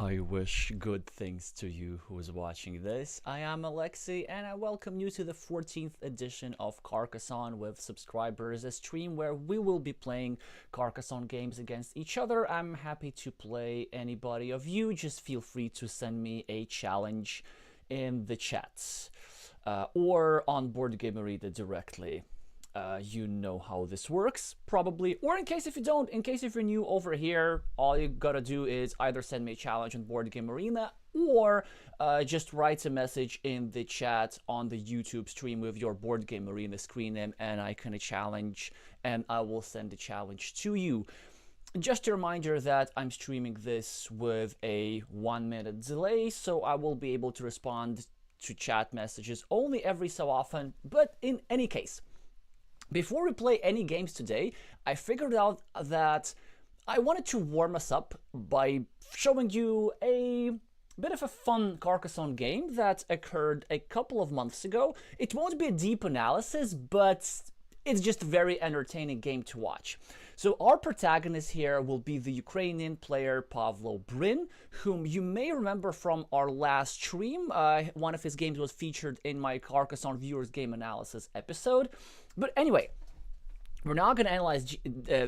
I wish good things to you who is watching this. I am Alexey and I welcome you to the 14th edition of Carcassonne with subscribers, a stream where we will be playing Carcassonne games against each other. I'm happy to play anybody of you. Just feel free to send me a challenge in the chats or on Board Game Arena directly. You know how this works, probably. Or in case if you don't, in case if you're new over here, all you gotta do is either send me a challenge on Board Game Arena or just write a message in the chat on the YouTube stream with your Board Game Arena screen name and I can challenge and I will send the challenge to you. Just a reminder that I'm streaming this with a 1-minute delay, so I will be able to respond to chat messages only every so often, but in any case, before we play any games today, I figured out that I wanted to warm us up by showing you a bit of a fun Carcassonne game that occurred a couple of months ago. It won't be a deep analysis, but it's just a very entertaining game to watch. So our protagonist here will be the Ukrainian player Paavo, whom you may remember from our last stream. One of his games was featured in my Carcassonne viewers game analysis episode. But anyway, we're not going to analyze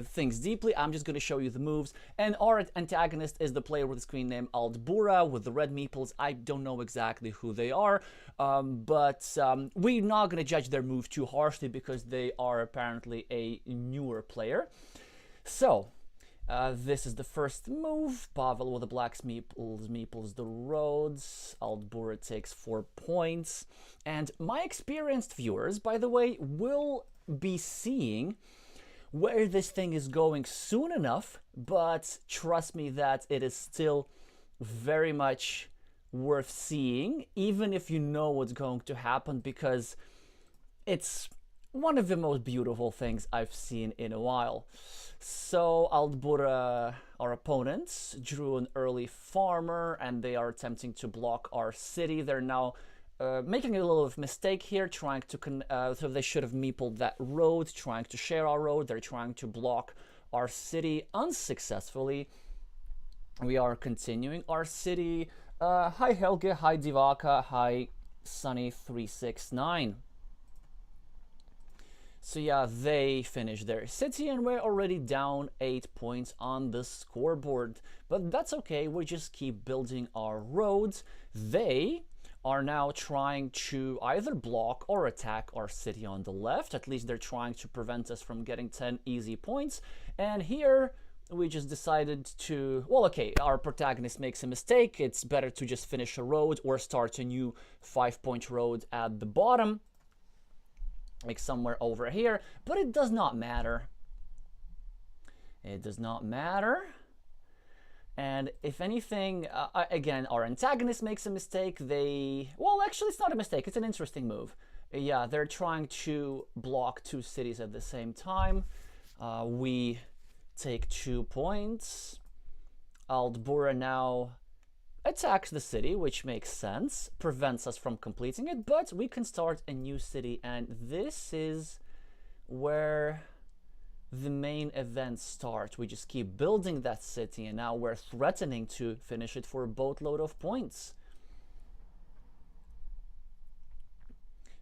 things deeply. I'm just going to show you the moves. And our antagonist is the player with the screen name Albura with the red meeples. I don't know exactly who they are, but we're not going to judge their move too harshly because they are apparently a newer player. So, this is the first move. Pavel with the black meeples the roads. Albura takes 4 points. And my experienced viewers, by the way, will be seeing where this thing is going soon enough, but trust me that it is still very much worth seeing, even if you know what's going to happen, because it's one of the most beautiful things I've seen in a while. So Albura, our opponents, drew an early farmer and they are attempting to block our city. They're now making a little mistake here, trying to so they should have meepled that road, trying to share our road. They're trying to block our city unsuccessfully. We are continuing our city. Hi Helge, hi Divaka, hi Sunny369. So yeah, they finished their city and we're already down 8 points on the scoreboard. But that's okay, we just keep building our roads. They are now trying to either block or attack our city on the left. At least they're trying to prevent us from getting 10 easy points. And here we just decided to, well, okay, our protagonist makes a mistake. It's better to just finish a road or start a new 5-point road at the bottom, like somewhere over here, but it does not matter. It does not matter. And if anything, again, our antagonist makes a mistake. Well, actually, it's not a mistake. It's an interesting move. Yeah, they're trying to block 2 cities at the same time. We take 2 points. Albura now attacks the city, which makes sense, prevents us from completing it, but we can start a new city, and this is where the main events start. We just keep building that city, and now we're threatening to finish it for a boatload of points.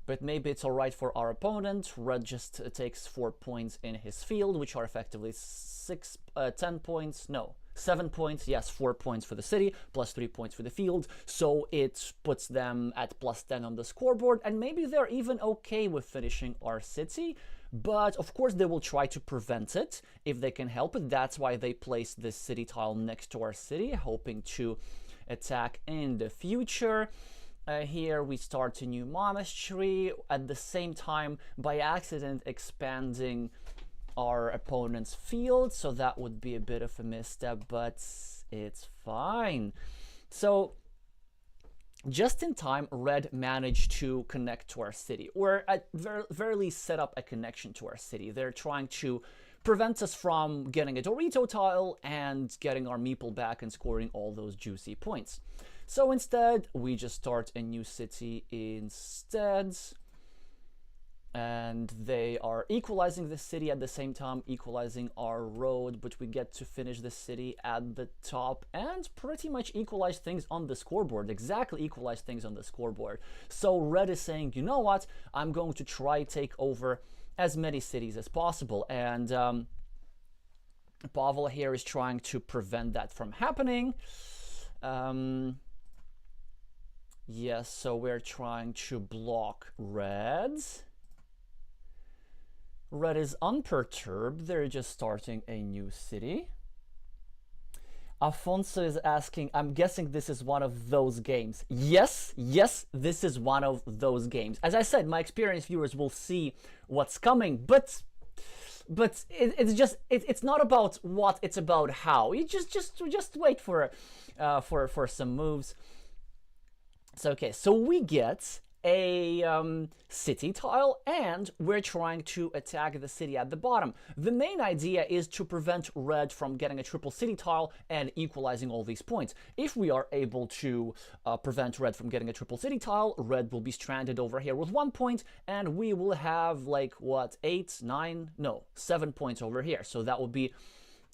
But maybe it's alright for our opponent. Red just takes 4 points in his field, which are effectively 10 points. No, 7 points. Yes, 4 points for the city, plus 3 points for the field. So it puts them at plus 10 on the scoreboard, and maybe they're even okay with finishing our city. But of course they will try to prevent it if they can help it. That's why they placed this city tile next to our city, hoping to attack in the future. Here we start a new monastery, at the same time by accident expanding our opponent's field, so that would be a bit of a misstep, but it's fine. So just in time, Red managed to connect to our city, or at very least set up a connection to our city. They're trying to prevent us from getting a Dorito tile and getting our meeple back and scoring all those juicy points. So instead, we just start a new city instead. and they are equalizing the city at the same time, equalizing our road, but we get to finish the city at the top and pretty much equalize things on the scoreboard, exactly equalize things on the scoreboard. So red is saying, you know what, I'm going to try take over as many cities as possible, and Paavo here is trying to prevent that from happening. Yes, so we're trying to block red. Red is unperturbed, they're just starting a new city. Afonso is asking, I'm guessing this is one of those games. Yes, this is one of those games. As I said, my experienced viewers will see what's coming, but it's not about what, it's about how. You just wait for some moves. So okay, so we get a city tile, and we're trying to attack the city at the bottom. The main idea is to prevent red from getting a triple city tile and equalizing all these points. If we are able to prevent red from getting a triple city tile, red will be stranded over here with 1 point, and we will have like what, 7 points over here. So that will be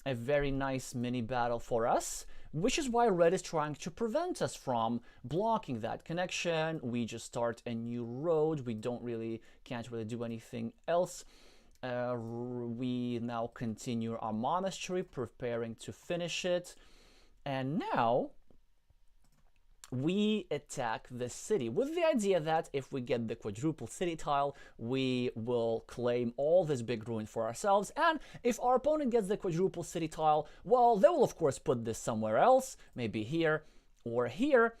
a very nice mini battle for us, which is why red is trying to prevent us from blocking that connection. We just start a new road. We can't really do anything else. We now continue our monastery, preparing to finish it. And now we attack the city with the idea that if we get the quadruple city tile, we will claim all this big ruin for ourselves. And if our opponent gets the quadruple city tile, well, they will of course put this somewhere else, maybe here or here,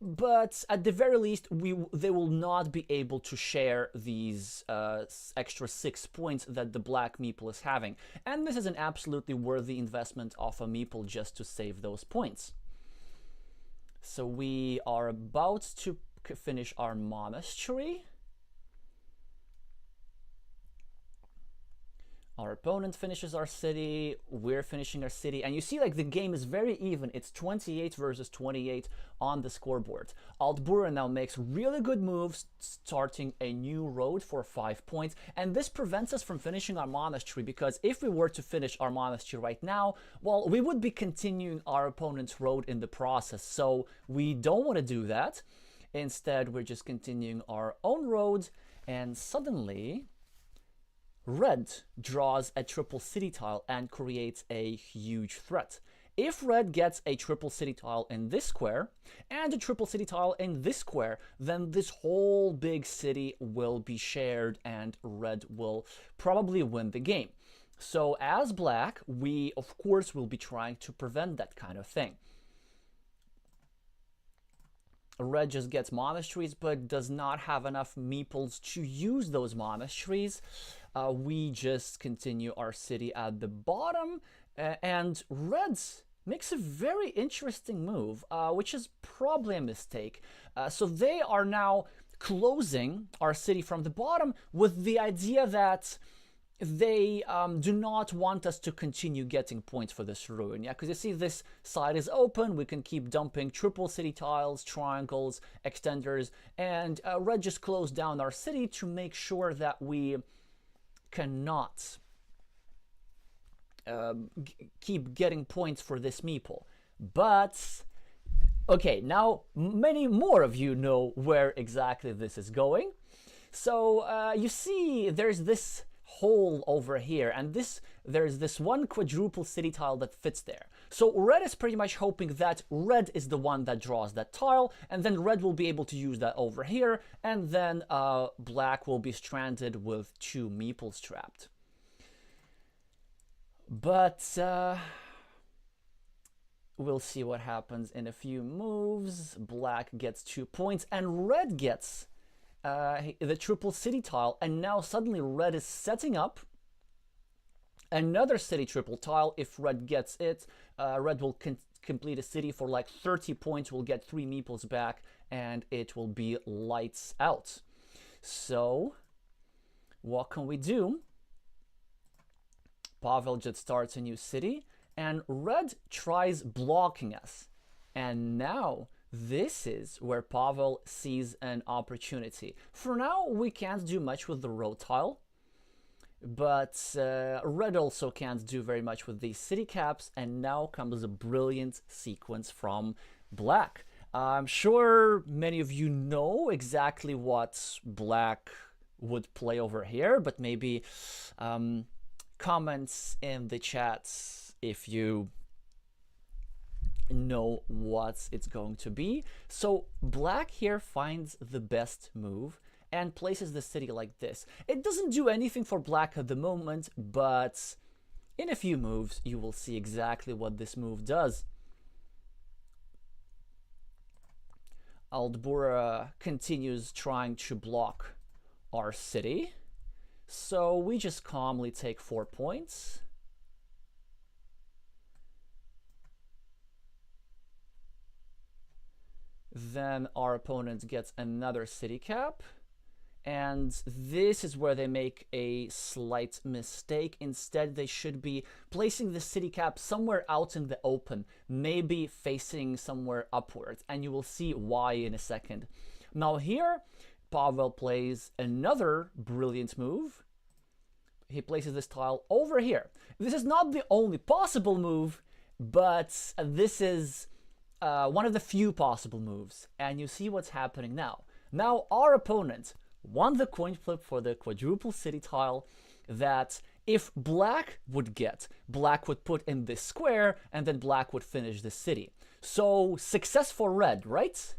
but at the very least they will not be able to share these extra 6 points that the black meeple is having. And this is an absolutely worthy investment of a meeple just to save those points. So we are about to finish our monastery. Our opponent finishes our city, we're finishing our city, and you see like the game is very even. It's 28 versus 28 on the scoreboard. Albura now makes really good moves, starting a new road for 5 points, and this prevents us from finishing our monastery, because if we were to finish our monastery right now, well, we would be continuing our opponent's road in the process, so we don't want to do that. Instead, we're just continuing our own road, and suddenly red draws a triple city tile and creates a huge threat. If red gets a triple city tile in this square and a triple city tile in this square, then this whole big city will be shared and red will probably win the game. So as black, we of course will be trying to prevent that kind of thing. Red just gets monasteries but does not have enough meeples to use those monasteries. We just continue our city at the bottom, and red makes a very interesting move, which is probably a mistake. So they are now closing our city from the bottom with the idea that they do not want us to continue getting points for this ruin. Yeah, because you see this side is open, we can keep dumping triple city tiles, triangles, extenders, and red just closed down our city to make sure that we cannot keep getting points for this meeple. But okay, now many more of you know where exactly this is going. So you see there's this hole over here, and there's this one quadruple city tile that fits there. So red is pretty much hoping that red is the one that draws that tile, and then red will be able to use that over here, and then black will be stranded with 2 meeples trapped. But we'll see what happens in a few moves. Black gets 2 points, and red gets the triple city tile, and now suddenly red is setting up another city triple tile. If red gets it, red will complete a city for like 30 points, will get 3 meeples back, and it will be lights out. So what can we do? Pavel just starts a new city, and red tries blocking us, and now This is where Pavel sees an opportunity. For now, we can't do much with the road tile, but red also can't do very much with these city caps, and now comes a brilliant sequence from black. I'm sure many of you know exactly what black would play over here, but maybe comments in the chats if you know what it's going to be. So black here finds the best move and places the city like this. It doesn't do anything for black at the moment, but in a few moves you will see exactly what this move does. Albura continues trying to block our city, so we just calmly take 4 points. Then our opponent gets another city cap, and this is where they make a slight mistake. Instead, they should be placing the city cap somewhere out in the open, maybe facing somewhere upwards, and you will see why in a second. Now here, Pavel plays another brilliant move. He places this tile over here. This is not the only possible move, but this is one of the few possible moves, and you see what's happening now. Now our opponent won the coin flip for the quadruple city tile that if black would get, black would put in this square, and then black would finish the city. So success for red, right?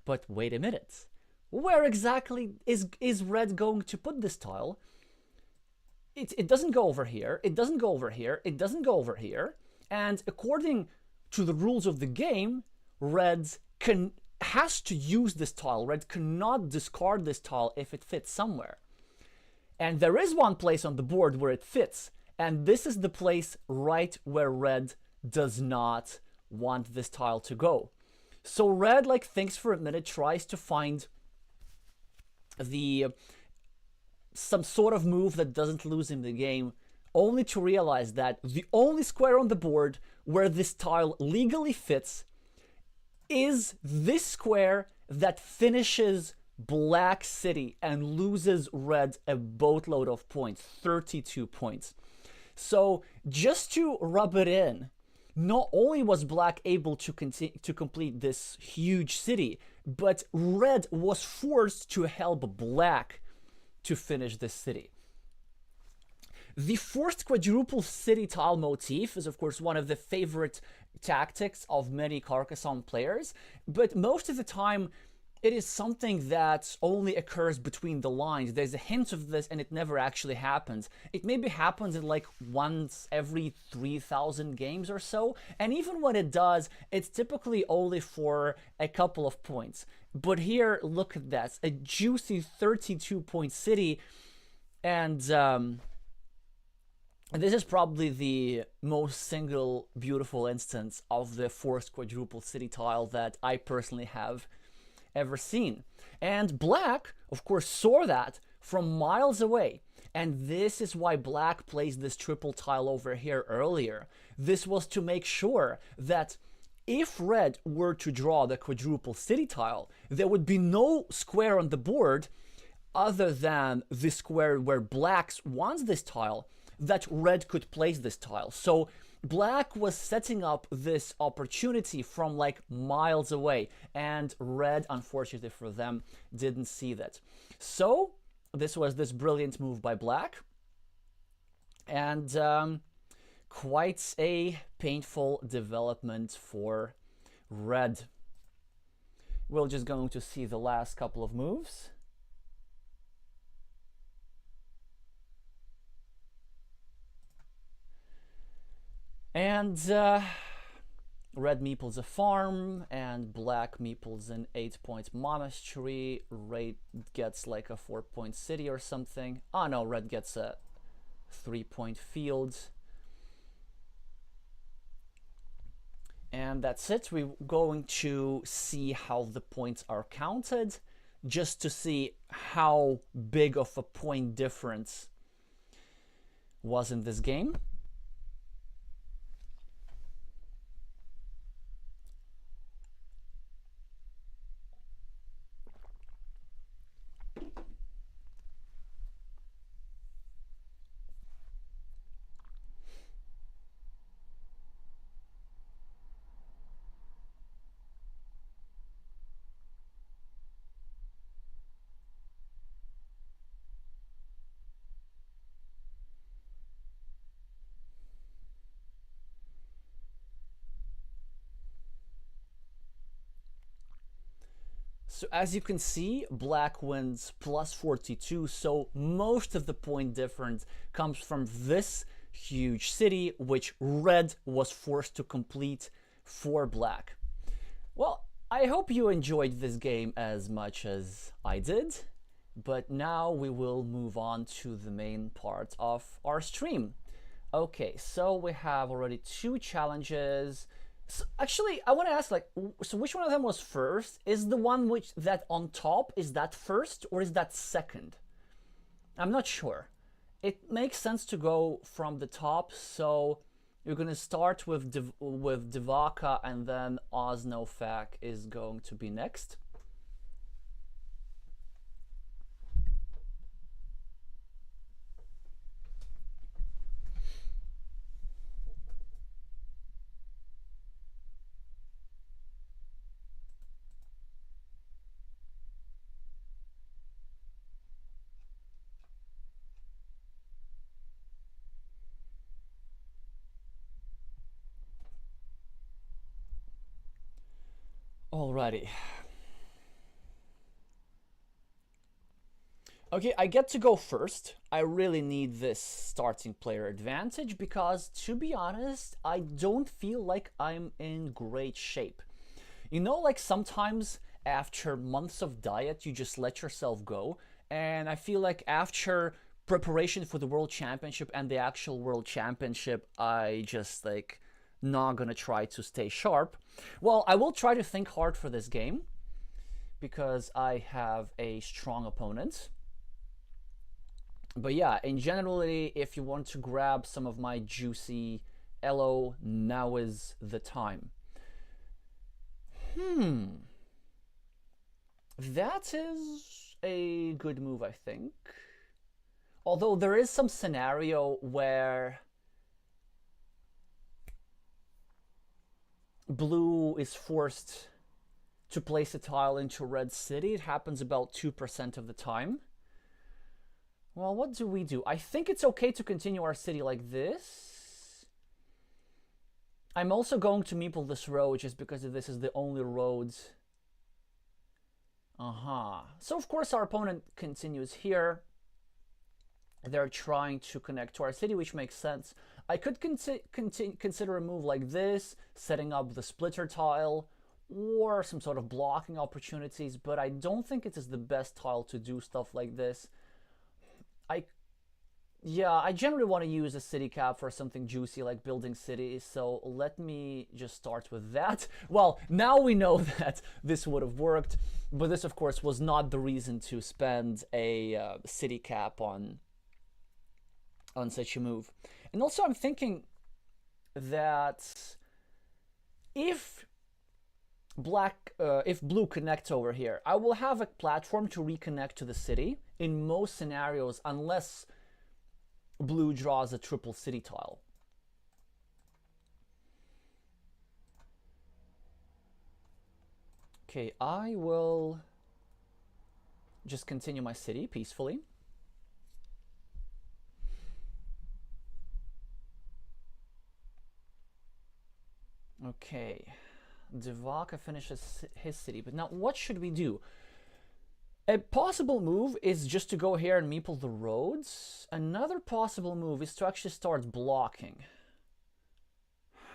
But wait a minute. Where exactly is red going to put this tile? It doesn't go over here, it doesn't go over here, it doesn't go over here, and according to the rules of the game, red has to use this tile. Red cannot discard this tile if it fits somewhere. And there is one place on the board where it fits, and this is the place right where red does not want this tile to go. So red thinks for a minute, tries to find some sort of move that doesn't lose him the game, only to realize that the only square on the board where this tile legally fits is this square that finishes black city and loses red a boatload of points, 32 points. So just to rub it in, not only was black able to complete this huge city, but red was forced to help black to finish this city. The forced quadruple city tile motif is of course one of the favorite tactics of many Carcassonne players, but most of the time it is something that only occurs between the lines. There's a hint of this and it never actually happens. It maybe happens in once every 3,000 games or so, and even when it does, it's typically only for a couple of points. But here, look at that, a juicy 32-point city, and this is probably the most single beautiful instance of the forced quadruple city tile that I personally have ever seen. And black, of course, saw that from miles away. And this is why black placed this triple tile over here earlier. This was to make sure that if red were to draw the quadruple city tile, there would be no square on the board other than the square where black wants this tile that red could place this tile. So black was setting up this opportunity from miles away, and red, unfortunately for them, didn't see that. So this was this brilliant move by black, and quite a painful development for red. We're just going to see the last couple of moves. And red meeples a farm, and black meeples an 8-point monastery. Red gets a 4-point city or something. Oh no, red gets a 3-point field. And that's it. We're going to see how the points are counted, just to see how big of a point difference was in this game. So as you can see, black wins plus 42, so most of the point difference comes from this huge city, which red was forced to complete for black. Well, I hope you enjoyed this game as much as I did, but now we will move on to the main part of our stream. Okay, so we have already 2 challenges. So actually, I want to ask, like, so which one of them was first? Is the one that on top, is that first or is that second? I'm not sure. It makes sense to go from the top, so you're going to start with Daka, and then Osnoc is going to be next. Alrighty. Okay, I get to go first. I really need this starting player advantage because, to be honest, I don't feel like I'm in great shape. You know, like sometimes after months of diet, you just let yourself go. And I feel like after preparation for the World Championship and the actual World Championship, I just like not gonna try to stay sharp. Well, I will try to think hard for this game because I have a strong opponent. But yeah, in generally, if you want to grab some of my juicy elo, now is the time. That is a good move, I think. Although there is some scenario where blue is forced to place a tile into red city. It happens about 2% of the time. Well, what do we do? I think it's okay to continue our city like this. I'm also going to meeple this road just because this is the only road. So of course our opponent continues here. They're trying to connect to our city, which makes sense. I could consider a move like this, setting up the splitter tile, or some sort of blocking opportunities, but I don't think it is the best tile to do stuff like this. I generally want to use a city cap for something juicy like building cities, so let me just start with that. Well, now we know that this would have worked, but this of course was not the reason to spend a city cap on such a move. And also I'm thinking that if blue connects over here, I will have a platform to reconnect to the city in most scenarios, unless blue draws a triple city tile. Okay, I will just continue my city peacefully. Okay, Daka finishes his city, but now what should we do? A possible move is just to go here and meeple the roads. Another possible move is to actually start blocking.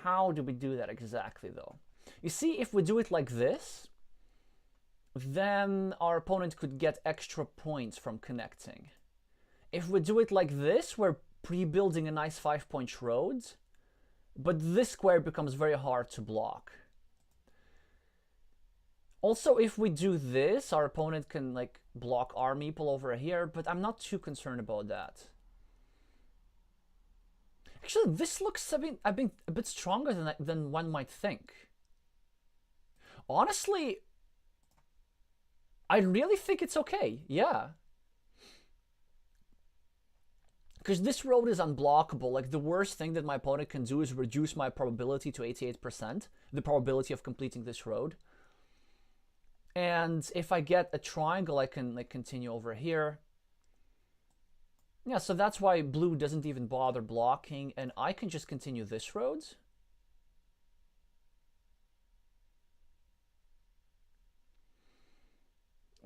How do we do that exactly, though? You see, if we do it like this, then our opponent could get extra points from connecting. If we do it like this, we're pre-building a nice 5-point road, but this square becomes very hard to block. Also, if we do this, our opponent can like block our meeple over here, but I'm not too concerned about that. Actually, this looks a bit stronger than one might think. Honestly, I really think it's okay, yeah. Because this road is unblockable. Like, the worst thing that my opponent can do is reduce my probability to 88%, the probability of completing this road. And if I get a triangle, I can like continue over here. Yeah, so that's why blue doesn't even bother blocking, and I can just continue this road.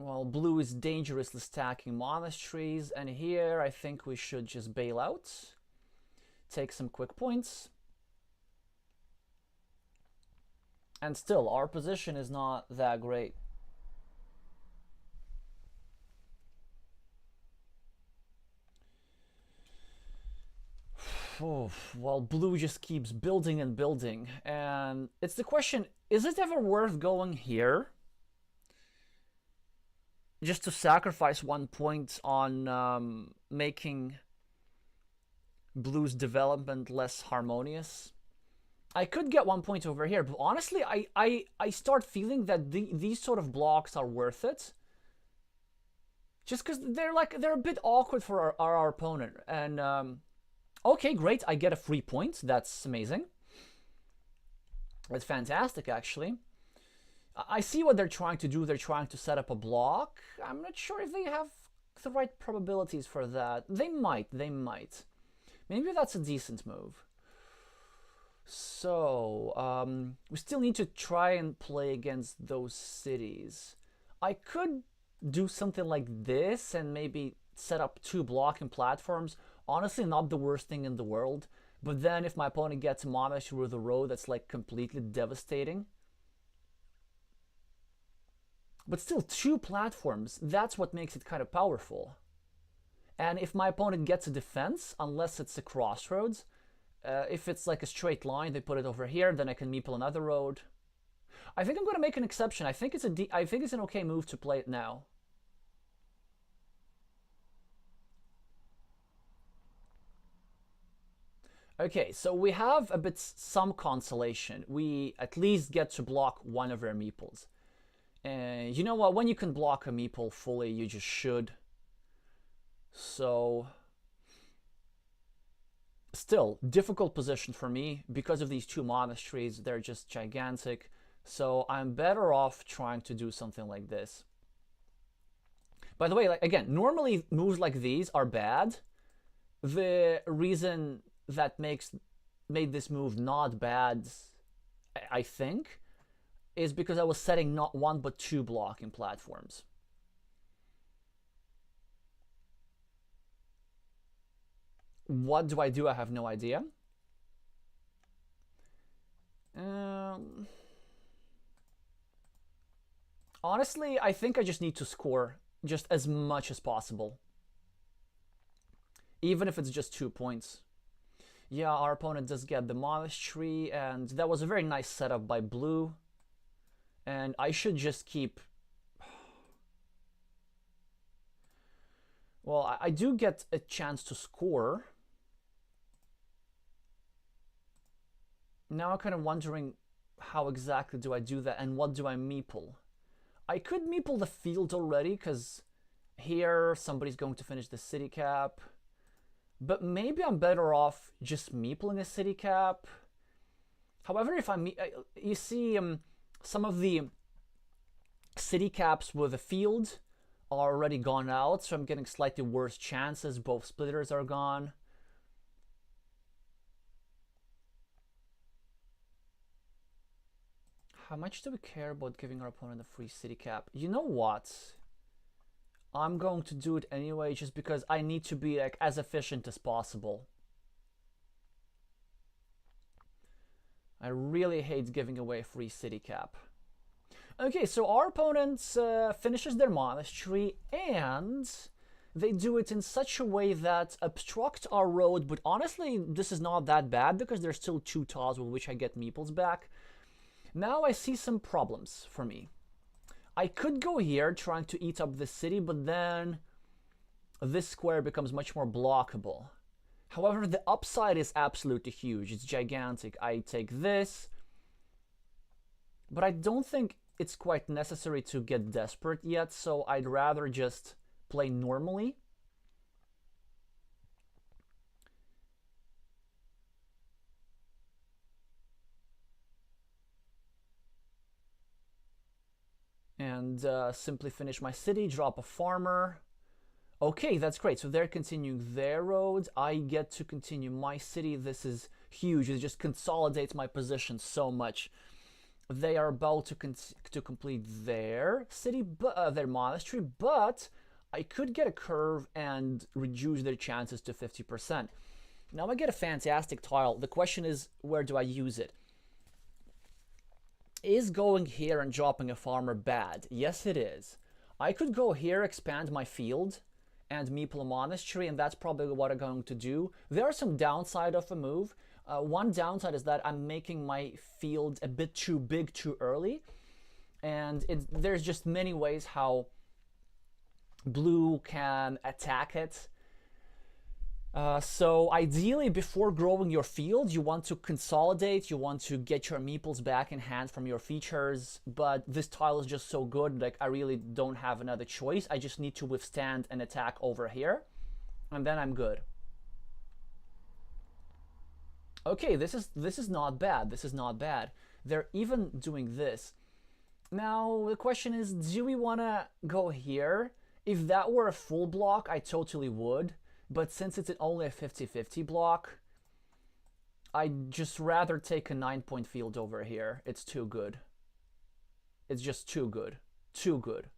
Well, blue is dangerously stacking monasteries, and here I think we should just bail out. Take some quick points. And still, our position is not that great. Oh, well, blue just keeps building and building. And it's the question, is it ever worth going here? Just to sacrifice 1 point on making blue's development less harmonious? I could get 1 point over here, but honestly, I start feeling that these sort of blocks are worth it. Just because they're a bit awkward for our opponent. And okay, great, I get a free point. That's amazing. That's fantastic, actually. I see what they're trying to do. They're trying to set up a block. I'm not sure if they have the right probabilities for that. They might. Maybe that's a decent move. So, we still need to try and play against those cities. I could do something like this and maybe set up 2 blocking platforms. Honestly, not the worst thing in the world. But then if my opponent gets a monastery with a road, that's like completely devastating. But still, 2 platforms, that's what makes it kind of powerful. And if my opponent gets a defense, unless it's a crossroads, if it's like a straight line, they put it over here, then I can meeple another road. I think I'm going to make an exception. I think it's an okay move to play it now. Okay, so we have some consolation. We at least get to block one of their meeples. And you know what? When you can block a meeple fully, you just should. So, still, difficult position for me because of these 2 monasteries. They're just gigantic. So I'm better off trying to do something like this. By the way, like again, normally moves like these are bad. The reason that made this move not bad, I think, is because I was setting not 1 but 2 blocking platforms. What do? I have no idea. Honestly, I think I just need to score just as much as possible. Even if it's just 2 points. Yeah, our opponent does get the monastery, and that was a very nice setup by blue. And I should just keep... Well, I do get a chance to score. Now I'm kind of wondering how exactly do I do that, and what do I meeple? I could meeple the field already, because here somebody's going to finish the city cap. But maybe I'm better off just meepling a city cap. However, if you see, some of the city caps with a field are already gone out, so I'm getting slightly worse chances. Both splitters are gone. How much do we care about giving our opponent a free city cap? You know what? I'm going to do it anyway, just because I need to be like as efficient as possible. I really hate giving away a free city cap. Okay, so our opponent finishes their monastery, and they do it in such a way that obstruct our road, but honestly, this is not that bad, because there's still 2 tiles with which I get meeples back. Now I see some problems for me. I could go here trying to eat up the city, but then this square becomes much more blockable. However, the upside is absolutely huge. It's gigantic. I take this, but I don't think it's quite necessary to get desperate yet, so I'd rather just play normally. And simply finish my city, drop a farmer. Okay, that's great. So they're continuing their roads. I get to continue my city. This is huge. It just consolidates my position so much. they are about to complete their city, their monastery, but I could get a curve and reduce their chances to 50%. Now I get a fantastic tile. The question is, where do I use it? Is going here and dropping a farmer bad? Yes, it is. I could go here, expand my field, and meeple a monastery, and that's probably what I'm going to do. There are some downside of a move. One downside is that I'm making my field a bit too big too early, and there's just many ways how blue can attack it. So ideally, before growing your field, you want to consolidate, you want to get your meeples back in hand from your features, but this tile is just so good, like I really don't have another choice. I just need to withstand an attack over here, and then I'm good. Okay, this is not bad. This is not bad. They're even doing this. Now, the question is, do we want to go here? If that were a full block, I totally would. But since it's only a 50-50 block, I'd just rather take a 9-point field over here. It's too good. It's just too good. Too good.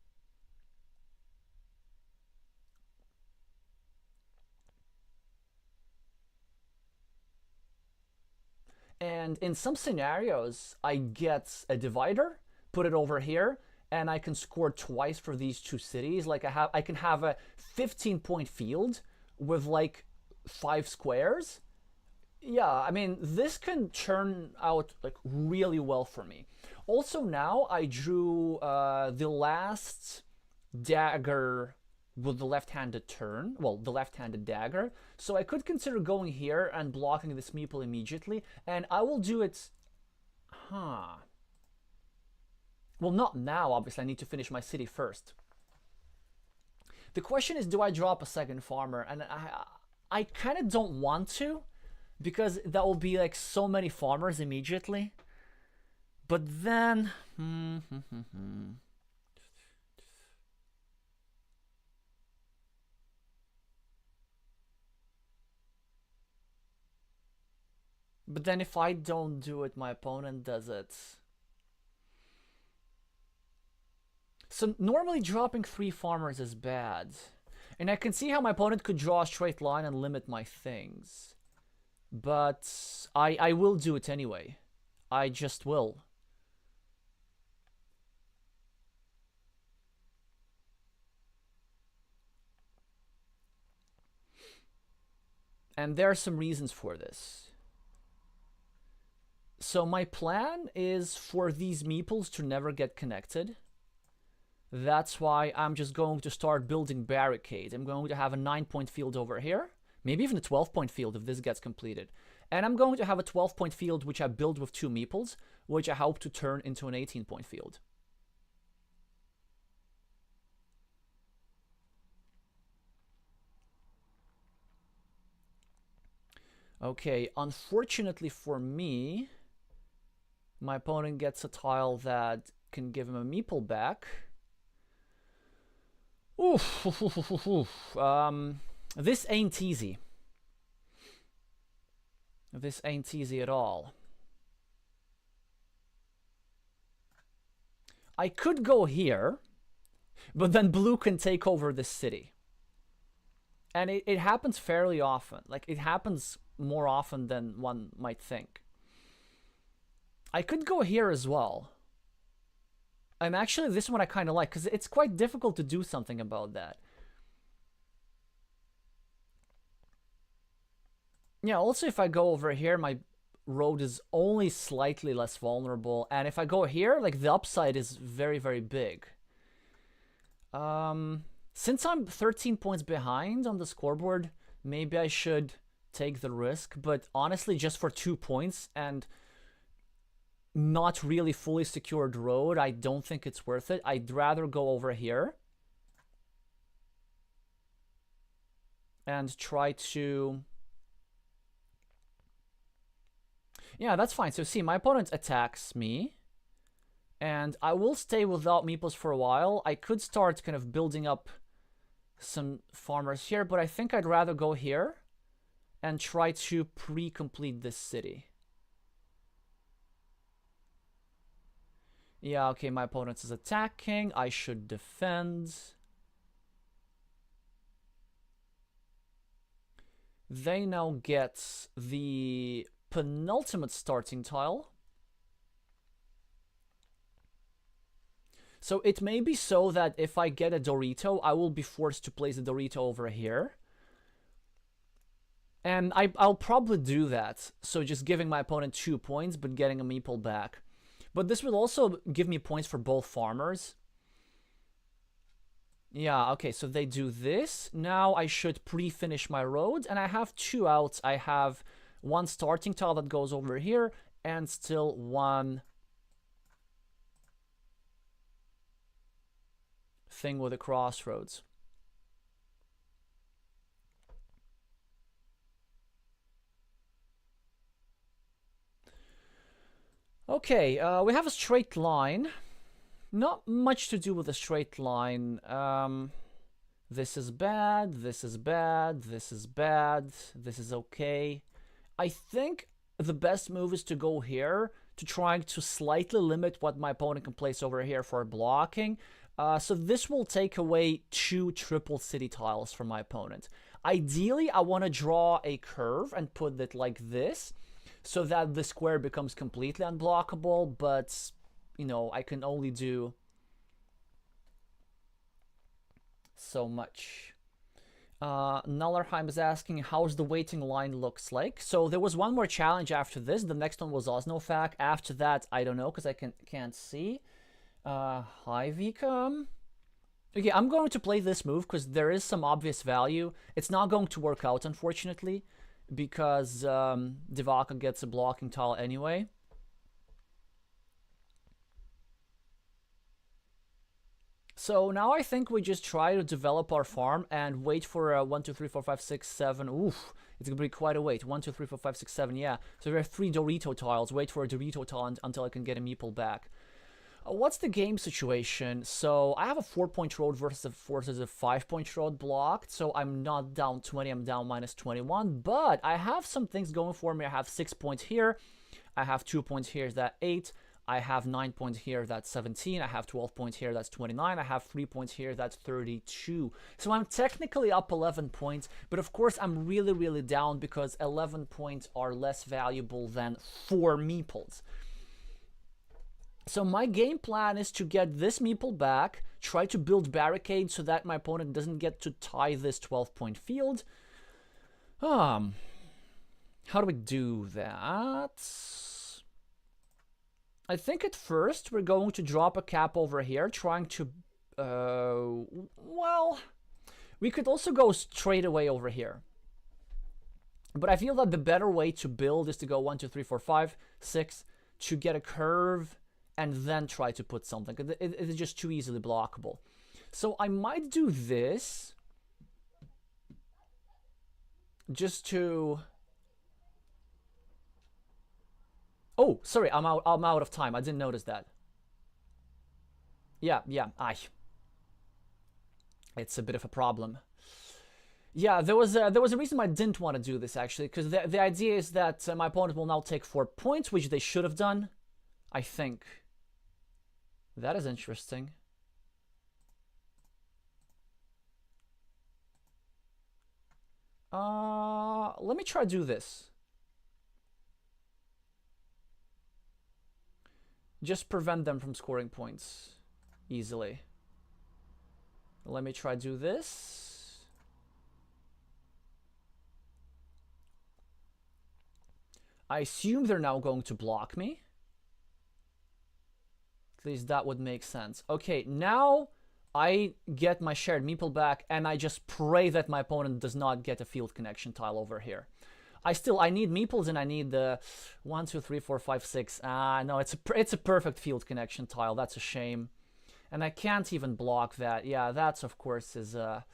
And in some scenarios, I get a divider, put it over here, and I can score twice for these two cities. Like I can have a 15-point field with like 5 squares. Yeah, I mean, this can turn out like really well for me. Also now I drew the last dagger with the left-handed turn, well, the left-handed dagger, so I could consider going here and blocking this meeple immediately, and I will do it, well, not now, obviously, I need to finish my city first. The question is, do I drop a second farmer? And I kind of don't want to, because that will be like so many farmers immediately, but then, But then if I don't do it, my opponent does it. So normally dropping 3 farmers is bad. And I can see how my opponent could draw a straight line and limit my things. But I will do it anyway. I just will. And there are some reasons for this. So my plan is for these meeples to never get connected. That's why I'm just going to start building barricades. I'm going to have a 9-point field over here. Maybe even a 12-point field if this gets completed. And I'm going to have a 12-point field which I build with 2 meeples, which I hope to turn into an 18-point field. Okay, unfortunately for me, my opponent gets a tile that can give him a meeple back. Oof. This ain't easy. This ain't easy at all. I could go here, but then blue can take over this city. And it happens fairly often. Like, it happens more often than one might think. I could go here as well. And actually, this one I kind of like, because it's quite difficult to do something about that. Yeah, also if I go over here, my road is only slightly less vulnerable. And if I go here, like, the upside is very, very big. Since I'm 13 points behind on the scoreboard, maybe I should take the risk. But honestly, just for 2 points and not really fully secured road, I don't think it's worth it. I'd rather go over here and try to... Yeah, that's fine. So see, my opponent attacks me, and I will stay without meeples for a while. I could start kind of building up some farmers here, but I think I'd rather go here and try to pre-complete this city. Yeah, okay, my opponent is attacking. I should defend. They now get the penultimate starting tile. So it may be so that if I get a Dorito, I will be forced to place the Dorito over here. And I'll probably do that. So just giving my opponent 2 points, but getting a meeple back. But this will also give me points for both farmers. Yeah, okay, so they do this. Now I should pre-finish my road, and I have 2 outs. I have 1 starting tile that goes over here, and still 1 thing with a crossroads. Okay, we have a straight line. Not much to do with a straight line. This is bad, this is bad, this is bad, this is okay. I think the best move is to go here to try to slightly limit what my opponent can place over here for blocking. So this will take away 2 triple city tiles from my opponent. Ideally, I want to draw a curve and put it like this so that the square becomes completely unblockable, but you know, I can only do so much. Nerheim is asking how's the waiting line looks like. So there was one more challenge after this. The next one was Osnoc. After that, I don't know because I can't see. Hi Vika. Okay, I'm going to play this move because there is some obvious value. It's not going to work out, unfortunately, because Daka gets a blocking tile anyway. So now I think we just try to develop our farm and wait for 1, 2, 3, 4, 5, 6, 7. Oof, it's gonna be quite a wait. 1, 2, 3, 4, 5, 6, 7. Yeah. So we have 3 Dorito tiles. Wait for a Dorito tile until I can get a meeple back. What's the game situation? So I have a 4-point road versus a 5-point road blocked. So I'm not down 20. I'm down minus 21. But I have some things going for me. I have 6 points here. I have 2 points here. That's 8. I have 9 points here, that's 17. I have 12 points here, that's 29. I have 3 points here, that's 32. So I'm technically up 11 points, but of course I'm really, really down because 11 points are less valuable than 4 meeples. So my game plan is to get this meeple back, try to build barricades so that my opponent doesn't get to tie this 12-point field. How do we do that? I think at first we're going to drop a cap over here, trying to, well, we could also go straight away over here. But I feel that the better way to build is to go 1, 2, 3, 4, 5, 6, to get a curve, and then try to put something. It is just too easily blockable. So I might do this, just to... Oh, sorry, I'm out of time. I didn't notice that. Yeah, aye. It's a bit of a problem. Yeah, there was a reason I didn't want to do this, actually, because the idea is that my opponent will now take 4 points, which they should have done, I think. That is interesting. Let me try to do this. Just prevent them from scoring points easily. Let me try to do this. I assume they're now going to block me. At least that would make sense. Okay, now I get my shared meeple back, and I just pray that my opponent does not get a field connection tile over here. I need meeples, and I need the 1, 2, 3, 4, 5, 6. No, it's a perfect field connection tile. That's a shame. And I can't even block that. Yeah, that's of course is a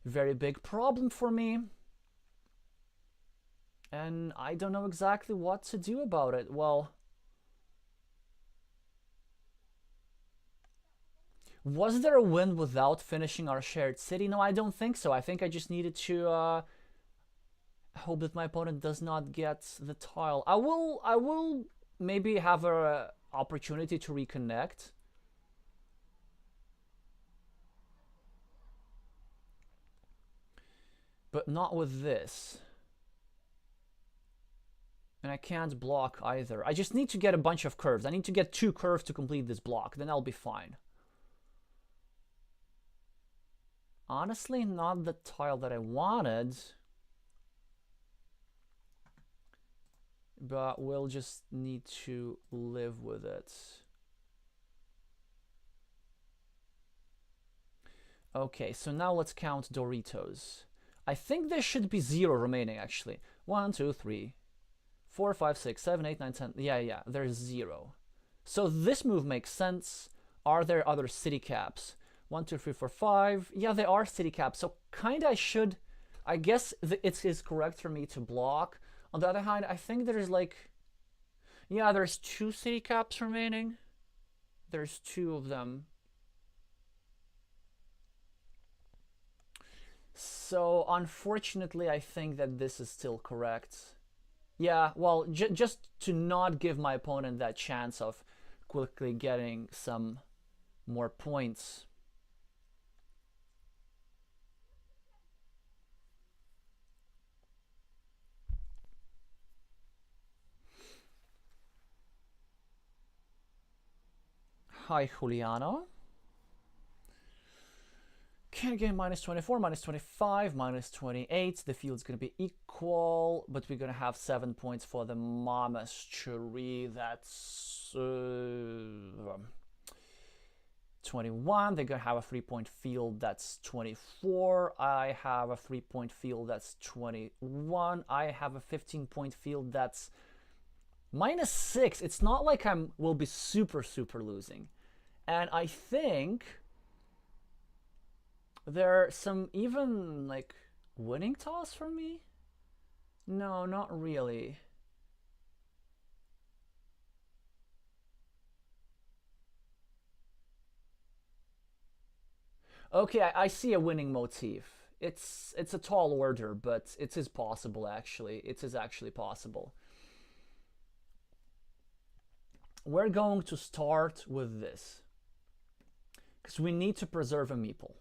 very big problem for me. And I don't know exactly what to do about it. Well, was there a win without finishing our shared city? No, I don't think so. I think I just needed to hope that my opponent does not get the tile. I will maybe have a opportunity to reconnect. But not with this. And I can't block either. I just need to get a bunch of curves. I need to get 2 curves to complete this block. Then I'll be fine. Honestly, not the tile that I wanted. But we'll just need to live with it. Okay, so now let's count Doritos. I think there should be 0 remaining, actually. 1, 2, 3, 4, 5, 6, 7, 8, 9, 10. Yeah, there's 0. So this move makes sense. Are there other city caps? 1, 2, 3, 4, 5. Yeah, there are city caps. So kinda I should... I guess it is correct for me to block. On the other hand, I think there's like... Yeah, there's 2 city caps remaining. There's 2 of them. So, unfortunately, I think that this is still correct. Yeah, well, just to not give my opponent that chance of quickly getting some more points. Hi, Juliano. Can't get minus 24, minus 25, minus 28. The field's going to be equal, but we're going to have 7 points for the monastery. That's 21. They're going to have a 3-point field. That's 24. I have a 3-point field. That's 21. I have a 15-point field. That's minus 6. It's not like I will be super losing. And I think there are some even like winning toss for me. No, not really. Okay, I see a winning motif. It's a tall order, but it is possible actually. It is actually possible. We're going to start with this because we need to preserve a meeple.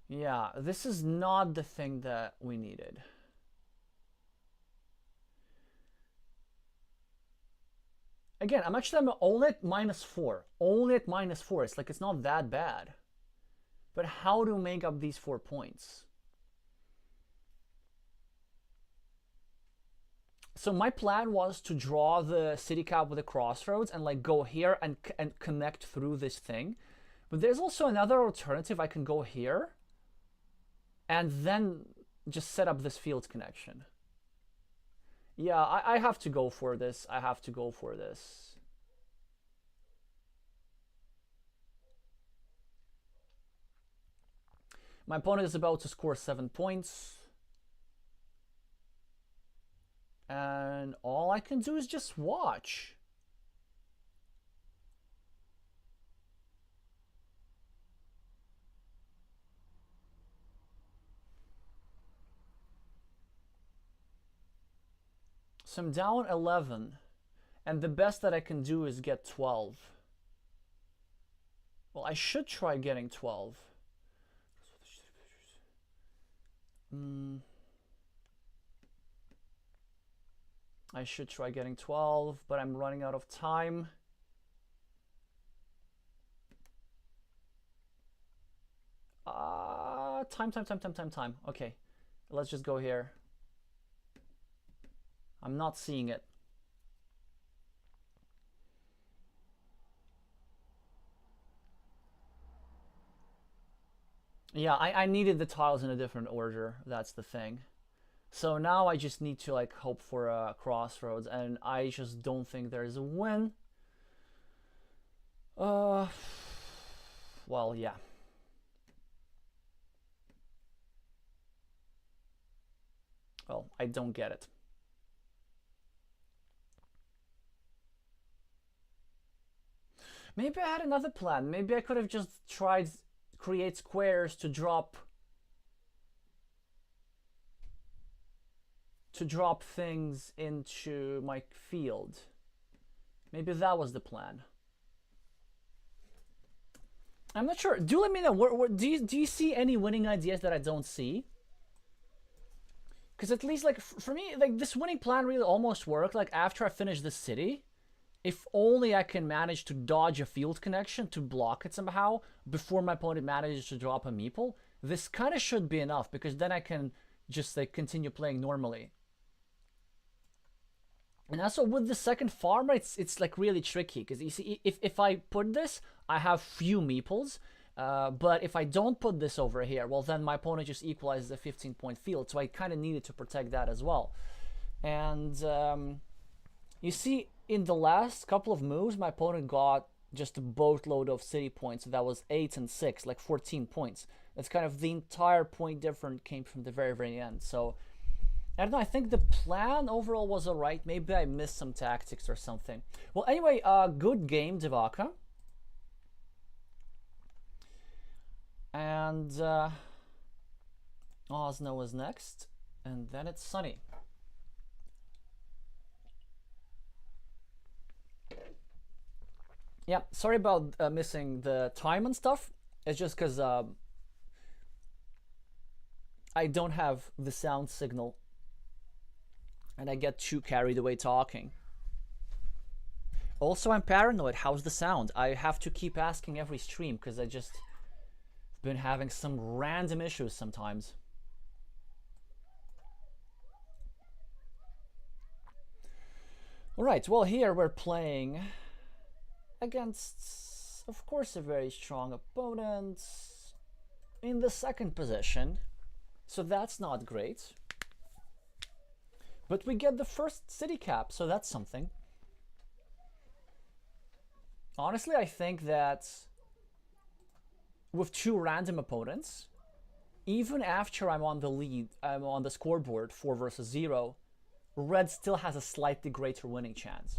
Yeah, this is not the thing that we needed. Again, I'm only at minus 4. Only at minus 4. It's like it's not that bad. But how to make up these 4 points? So my plan was to draw the city cap with the crossroads and like go here and connect through this thing. But there's also another alternative. I can go here and then just set up this field connection. Yeah, I have to go for this. I have to go for this. My opponent is about to score 7 points. And all I can do is just watch. So I'm down 11. And the best that I can do is get 12. Well, I should try getting 12. I should try getting 12, but I'm running out of time. Time. Okay, let's just go here. I'm not seeing it. Yeah, I needed the tiles in a different order. That's the thing. So now I just need to like hope for a crossroads, and I just don't think there's a win. Well, yeah. Well, I don't get it. Maybe I had another plan. Maybe I could have just tried create squares to drop. to drop things into my field. Maybe that was the plan. I'm not sure. Do let me know. Do you see any winning ideas that I don't see? Because at least, like, for me, like, this winning plan really almost worked. Like, after I finish the city, if only I can manage to dodge a field connection to block it somehow before my opponent manages to drop a meeple, this kind of should be enough, because then I can just, like, continue playing normally. And also with the second farmer, it's like really tricky, because you see, if I put this, I have few meeples, but if I don't put this over here, well, then my opponent just equalizes a 15-point field, so I kind of needed to protect that as well. And you see, in the last couple of moves, my opponent got just a boatload of city points, so that was 8 and 6, like 14 points. That's kind of the entire point difference came from the very, very end, so I don't know, I think the plan overall was alright. Maybe I missed some tactics or something. Well, anyway, good game, Daka. And Osnoc is next. And then it's Sunny. Yeah, sorry about missing the time and stuff. It's just because I don't have the sound signal. And I get too carried away talking. Also, I'm paranoid. How's the sound? I have to keep asking every stream because I just been having some random issues sometimes. Alright, well, here we're playing against, of course, a very strong opponent in the second position. So that's not great. But we get the first city cap, so that's something. Honestly, I think that with two random opponents, even after I'm on the lead, I'm on the scoreboard 4 versus 0, red still has a slightly greater winning chance.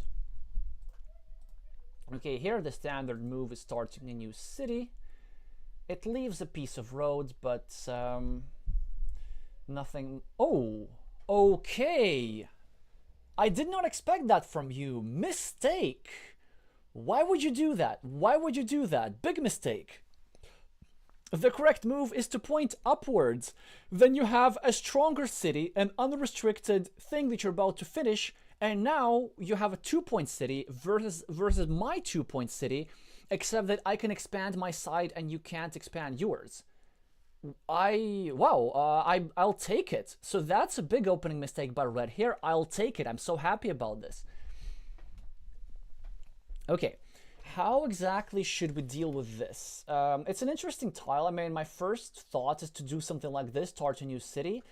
Okay, here the standard move is starting a new city. It leaves a piece of road, but nothing. Oh! Okay, I did not expect that from you. Mistake. Why would you do that? Why would you do that? Big mistake. The correct move is to point upwards. Then you have a stronger city, an unrestricted thing that you're about to finish, and now you have a 2-point city versus my 2-point city, except that I can expand my side and you can't expand yours. I'll take it. So that's a big opening mistake by red here. I'll take it. I'm so happy about this. Okay, how exactly should we deal with this? It's an interesting tile. I mean, my first thought is to do something like this, start a new city.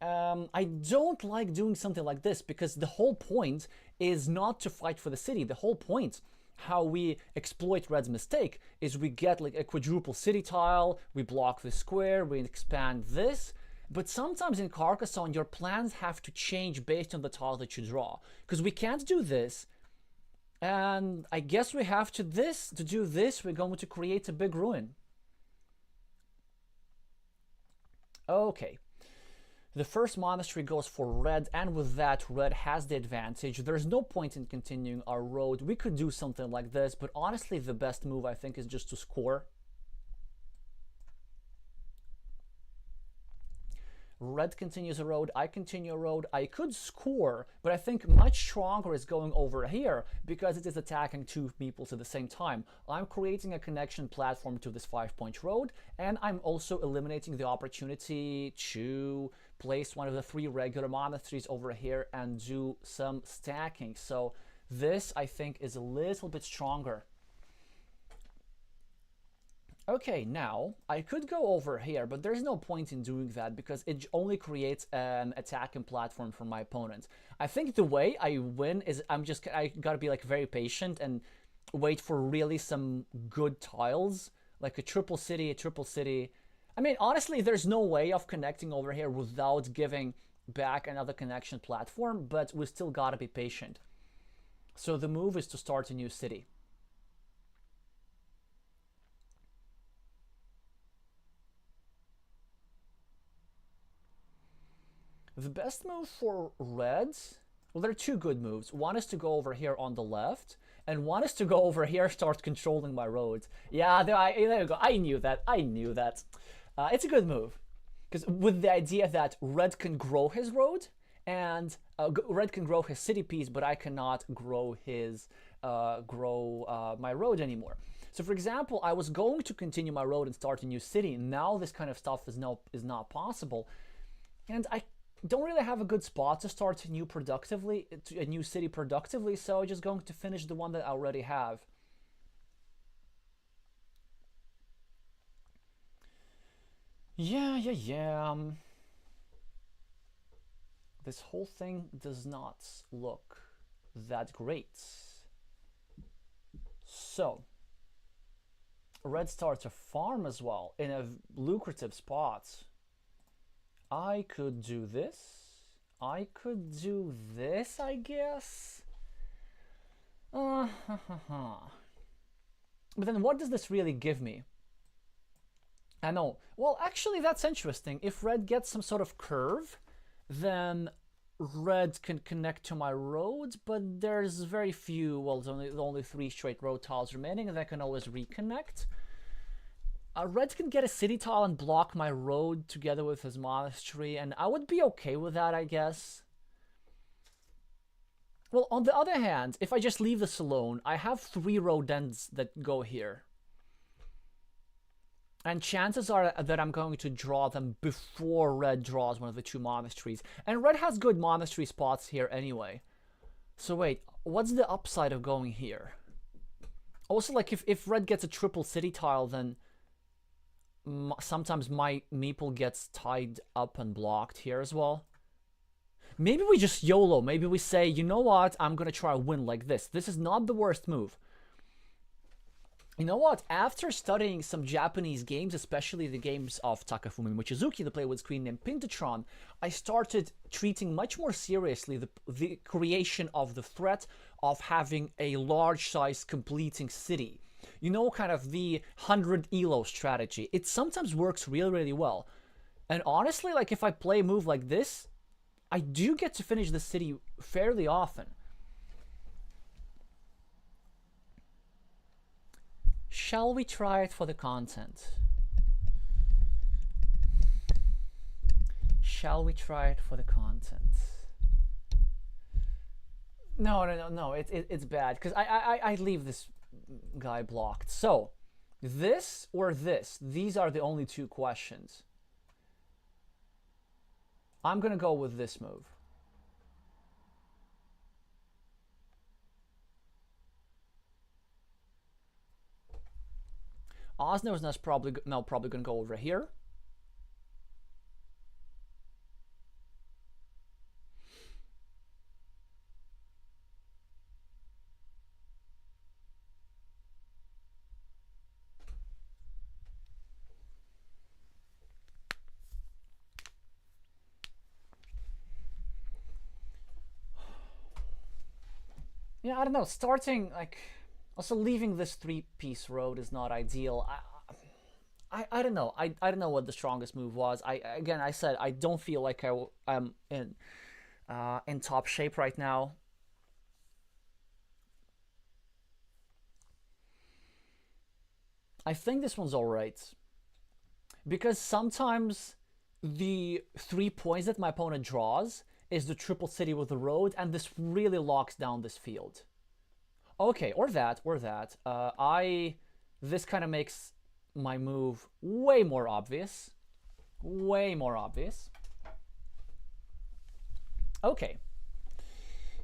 I don't like doing something like this because the whole point is not to fight for the city. The whole point, how we exploit red's mistake, is we get like a quadruple city tile, we block the square, we expand this. But sometimes in Carcassonne, your plans have to change based on the tile that you draw. Because we can't do this. And I guess we have to do this, we're going to create a big ruin. Okay. The first monastery goes for red, and with that, red has the advantage. There's no point in continuing our road. We could do something like this, but honestly, the best move, I think, is just to score. Red continues a road, I continue a road. I could score, but I think much stronger is going over here because it is attacking two people at the same time. I'm creating a connection platform to this 5-point road, and I'm also eliminating the opportunity to place one of the 3 regular monasteries over here and do some stacking. So this, I think, is a little bit stronger. Okay, now I could go over here, but there's no point in doing that because it only creates an attacking platform for my opponent. I think the way I win is I gotta be like very patient and wait for really some good tiles, like a triple city, a triple city. I mean, honestly, there's no way of connecting over here without giving back another connection platform, but we still gotta be patient. So the move is to start a new city. The best move for reds, well, there are two good moves. One is to go over here on the left, and one is to go over here, start controlling my roads. Yeah, there you go. I knew that. I knew that. It's a good move. Because with the idea that red can grow his road, and red can grow his city piece, but I cannot grow his my road anymore. So for example, I was going to continue my road and start a new city. Now this kind of stuff is not possible, and I don't really have a good spot to start a new city productively. So I'm just going to finish the one that I already have. Yeah. This whole thing does not look that great. So, red starts a farm as well in a lucrative spot. I could do this. I could do this, I guess. But then what does this really give me? I know. Well, actually, that's interesting. If red gets some sort of curve, then red can connect to my roads, but there's very few, well, there's only 3 straight road tiles remaining, and I can always reconnect. Red can get a city tile and block my road together with his monastery, and I would be okay with that, I guess. Well, on the other hand, if I just leave this alone, I have 3 road ends that go here. And chances are that I'm going to draw them before red draws one of the 2 monasteries. And red has good monastery spots here anyway. So wait, what's the upside of going here? Also, like, if red gets a triple city tile, then sometimes my meeple gets tied up and blocked here as well. Maybe we just YOLO. Maybe we say, you know what, I'm gonna try a win like this. This is not the worst move. You know what? After studying some Japanese games, especially the games of Takafumi Mochizuki, the play with screen named Pentatron, I started treating much more seriously the creation of the threat of having a large-size completing city. You know, kind of the 100 elo strategy. It sometimes works really, really well. And honestly, like, if I play a move like this, I do get to finish the city fairly often. Shall we try it for the content? Shall we try it for the content? No, it's bad, because I leave this guy blocked. So, this or this? These are the only 2 questions. I'm gonna go with this move. Osnoc is probably gonna go over here. Yeah, I don't know. Starting, like, also leaving this 3-piece road is not ideal. I don't know. I don't know what the strongest move was. Again, I said I don't feel like I'm in top shape right now. I think this one's alright. Because sometimes the 3 points that my opponent draws is the triple city with the road, and this really locks down this field. Okay, or that. This kind of makes my move way more obvious. Way more obvious. Okay.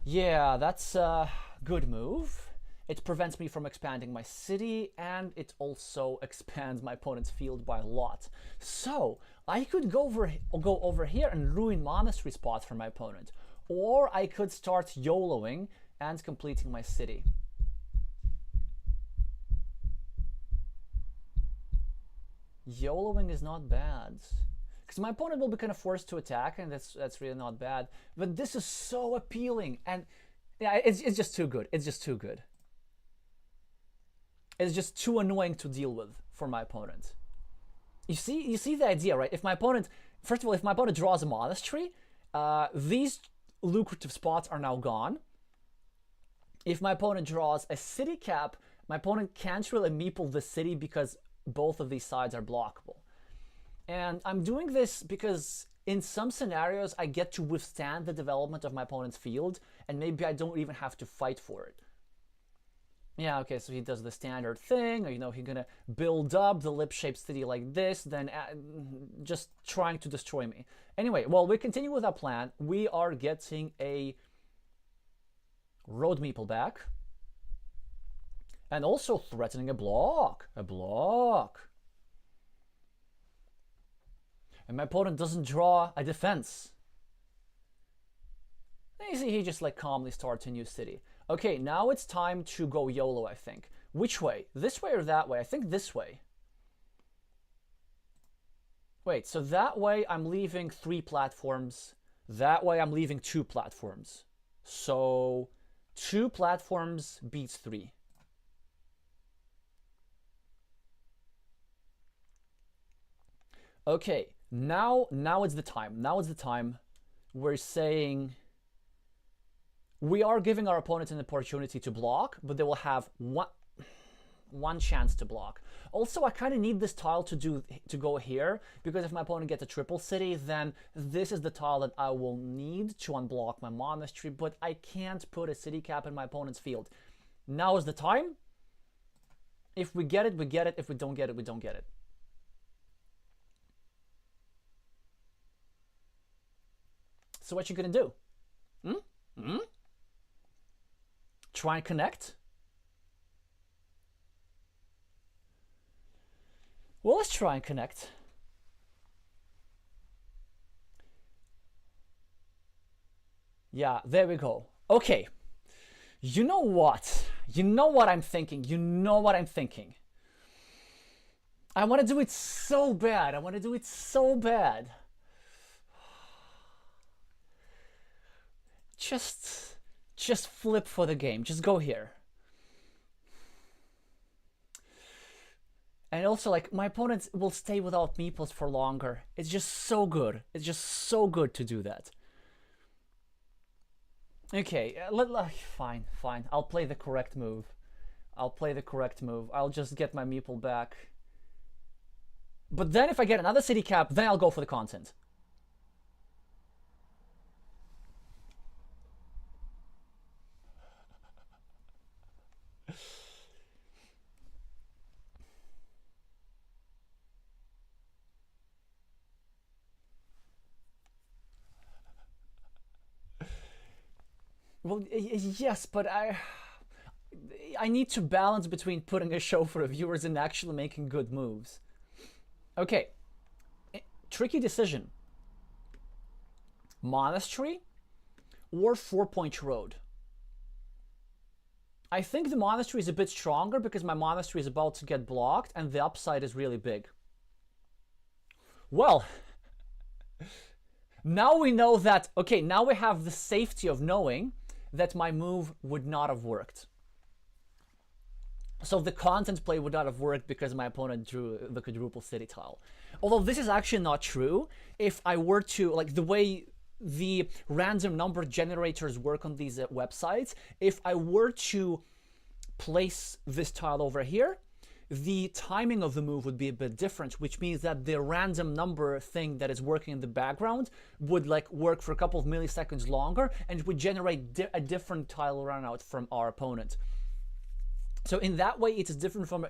Yeah, that's a good move. It prevents me from expanding my city, and it also expands my opponent's field by a lot. So, I could go over here and ruin monastery spots for my opponent. Or I could start YOLOing and completing my city. YOLOing is not bad. Because my opponent will be kind of forced to attack, and that's really not bad. But this is so appealing, and yeah, it's just too good. It's just too good. It's just too annoying to deal with for my opponent. You see the idea, right? If my opponent, first of all, if my opponent draws a monastery, These lucrative spots are now gone. If my opponent draws a city cap, my opponent can't really meeple the city because both of these sides are blockable. And I'm doing this because in some scenarios I get to withstand the development of my opponent's field, and maybe I don't even have to fight for it. Yeah, okay, so he does the standard thing, or, you know, he's gonna build up the lip-shaped city like this, then just trying to destroy me. Anyway, well, we continue with our plan. We are getting a road meeple back, and also threatening a block. And my opponent doesn't draw a defense. You see, he just like calmly starts a new city. Okay, now it's time to go YOLO, I think. Which way? This way or that way? I think this way. Wait, so that way I'm leaving 3 platforms. That way I'm leaving 2 platforms. So 2 platforms beats 3. Okay, now it's the time. Now it's the time. We're saying we are giving our opponent an opportunity to block, but they will have one chance to block. Also, I kind of need this tile to go here, because if my opponent gets a triple city, then this is the tile that I will need to unblock my monastery, but I can't put a city cap in my opponent's field. Now is the time. If we get it, we get it. If we don't get it, we don't get it. So what you gonna do? Try and connect? Well, let's try and connect. Yeah, there we go. Okay. You know what? You know what I'm thinking. You know what I'm thinking. I want to do it so bad. I want to do it so bad. Just flip for the game. Just go here. And also, like, my opponents will stay without meeples for longer. It's just so good. It's just so good to do that. Okay, fine. I'll play the correct move. I'll just get my meeple back. But then if I get another city cap, then I'll go for the content. Well, yes, but I need to balance between putting a show for the viewers and actually making good moves. Okay, tricky decision. Monastery or 4-point road? I think the monastery is a bit stronger because my monastery is about to get blocked and the upside is really big. Well, now we know that, okay, now we have the safety of knowing that my move would not have worked. So the content play would not have worked because my opponent drew the quadruple city tile. Although this is actually not true. If I were to, like, the way the random number generators work on these websites, if I were to place this tile over here, the timing of the move would be a bit different, which means that the random number thing that is working in the background would like work for a couple of milliseconds longer and would generate a different tile runout from our opponent. So in that way, it's different from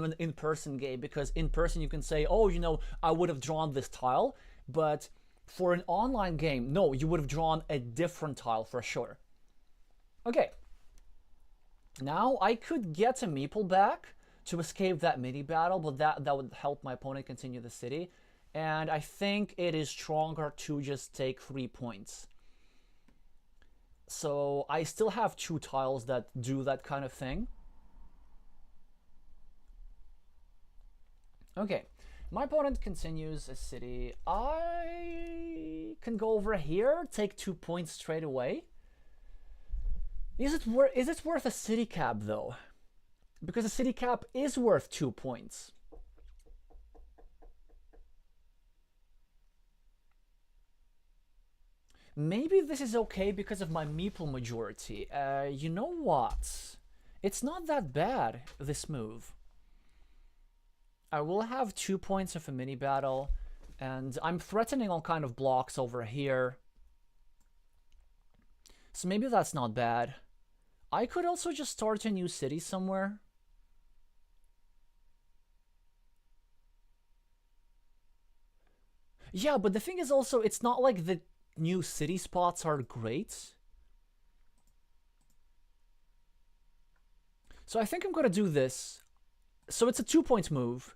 an in-person game, because in person you can say, oh, you know, I would have drawn this tile, but for an online game, no, you would have drawn a different tile for sure. Okay. Now I could get a meeple back to escape that mini battle, but that would help my opponent continue the city. And I think it is stronger to just take 3 points. So I still have 2 tiles that do that kind of thing. Okay, my opponent continues a city. I can go over here, take 2 points straight away. Is it worth a city cap though? Because a city cap is worth 2 points. Maybe this is okay because of my meeple majority. You know what? It's not that bad, this move. I will have 2 points of a mini battle, and I'm threatening all kind of blocks over here. So maybe that's not bad. I could also just start a new city somewhere. Yeah, but the thing is also, it's not like the new city spots are great. So I think I'm gonna do this. So it's a 2-point move.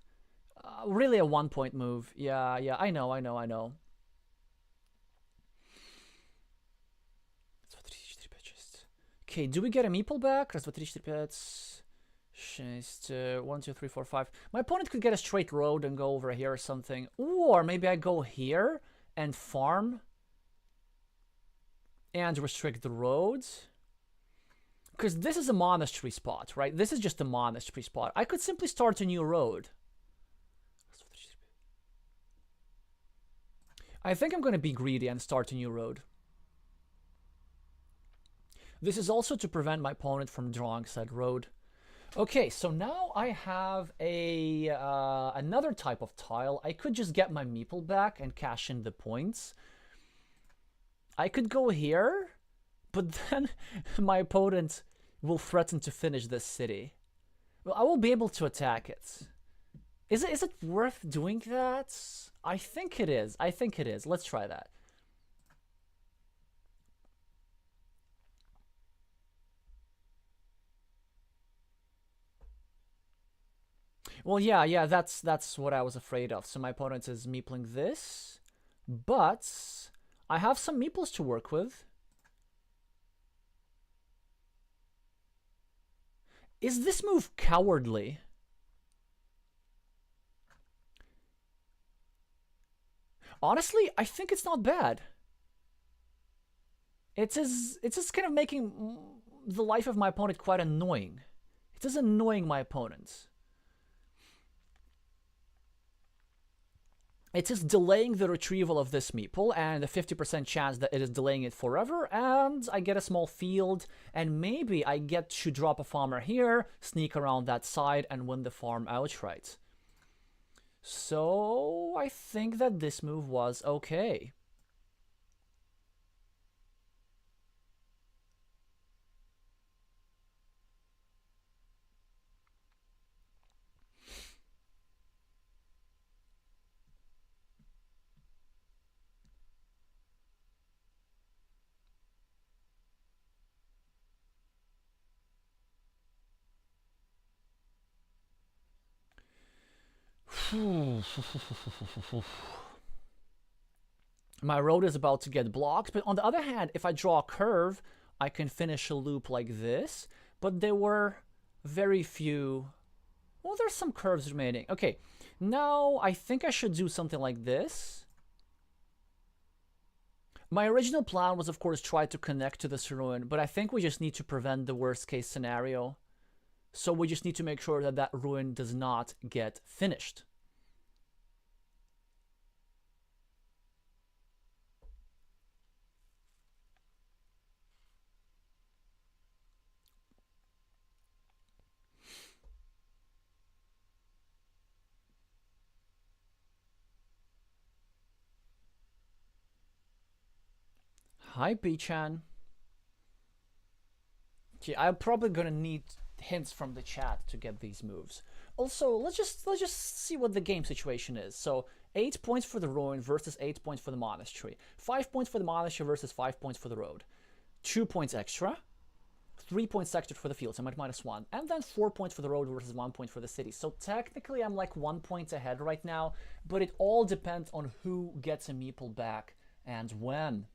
Really a 1-point move. Yeah, I know. Okay, do we get a meeple back? Raz, 2, 3, 4, 5, 6, 1, 2, 3, 4, 5. My opponent could get a straight road and go over here or something. Or maybe I go here and farm and restrict the roads. Because this is a monastery spot, right? This is just a monastery spot. I could simply start a new road. I think I'm going to be greedy and start a new road. This is also to prevent my opponent from drawing said road. Okay, so now I have a another type of tile. I could just get my meeple back and cash in the points. I could go here, but then my opponent will threaten to finish this city. Well, I will be able to attack it. Is it worth doing that? I think it is. Let's try that. Well, yeah, that's what I was afraid of. So my opponent is meepling this, but I have some meeples to work with. Is this move cowardly? Honestly, I think it's not bad. It's just kind of making the life of my opponent quite annoying. It is annoying my opponent. It is delaying the retrieval of this meeple, and a 50% chance that it is delaying it forever, and I get a small field, and maybe I get to drop a farmer here, sneak around that side, and win the farm outright. So I think that this move was okay. My road is about to get blocked, but on the other hand, if I draw a curve, I can finish a loop like this, but there were very few... Well, there's some curves remaining. Okay, now I think I should do something like this. My original plan was, of course, try to connect to this ruin, but I think we just need to prevent the worst case scenario. So we just need to make sure that that ruin does not get finished. Hi, P-chan. Okay, I'm probably gonna need hints from the chat to get these moves. Also, let's just see what the game situation is. So 8 points for the ruin versus 8 points for the monastery. 5 points for the monastery versus 5 points for the road. 2 points extra. 3 points extra for the field, so I'm at -1. And then 4 points for the road versus 1 point for the city. So technically I'm like 1 point ahead right now, but it all depends on who gets a meeple back and when.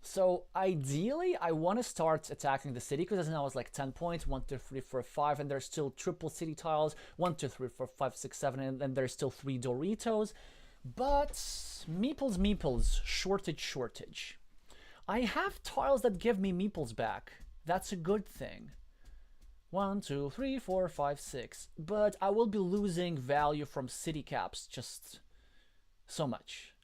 So ideally, I want to start attacking the city because now it's like 10 points, 1, 2, 3, 4, 5, and there's still triple city tiles, 1, 2, 3, 4, 5, 6, 7, and then there's still 3 Doritos. But meeples, shortage. I have tiles that give me meeples back. That's a good thing. 1, 2, 3, 4, 5, 6. But I will be losing value from city caps just so much.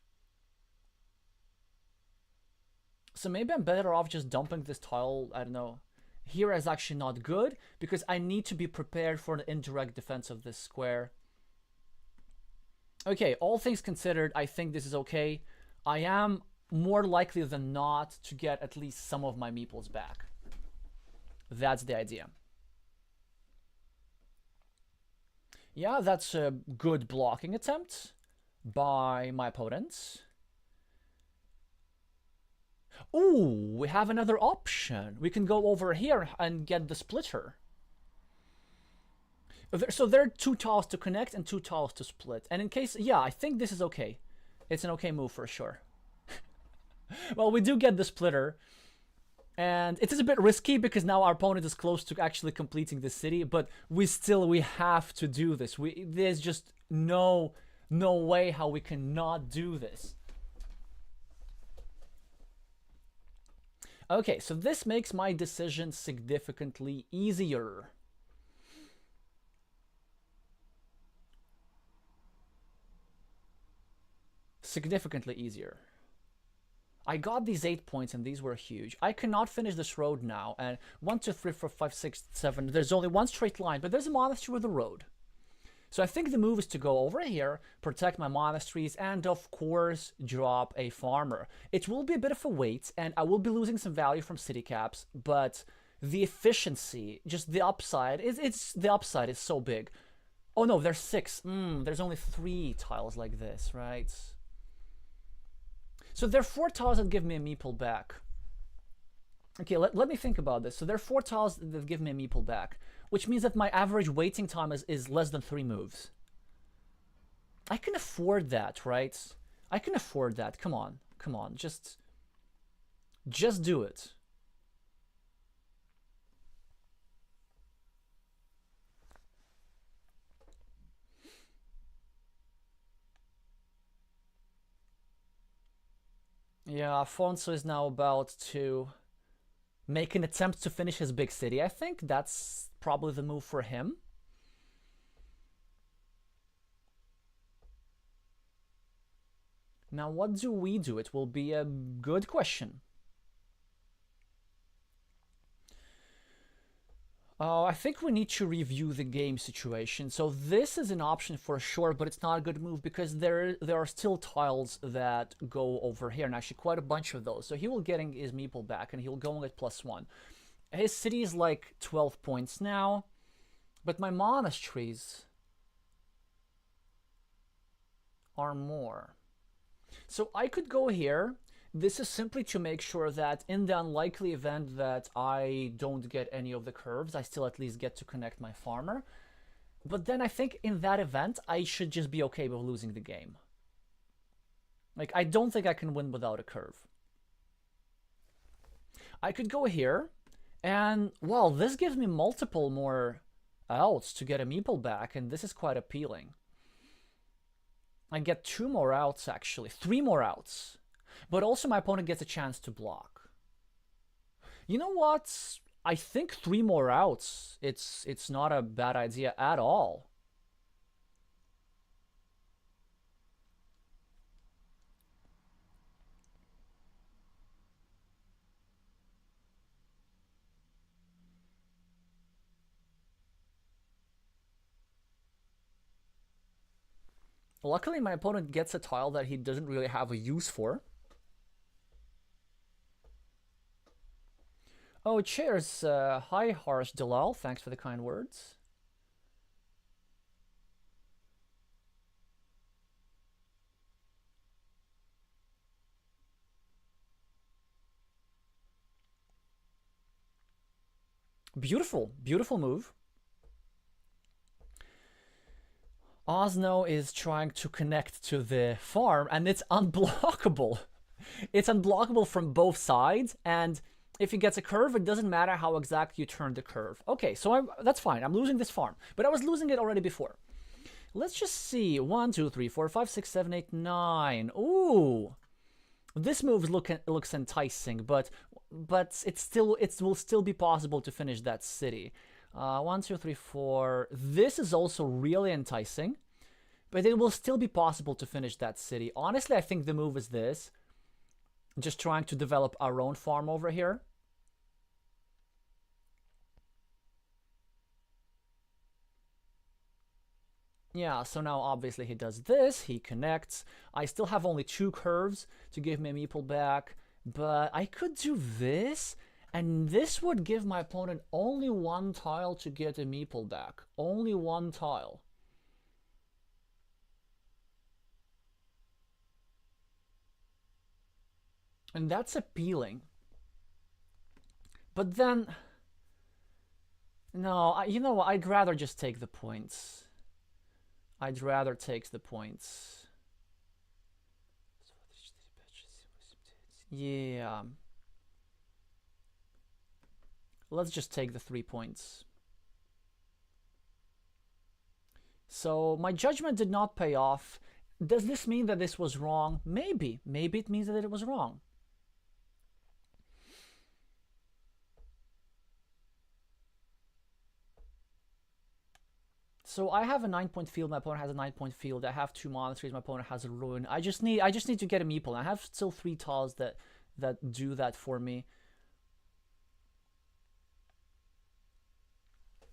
So maybe I'm better off just dumping this tile, I don't know. Here is actually not good, because I need to be prepared for an indirect defense of this square. Okay, all things considered, I think this is okay. I am more likely than not to get at least some of my meeples back. That's the idea. Yeah, that's a good blocking attempt by my opponent. Ooh, we have another option. We can go over here and get the splitter. So there are 2 tiles to connect and 2 tiles to split. And in case, yeah, I think this is okay. It's an okay move for sure. Well, we do get the splitter. And it is a bit risky because now our opponent is close to actually completing the city. But we have to do this. There's just no way how we cannot do this. Okay, so this makes my decision significantly easier. Significantly easier. I got these 8 points and these were huge. I cannot finish this road now. And 1, 2, 3, 4, 5, 6, 7. There's only one straight line, but there's a monastery with a road. So I think the move is to go over here, protect my monasteries, and of course drop a farmer. It will be a bit of a wait, and I will be losing some value from city caps, but the efficiency, just the upside, the upside is so big. Oh no, there's 6. There's only 3 tiles like this, right? So there are 4 tiles that give me a meeple back. Okay, let me think about this. So there are 4 tiles that give me a meeple back, which means that my average waiting time is less than 3 moves. I can afford that, right? I can afford that. Come on, just do it. Yeah, Afonso is now about to make an attempt to finish his big city. I think that's probably the move for him. Now, what do we do? It will be a good question. I think we need to review the game situation. So this is an option for sure, but it's not a good move because there are still tiles that go over here, and actually quite a bunch of those. So he will getting his meeple back, and he'll go at +1. His city is like 12 points now, but my monasteries are more. So I could go here. This is simply to make sure that in the unlikely event that I don't get any of the curves, I still at least get to connect my farmer. But then I think in that event, I should just be okay with losing the game. Like, I don't think I can win without a curve. I could go here, and, well, this gives me multiple more outs to get a meeple back, and this is quite appealing. I get 2 more outs, actually. 3 more outs. But also my opponent gets a chance to block. You know what? I think 3 more outs, it's not a bad idea at all. Luckily, my opponent gets a tile that he doesn't really have a use for. Oh, cheers. Hi, Harsh Dalal. Thanks for the kind words. Beautiful, beautiful move. Osnoc is trying to connect to the farm, and it's unblockable. It's unblockable from both sides, and if he gets a curve, it doesn't matter how exact you turn the curve. Okay, so that's fine. I'm losing this farm, but I was losing it already before. Let's just see. 1, 2, 3, 4, 5, 6, 7, 8, 9. Ooh, this move looks enticing, but it will still be possible to finish that city. 1, 2, 3, 4. This is also really enticing, but it will still be possible to finish that city. Honestly, I think the move is this. Just trying to develop our own farm over here. Yeah, so now obviously he does this, he connects. I still have only 2 curves to give me a meeple back, but I could do this, and this would give my opponent only 1 tile to get a meeple back. Only 1 tile. And that's appealing. But then, no, you know what, I'd rather just take the points. I'd rather take the points. Yeah. Let's just take the 3 points. So my judgment did not pay off. Does this mean that this was wrong? Maybe. Maybe it means that it was wrong. So I have a 9-point field, my opponent has a 9-point field. I have 2 monasteries, my opponent has a ruin. I just need to get a meeple. I have still 3 tiles that do that for me.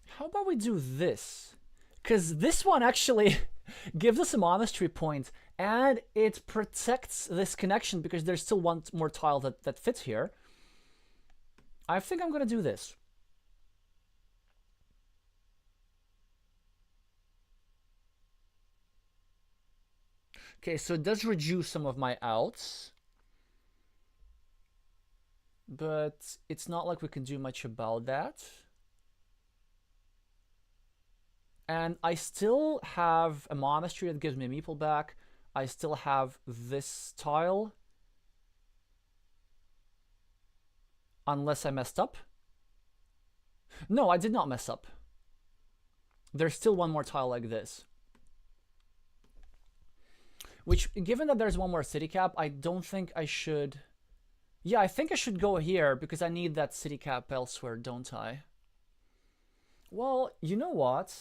How about we do this? Because this one actually gives us a monastery point, and it protects this connection because there's still 1 more tile that fits here. I think I'm gonna do this. Okay, so it does reduce some of my outs, but it's not like we can do much about that. And I still have a monastery that gives me a meeple back. I still have this tile. Unless I messed up. No, I did not mess up. There's still 1 more tile like this. Which, given that there's 1 more city cap, I don't think I should... Yeah, I think I should go here, because I need that city cap elsewhere, don't I? Well, you know what?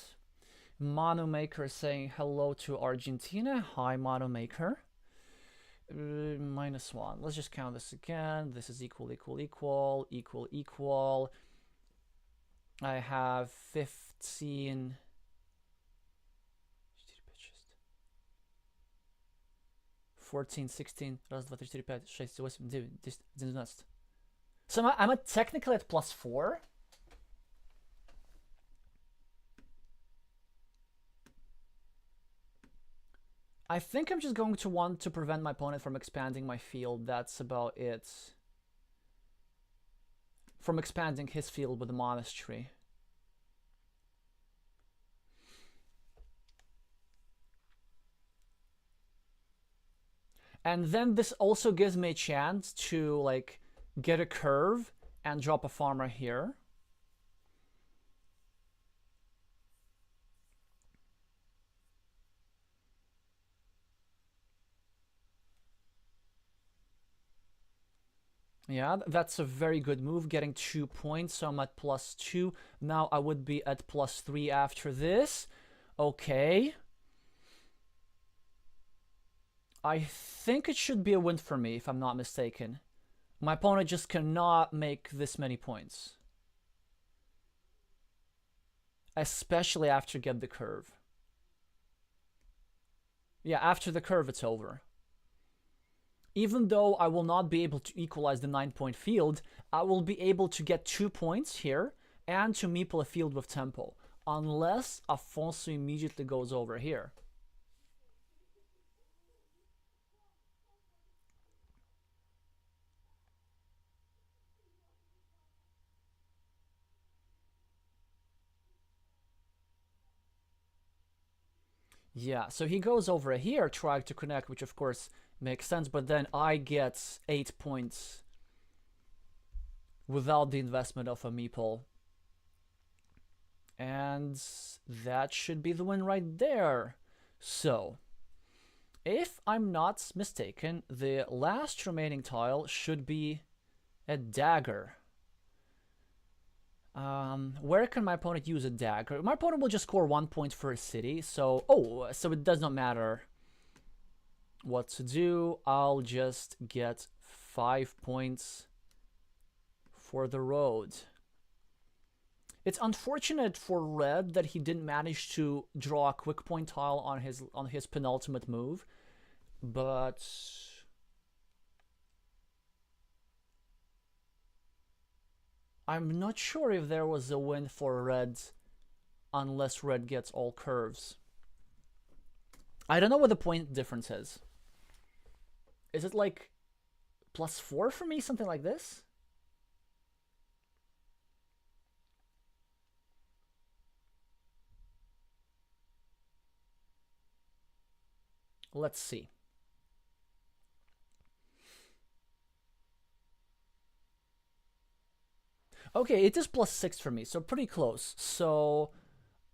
Mono Maker saying hello to Argentina. Hi, Mono Maker. -1. Let's just count this again. This is equal, equal, equal, equal, equal. I have 15... 14, 16, раз, два, три, четыре, пять, шесть, восемь, девять, 10, 11. So I'm technically at +4. I think I'm just going to want to prevent my opponent from expanding my field. That's about it. From expanding his field with the monastery. And then this also gives me a chance to like get a curve and drop a farmer here. Yeah, that's a very good move, getting 2 points, so I'm at +2. Now I would be at +3 after this. Okay. I think it should be a win for me, if I'm not mistaken. My opponent just cannot make this many points. Especially after get the curve. Yeah, after the curve it's over. Even though I will not be able to equalize the 9-point field, I will be able to get 2 points here and to meeple a field with tempo. Unless Afonso immediately goes over here. Yeah, so he goes over here trying to connect, which of course makes sense, but then I get 8 points without the investment of a meeple. And that should be the win right there. So, if I'm not mistaken, the last remaining tile should be a dagger. Where can my opponent use a dagger? My opponent will just score 1 point for a city, so... Oh, so it does not matter what to do. I'll just get 5 points for the road. It's unfortunate for red that he didn't manage to draw a quick point tile on his penultimate move, but I'm not sure if there was a win for red unless red gets all curves. I don't know what the point difference is. Is it like +4 for me, something like this? Let's see. Okay, it is +6 for me, so pretty close. So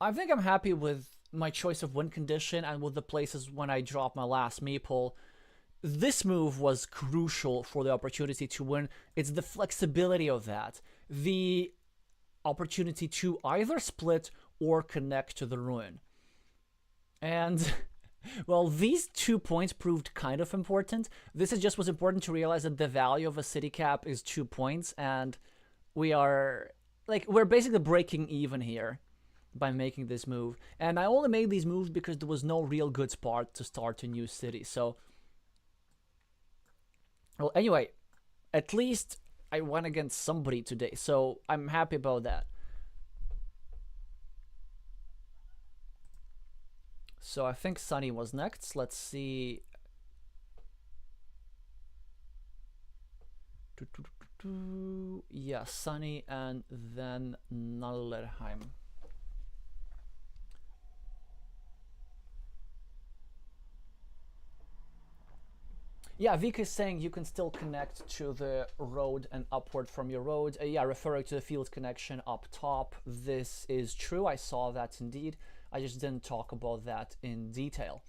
I think I'm happy with my choice of win condition and with the places when I drop my last meeple. This move was crucial for the opportunity to win. It's the flexibility of that. The opportunity to either split or connect to the ruin. And well, these 2 points proved kind of important. This is just was important to realize that the value of a city cap is 2 points, and we're basically breaking even here by making this move. And I only made these moves because there was no real good spot to start a new city. So, well, anyway, at least I won against somebody today, so I'm happy about that. So I think Sunny was next. Let's see. Yeah, Sunny and then Nerheim. Yeah, Vika is saying you can still connect to the road and upward from your road. Yeah, referring to the field connection up top. This is true. I saw that indeed. I just didn't talk about that in detail.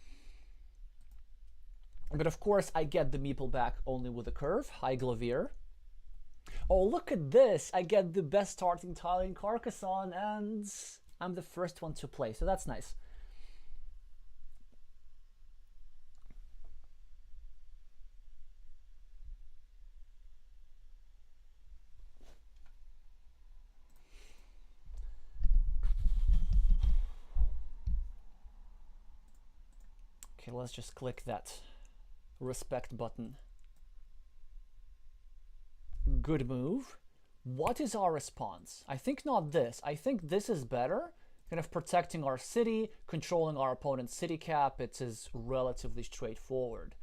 But of course, I get the meeple back only with a curve. Hi, Glavier. Oh, look at this. I get the best starting tile in Carcassonne, and I'm the first one to play, so that's nice. Okay, let's just click that respect button. Good move. What is our response? I think not this. I think this is better. Kind of protecting our city, controlling our opponent's city cap. It is relatively straightforward.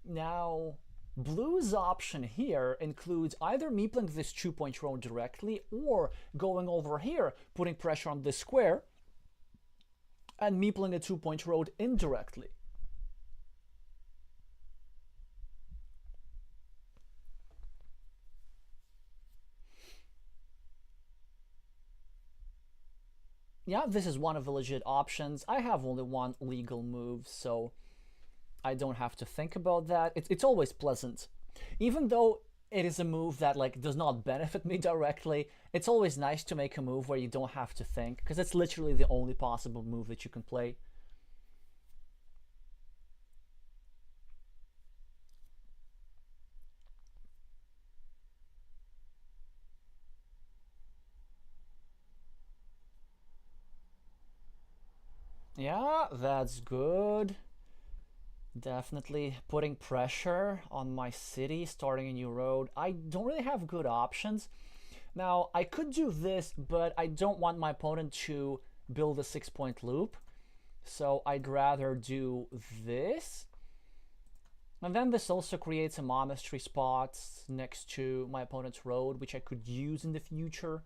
Now, blue's option here includes either meepling this 2-point road directly or going over here, putting pressure on this square, and meepling a 2-point road indirectly. Yeah, this is one of the legit options. I have only one legal move, so I don't have to think about that. It's always pleasant. Even though it is a move that like does not benefit me directly, it's always nice to make a move where you don't have to think, because it's literally the only possible move that you can play. Yeah, that's good. Definitely putting pressure on my city, starting a new road. I don't really have good options. Now, I could do this, but I don't want my opponent to build a 6-point loop. So I'd rather do this. And then this also creates a monastery spot next to my opponent's road, which I could use in the future.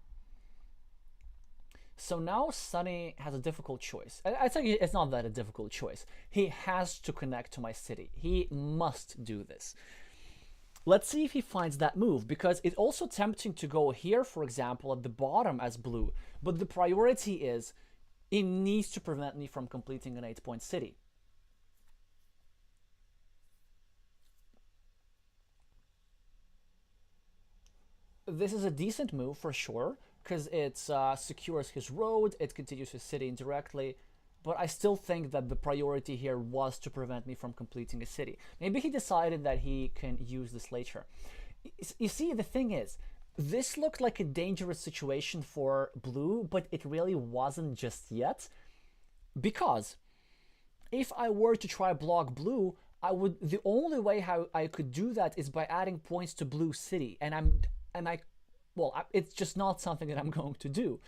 So now Sunny has a difficult choice. I think it's not that a difficult choice. He has to connect to my city. He must do this. Let's see if he finds that move, because it's also tempting to go here, for example, at the bottom as blue. But the priority is, it needs to prevent me from completing an 8-point city. This is a decent move for sure, because it secures his road, it continues his city indirectly. but I still think that the priority here was to prevent me from completing a city. Maybe he decided that he can use this later. You see, the thing is, this looked like a dangerous situation for blue, but it really wasn't just yet. Because if I were to try block blue, the only way how I could do that is by adding points to blue city, it's just not something that I'm going to do.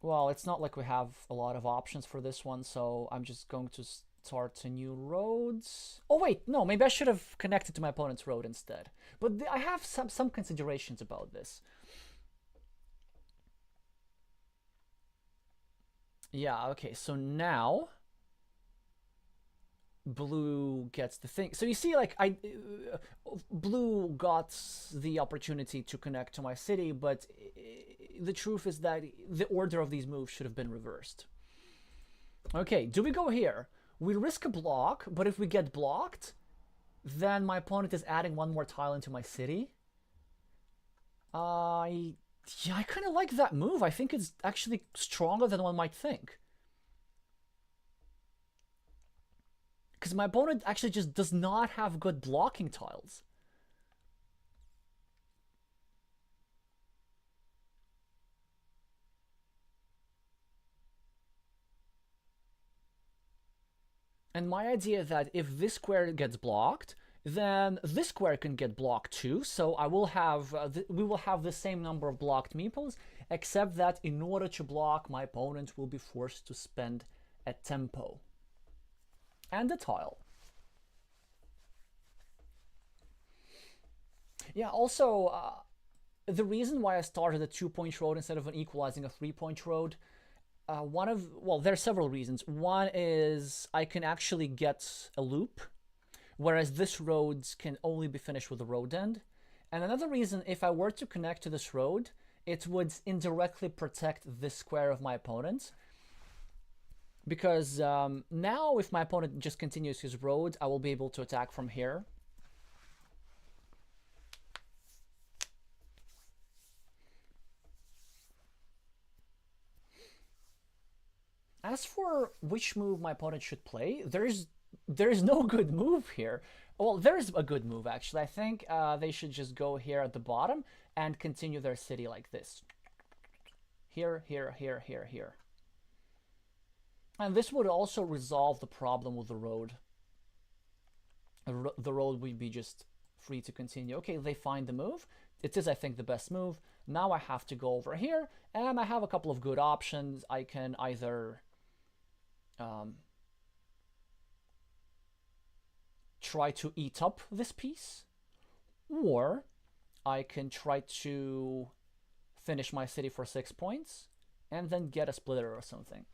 Well, it's not like we have a lot of options for this one, so I'm just going to start a new road. Oh wait, no, maybe I should have connected to my opponent's road instead. But I have some considerations about this. Yeah, okay, so now blue gets the thing. So you see, like, blue got the opportunity to connect to my city, but the truth is that the order of these moves should have been reversed. Okay, do we go here? We risk a block, but if we get blocked, then my opponent is adding one more tile into my city. Yeah, I kind of like that move. I think it's actually stronger than one might think. Because my opponent actually just does not have good blocking tiles. And my idea that if this square gets blocked, then this square can get blocked too. So I will have we will have the same number of blocked meeples, except that in order to block, my opponent will be forced to spend a tempo and a tile. Yeah, also, the reason why I started a 2-point road instead of an equalizing a 3-point road, there are several reasons. One is I can actually get a loop, whereas this road can only be finished with a road end. And another reason, if I were to connect to this road, it would indirectly protect this square of my opponent. Because now if my opponent just continues his road, I will be able to attack from here. As for which move my opponent should play, there is no good move here. Well, there is a good move, actually. I think they should just go here at the bottom and continue their city like this. Here, here, here, here, here. And this would also resolve the problem with the road. The road would be just free to continue. Okay, they find the move. It is, I think, the best move. Now I have to go over here, and I have a couple of good options. I can either try to eat up this piece, or I can try to finish my city for 6 points and then get a splitter or something.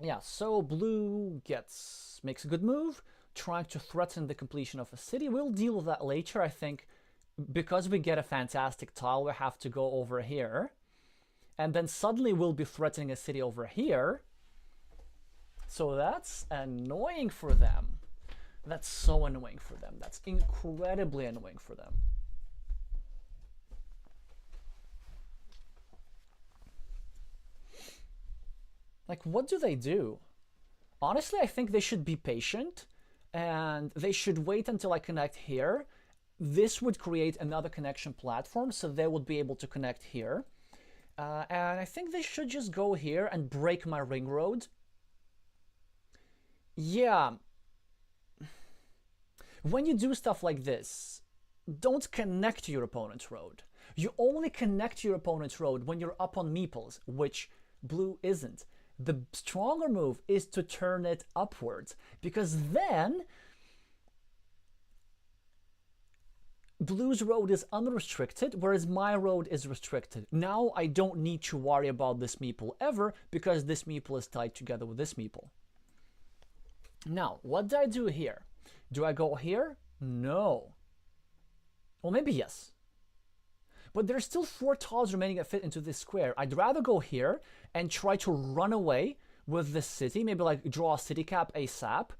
Yeah, so blue makes a good move, trying to threaten the completion of a city. We'll deal with that later. I think because we get a fantastic tile, we have to go over here. And then suddenly we'll be threatening a city over here. So that's annoying for them. That's so annoying for them. That's incredibly annoying for them. Like, what do they do? Honestly, I think they should be patient and they should wait until I connect here. This would create another connection platform, so they would be able to connect here. And I think they should just go here and break my ring road. Yeah. When you do stuff like this, don't connect to your opponent's road. You only connect to your opponent's road when you're up on meeples, which blue isn't. The stronger move is to turn it upwards, because then blue's road is unrestricted, whereas my road is restricted. Now I don't need to worry about this meeple ever, because this meeple is tied together with this meeple. Now, what do I do here? Do I go here? No. Well, maybe yes. But there's still 4 tiles remaining that fit into this square. I'd rather go here and try to run away with this city, maybe like draw a city cap ASAP,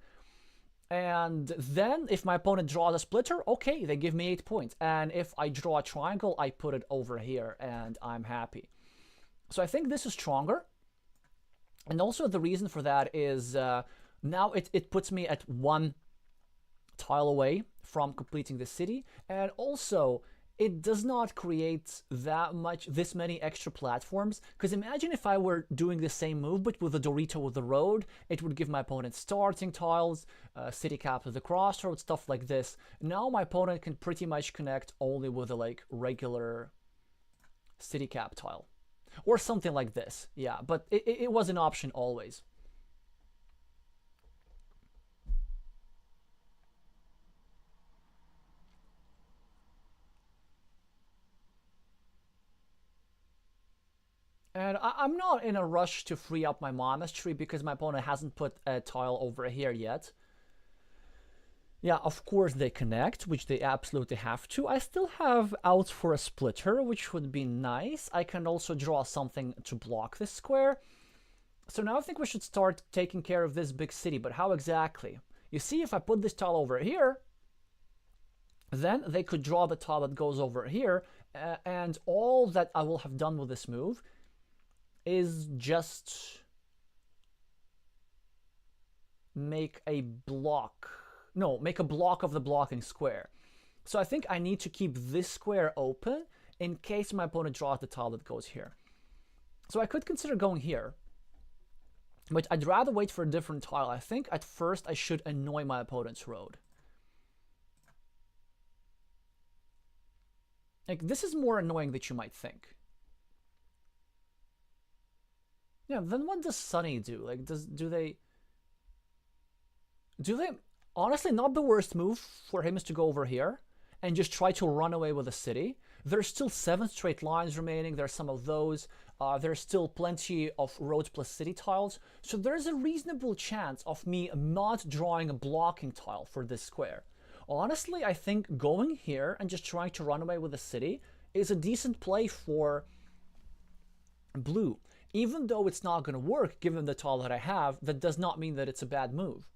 And then if my opponent draws a splitter, okay, they give me 8 points. And if I draw a triangle, I put it over here and I'm happy. So I think this is stronger. And also the reason for that is now it puts me at 1 tile away from completing the city. And also it does not create this many extra platforms, because imagine if I were doing the same move but with a Dorito with the road, it would give my opponent starting tiles, city cap of the crossroads, stuff like this. Now my opponent can pretty much connect only with a like regular city cap tile or something like this. Yeah, but it was an option always. And I'm not in a rush to free up my monastery because my opponent hasn't put a tile over here yet. Yeah, of course they connect, which they absolutely have to. I still have outs for a splitter, which would be nice. I can also draw something to block this square. So now I think we should start taking care of this big city, but how exactly? You see, if I put this tile over here, then they could draw the tile that goes over here, and all that I will have done with this move is just make a block. No, make a block of the blocking square. So I think I need to keep this square open in case my opponent draws the tile that goes here. So I could consider going here, but I'd rather wait for a different tile. I think at first I should annoy my opponent's road. Like, this is more annoying than you might think. Yeah, then what does Sunny do? Like, do they honestly, not the worst move for him is to go over here and just try to run away with the city. There's still 7 straight lines remaining. There's some of those. There's still plenty of roads plus city tiles. So there's a reasonable chance of me not drawing a blocking tile for this square. Honestly, I think going here and just trying to run away with the city is a decent play for blue. Even though it's not going to work given the tile that I have, that does not mean that it's a bad move.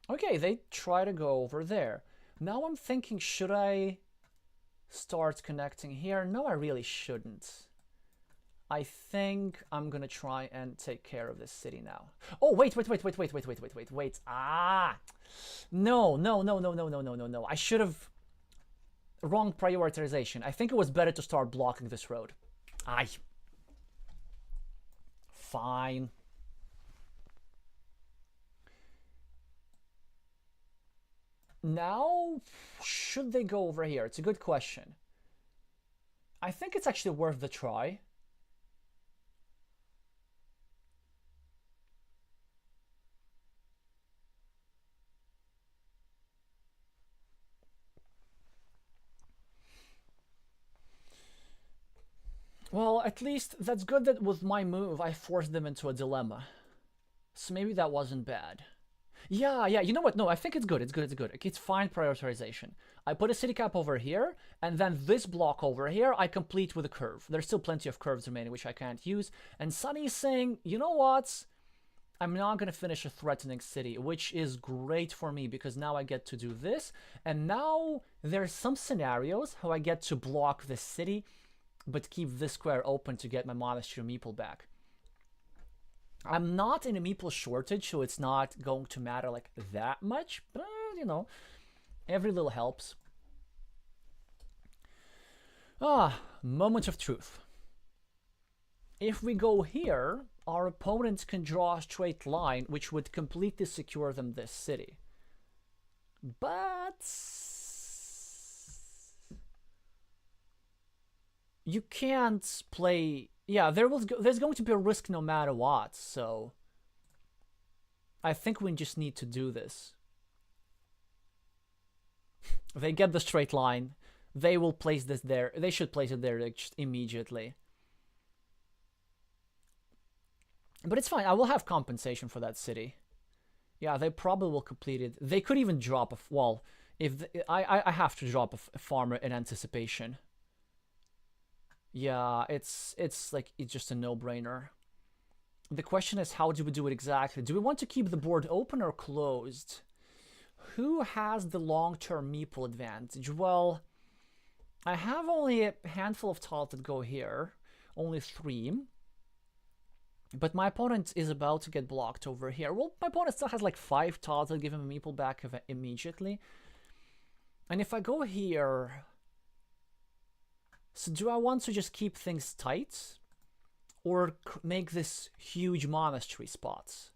Okay, they try to go over there. Now I'm thinking, should I start connecting here? No, I really shouldn't. I think I'm gonna try and take care of this city now. Oh, wait. Ah! No. I should have... Wrong prioritization. I think it was better to start blocking this road. Aye. Fine. Now, should they go over here? It's a good question. I think it's actually worth the try. Well, at least that's good that with my move I forced them into a dilemma. So maybe that wasn't bad. Yeah, you know what? No, I think it's good. It's good. It's fine prioritization. I put a city cap over here, and then this block over here I complete with a curve. There's still plenty of curves remaining which I can't use. And Sunny's saying, you know what? I'm not going to finish a threatening city, which is great for me because now I get to do this. And now there's some scenarios how I get to block this city, but keep this square open to get my monastery meeple back. I'm not in a meeple shortage, so it's not going to matter like that much, but you know, every little helps. Ah, moment of truth. If we go here, our opponents can draw a straight line, which would completely secure them this city. But you can't play... Yeah, there's going to be a risk no matter what, so I think we just need to do this. They get the straight line. They will place this there. They should place it there just immediately. But it's fine. I will have compensation for that city. Yeah, they probably will complete it. They could even drop a... Well, if I have to drop a farmer in anticipation. Yeah, it's just a no-brainer. The question is, how do we do it exactly? Do we want to keep the board open or closed? Who has the long-term meeple advantage? Well, I have only a handful of tiles that go here. Only 3. But my opponent is about to get blocked over here. Well, my opponent still has like 5 tiles that give him a meeple back immediately. And if I go here... So do I want to just keep things tight? Or make this huge monastery spots?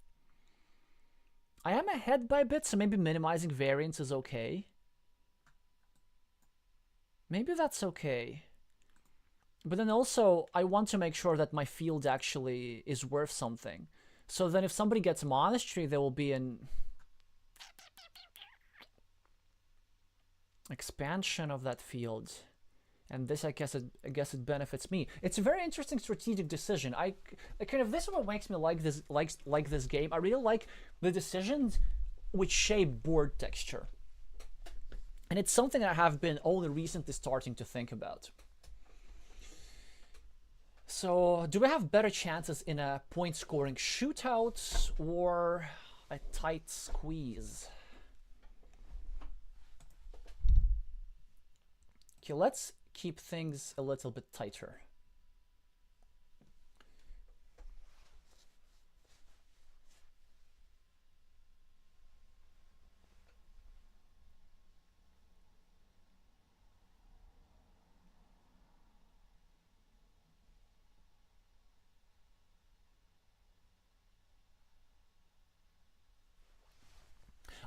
I am ahead by a bit, so maybe minimizing variance is okay. Maybe that's okay. But then also, I want to make sure that my field actually is worth something. So then if somebody gets a monastery, there will be an expansion of that field. And this, I guess it benefits me. It's a very interesting strategic decision. I kind of, this is what makes me like this game. I really like the decisions which shape board texture. And it's something I have been only recently starting to think about. So, do we have better chances in a point-scoring shootout or a tight squeeze? Okay, let's keep things a little bit tighter.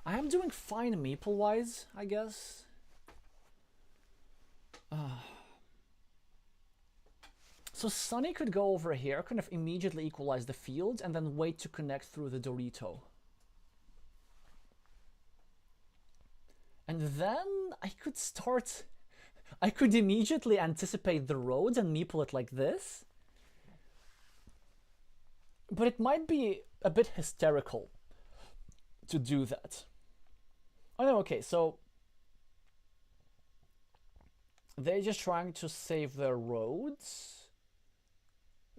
I am doing fine meeple-wise, I guess. So Sunny could go over here, kind of immediately equalize the field, and then wait to connect through the Dorito. And then I could immediately anticipate the road and meeple it like this. But it might be a bit hysterical to do that. Oh no, okay, so they're just trying to save their roads,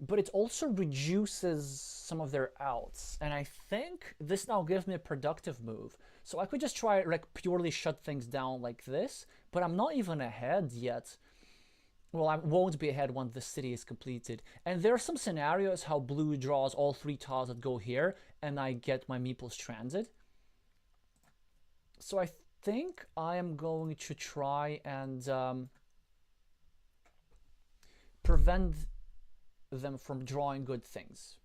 but it also reduces some of their outs, and I think this now gives me a productive move. So I could just try like purely shut things down like this, but I'm not even ahead yet. Well, I won't be ahead once the city is completed. And there are some scenarios how blue draws all 3 tiles that go here, and I get my meeple stranded. So I think I am going to try and prevent them from drawing good things.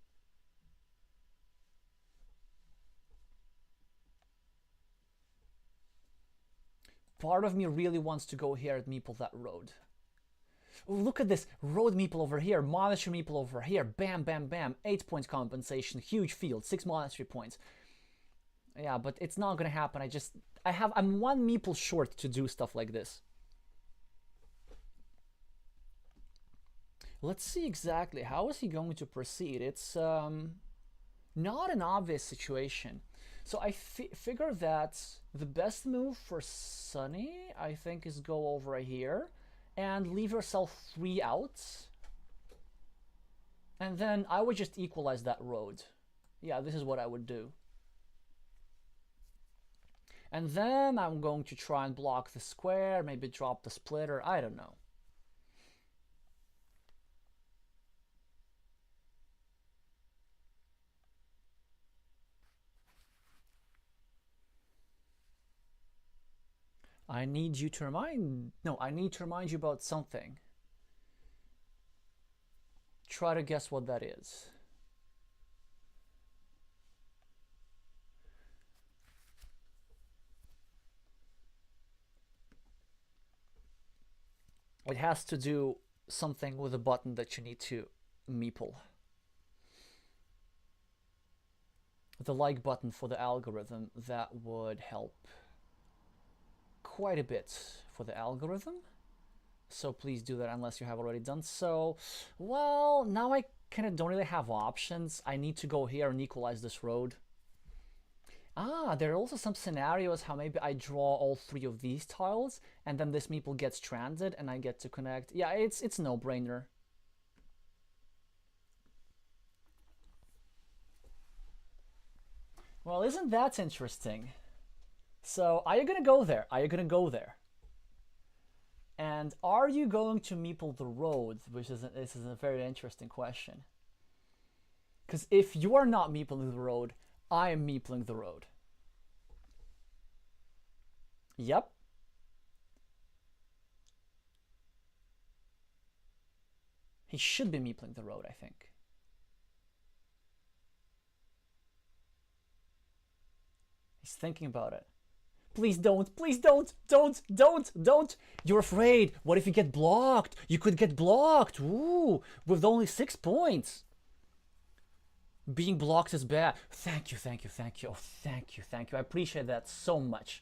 Part of me really wants to go here and meeple that road. Oh, look at this, road meeple over here, monastery meeple over here, bam, bam, bam, 8 points compensation, huge field, 6 monastery points. Yeah, but it's not gonna happen. I'm 1 meeple short to do stuff like this. Let's see exactly how is he going to proceed. It's not an obvious situation. So I figure that the best move for Sunny, I think, is go over here and leave yourself 3 outs. And then I would just equalize that road. Yeah, this is what I would do. And then I'm going to try and block the square, maybe drop the splitter, I don't know. I need to remind you about something. Try to guess what that is. It has to do something with a button that you need to meeple. The like button for the algorithm, that would help quite a bit for the algorithm. So please do that unless you have already done so. Well, now I kind of don't really have options. I need to go here and equalize this road. There are also some scenarios how maybe I draw all 3 of these tiles and then this meeple gets stranded and I get to connect. Yeah, it's no-brainer. Well, isn't that interesting? So, are you gonna go there? Are you gonna go there? And are you going to meeple the road? This is a very interesting question. Because if you are not meepling the road, I am meepling the road. Yep. He should be meepling the road, I think. He's thinking about it. Please don't, please don't. You're afraid. What if you get blocked? You could get blocked. Ooh, with only 6 points. Being blocked is bad. Thank you. Oh, thank you. I appreciate that so much.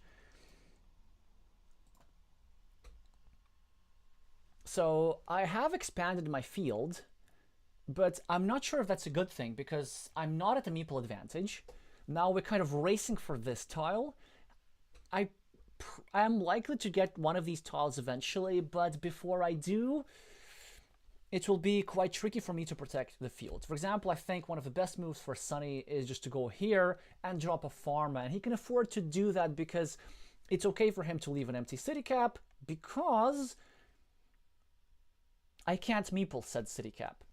So I have expanded my field, but I'm not sure if that's a good thing because I'm not at a meeple advantage. Now we're kind of racing for this tile. I am likely to get one of these tiles eventually, but before I do, it will be quite tricky for me to protect the field. For example, I think one of the best moves for Sunny is just to go here and drop a farm, and he can afford to do that because it's okay for him to leave an empty city cap because I can't meeple said city cap.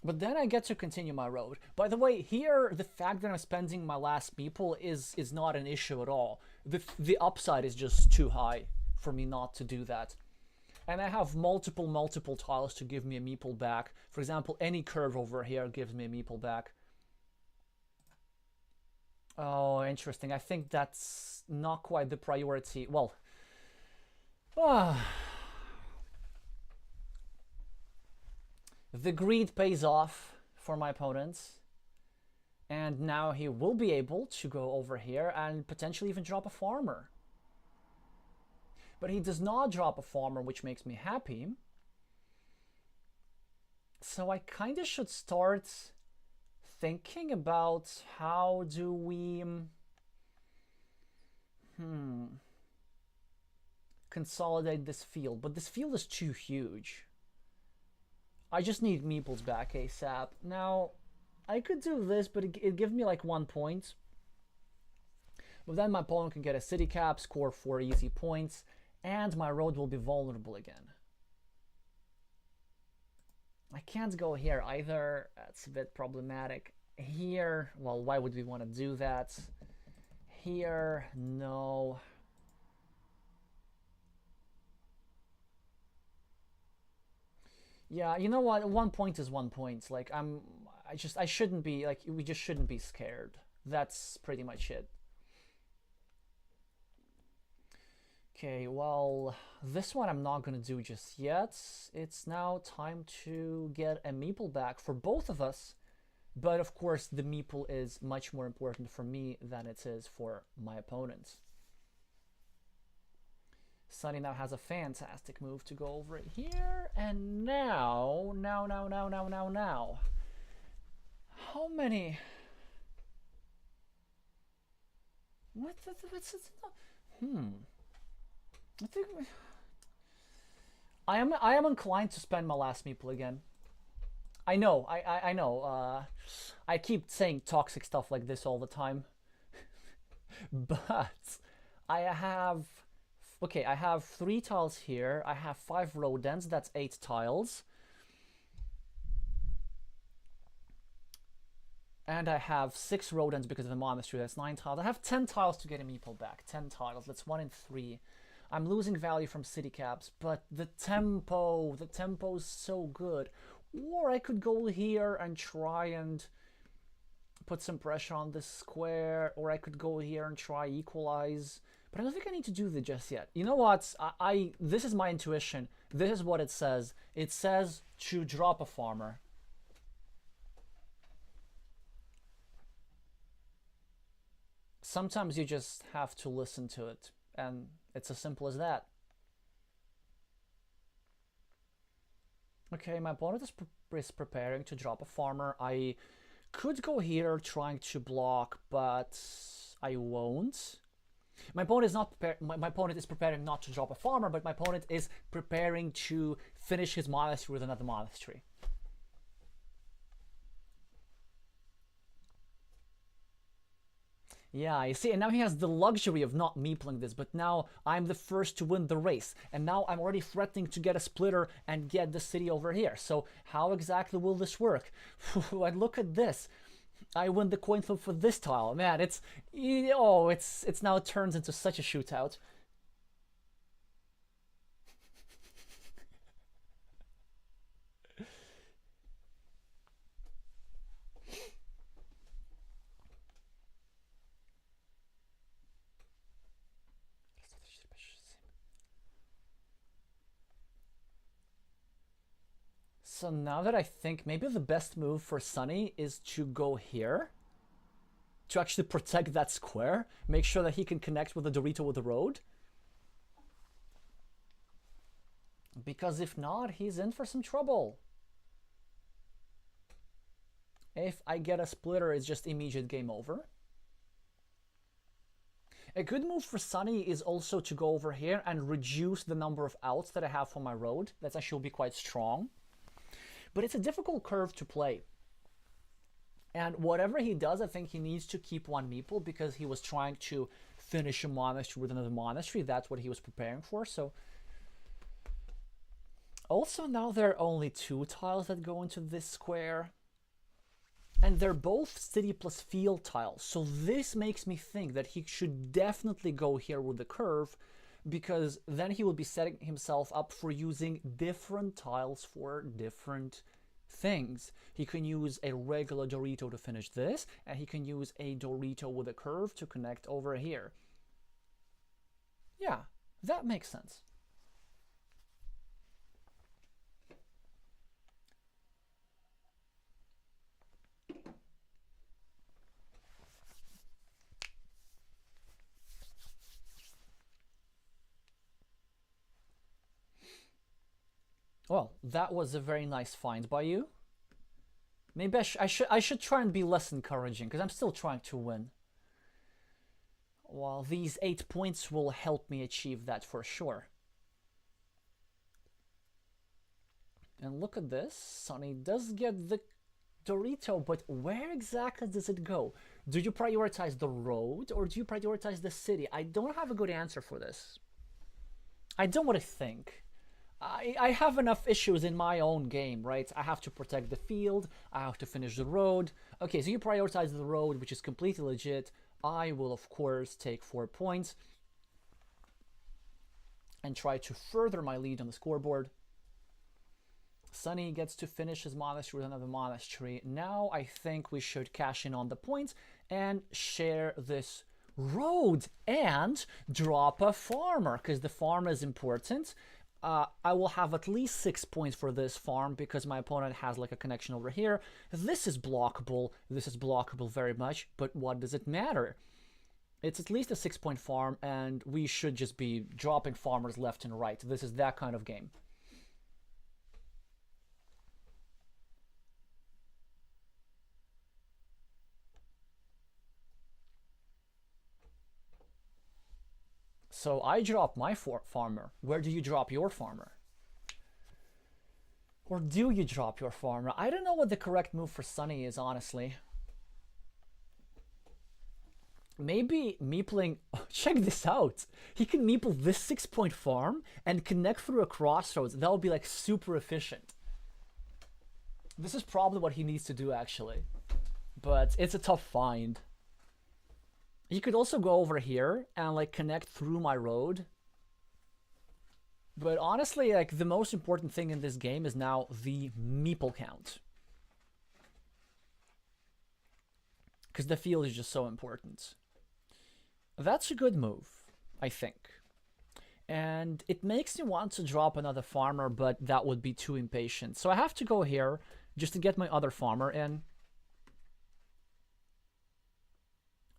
But then I get to continue my road. By the way, here, the fact that I'm spending my last meeple is not an issue at all. The upside is just too high for me not to do that. And I have multiple tiles to give me a meeple back. For example, any curve over here gives me a meeple back. Oh, interesting. I think that's not quite the priority. Well, the greed pays off for my opponents. And now he will be able to go over here and potentially even drop a farmer. But he does not drop a farmer, which makes me happy. So I kind of should start thinking about how do we consolidate this field. But this field is too huge. I just need meeples back ASAP. Now, I could do this, but it gives me like 1 point. But then my opponent can get a city cap, score 4 easy points, and my road will be vulnerable again. I can't go here either. That's a bit problematic. Here, well, why would we want to do that? Here, no. Yeah, you know what? 1 point is 1 point. Like I shouldn't be like we just shouldn't be scared. That's pretty much it. Okay, well, this one I'm not gonna do just yet. It's now time to get a meeple back for both of us. But of course, the meeple is much more important for me than it is for my opponents. Sunny now has a fantastic move to go over here, and now. How many? What's I think I am inclined to spend my last meeple again. I know, I know. I keep saying toxic stuff like this all the time, but I have. Okay, I have 3 tiles here. I have 5 rodents. That's 8 tiles. And I have 6 rodents because of the monastery. That's 9 tiles. I have 10 tiles to get a meeple back. 10 tiles. That's 1 in 3. I'm losing value from city caps, but the tempo's so good. Or I could go here and try and put some pressure on this square, or I could go here and try equalize. But I don't think I need to do that just yet. You know what? This is my intuition. This is what it says. It says to drop a farmer. Sometimes you just have to listen to it, and it's as simple as that. Okay, my opponent is preparing to drop a farmer. I could go here trying to block, but I won't. My opponent is not prepared. My opponent is preparing not to drop a farmer, but my opponent is preparing to finish his monastery with another monastery. Yeah, you see, and now he has the luxury of not meepling this, but now I'm the first to win the race, and now I'm already threatening to get a splitter and get the city over here. So how exactly will this work? And look at this. I win the coin flip for this tile. Man, it's now turns into such a shootout. So now that I think, maybe the best move for Sunny is to go here to actually protect that square, make sure that he can connect with the Dorito with the road. Because if not, he's in for some trouble. If I get a splitter, it's just immediate game over. A good move for Sunny is also to go over here and reduce the number of outs that I have for my road. That's actually be quite strong. But it's a difficult curve to play. And whatever he does, I think he needs to keep one meeple because he was trying to finish a monastery with another monastery. That's what he was preparing for. So also now there are only 2 tiles that go into this square. And they're both city plus field tiles. So this makes me think that he should definitely go here with the curve, because then he will be setting himself up for using different tiles for different things. He can use a regular Dorito to finish this, and he can use a Dorito with a curve to connect over here. Yeah, that makes sense. Well, that was a very nice find by you. Maybe I should try and be less encouraging, because I'm still trying to win. Well, these 8 points will help me achieve that for sure. And look at this. Sunny does get the Dorito, but where exactly does it go? Do you prioritize the road, or do you prioritize the city? I don't have a good answer for this. I don't want to think. I have enough issues in my own game, right? I have to protect the field, I have to finish the road. Okay, so you prioritize the road, which is completely legit. I will, of course, take 4 points and try to further my lead on the scoreboard. Sunny gets to finish his monastery with another monastery. Now I think we should cash in on the points and share this road and drop a farmer, because the farm is important. I will have at least 6 points for this farm because my opponent has like a connection over here. This is blockable. This is blockable very much, but what does it matter? It's at least a 6-point farm, and we should just be dropping farmers left and right. This is that kind of game. So I drop my farmer. Where do you drop your farmer? Or do you drop your farmer? I don't know what the correct move for Sunny is, honestly. Maybe meepling... Oh, check this out. He can meeple this 6-point farm and connect through a crossroads. That would be like super efficient. This is probably what he needs to do, actually. But it's a tough find. You could also go over here and like connect through my road. But honestly, like the most important thing in this game is now the meeple count. Because the field is just so important. That's a good move, I think. And it makes me want to drop another farmer, but that would be too impatient. So I have to go here just to get my other farmer in.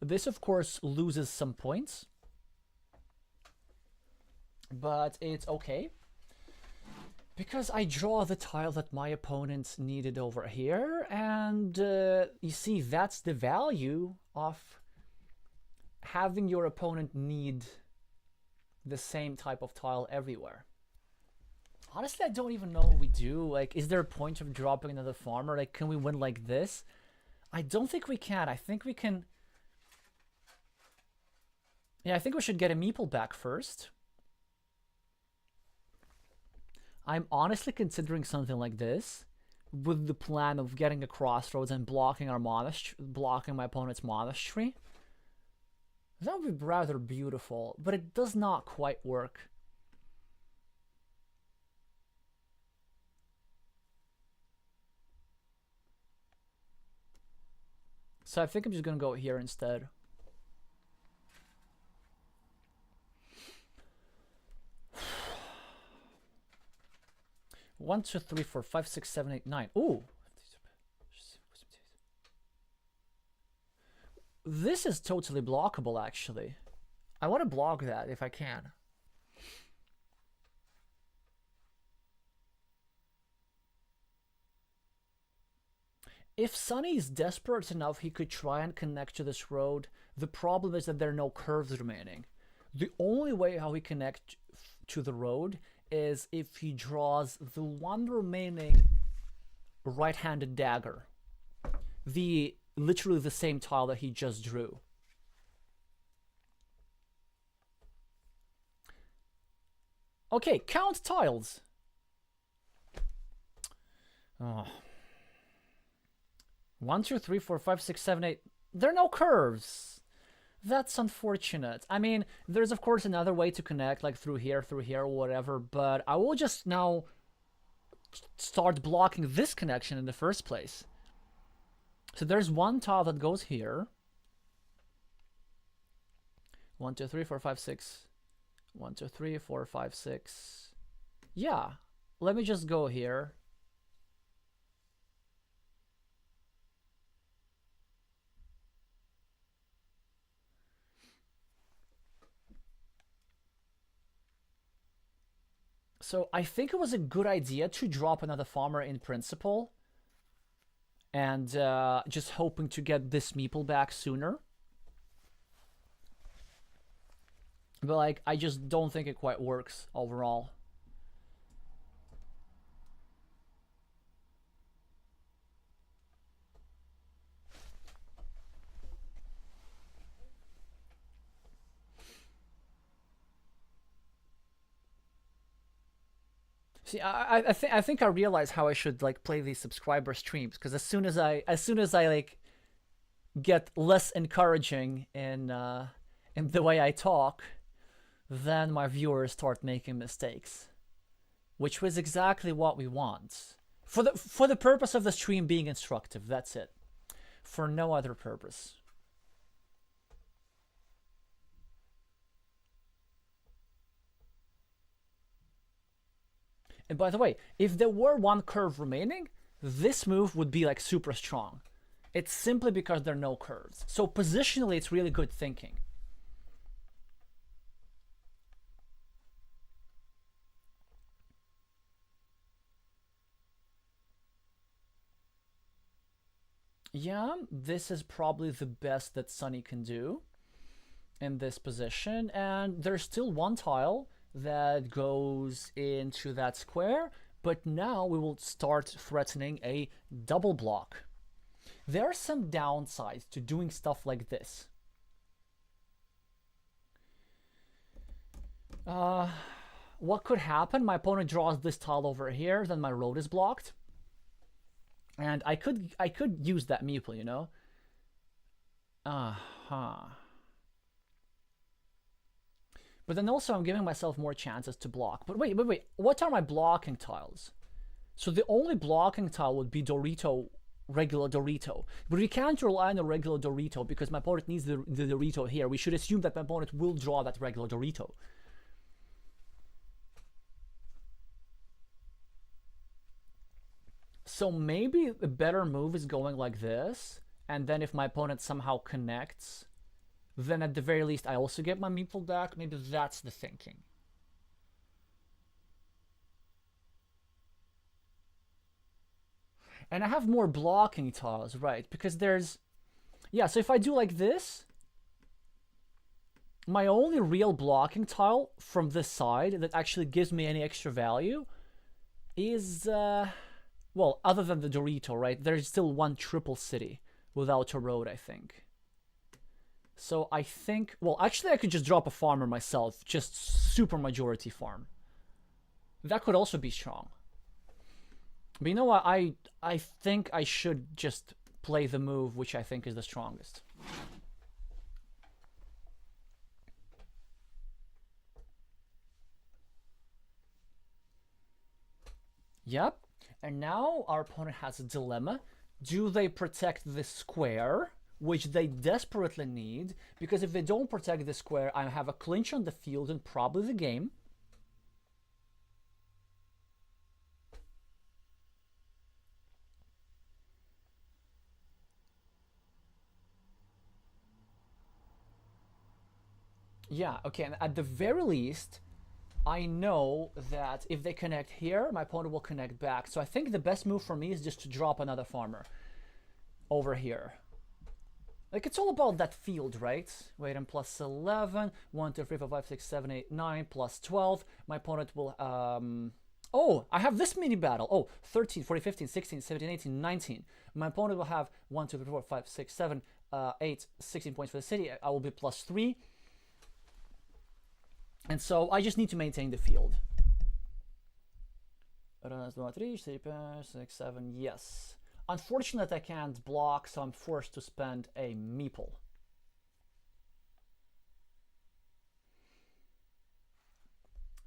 This, of course, loses some points, but it's okay, because I draw the tile that my opponent needed over here, and you see, that's the value of having your opponent need the same type of tile everywhere. Honestly, I don't even know what we do. Like, is there a point of dropping another farmer? Like, can we win like this? I don't think we can. I think we can... Yeah, I think we should get a meeple back first. I'm honestly considering something like this, with the plan of getting a crossroads and blocking our blocking my opponent's monastery. That would be rather beautiful, but it does not quite work. So I think I'm just gonna go here instead. One, two, three, four, five, six, seven, eight, nine. Ooh. This is totally blockable, actually. I want to block that if I can. If Sunny is desperate enough, he could try and connect to this road. The problem is that there are no curves remaining. The only way how he connect to the road is if he draws the one remaining right-handed dagger. Literally the same tile that he just drew. Okay, count tiles. Oh. 1, 2, 3, 4, 5, 6, 7, 8. There are no curves. That's unfortunate. I mean, there's of course another way to connect, like through here, or whatever, but I will just now start blocking this connection in the first place. So there's one tile that goes here. 1, 2, 3, 4, 5, 6. 1, 2, 3, 4, 5, 6. Yeah, let me just go here. So I think it was a good idea to drop another farmer in principle, and just hoping to get this meeple back sooner. But like, I just don't think it quite works overall. See, I think I realize how I should like play these subscriber streams, because as soon as I like get less encouraging in the way I talk, then my viewers start making mistakes, which was exactly what we want for the purpose of the stream being instructive. That's it, for no other purpose. And by the way, if there were one curve remaining, this move would be like super strong. It's simply because there are no curves. So positionally, it's really good thinking. Yeah, this is probably the best that Sunny can do in this position. And there's still one tile that goes into that square, but now we will start threatening a double block. There are some downsides to doing stuff like this. What could happen? My opponent draws this tile over here, then my road is blocked, and I could use that meeple, you know. But then also I'm giving myself more chances to block. But wait. What are my blocking tiles? So the only blocking tile would be Dorito, regular Dorito. But we can't rely on a regular Dorito because my opponent needs the Dorito here. We should assume that my opponent will draw that regular Dorito. So maybe a better move is going like this. And then if my opponent somehow connects, then at the very least I also get my meeple back. Maybe that's the thinking. And I have more blocking tiles, right? Because there's... Yeah, so if I do like this, my only real blocking tile from this side that actually gives me any extra value is, well, other than the Dorito, right? There's still one triple city without a road, I think. So I think, well, actually I could just drop a farmer myself, just super majority farm. That could also be strong. But you know what, I think I should just play the move which I think is the strongest. Yep, and now our opponent has a dilemma. Do they protect the square, which they desperately need, because if they don't protect the square, I have a clinch on the field and probably the game. Yeah, okay, and at the very least, I know that if they connect here, my opponent will connect back. So I think the best move for me is just to drop another farmer over here. Like, it's all about that field, right? Wait, and plus 11, 1, 2, 3, 4, 5, 6, 7, 8, 9, plus 12. My opponent will, oh, I have this mini battle. Oh, 13, 14, 15, 16, 17, 18, 19. My opponent will have 1, 2, 3, 4, 5, 6, 7, 8, 16 points for the city. I will be plus 3. And so I just need to maintain the field. 3, 6, 7, yes. Unfortunately, I can't block, so I'm forced to spend a meeple.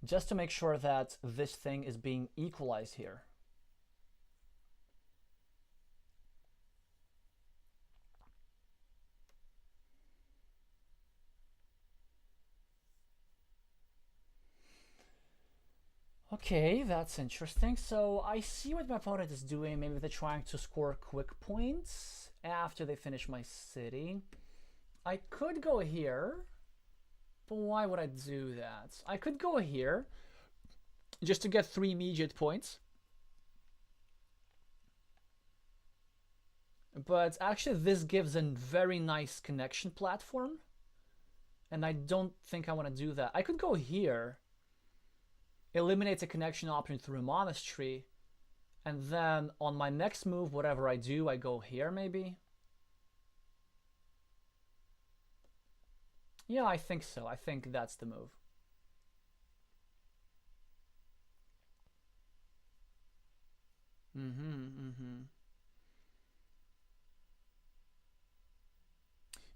Just to make sure that this thing is being equalized here. Okay, that's interesting. So I see what my opponent is doing. Maybe they're trying to score quick points after they finish my city. I could go here, but why would I do that? I could go here just to get 3 immediate points. But actually this gives a very nice connection platform. And I don't think I want to do that. I could go here. Eliminates a connection option through a monastery, and then on my next move, whatever I do, I go here maybe. Yeah, I think so. I think that's the move.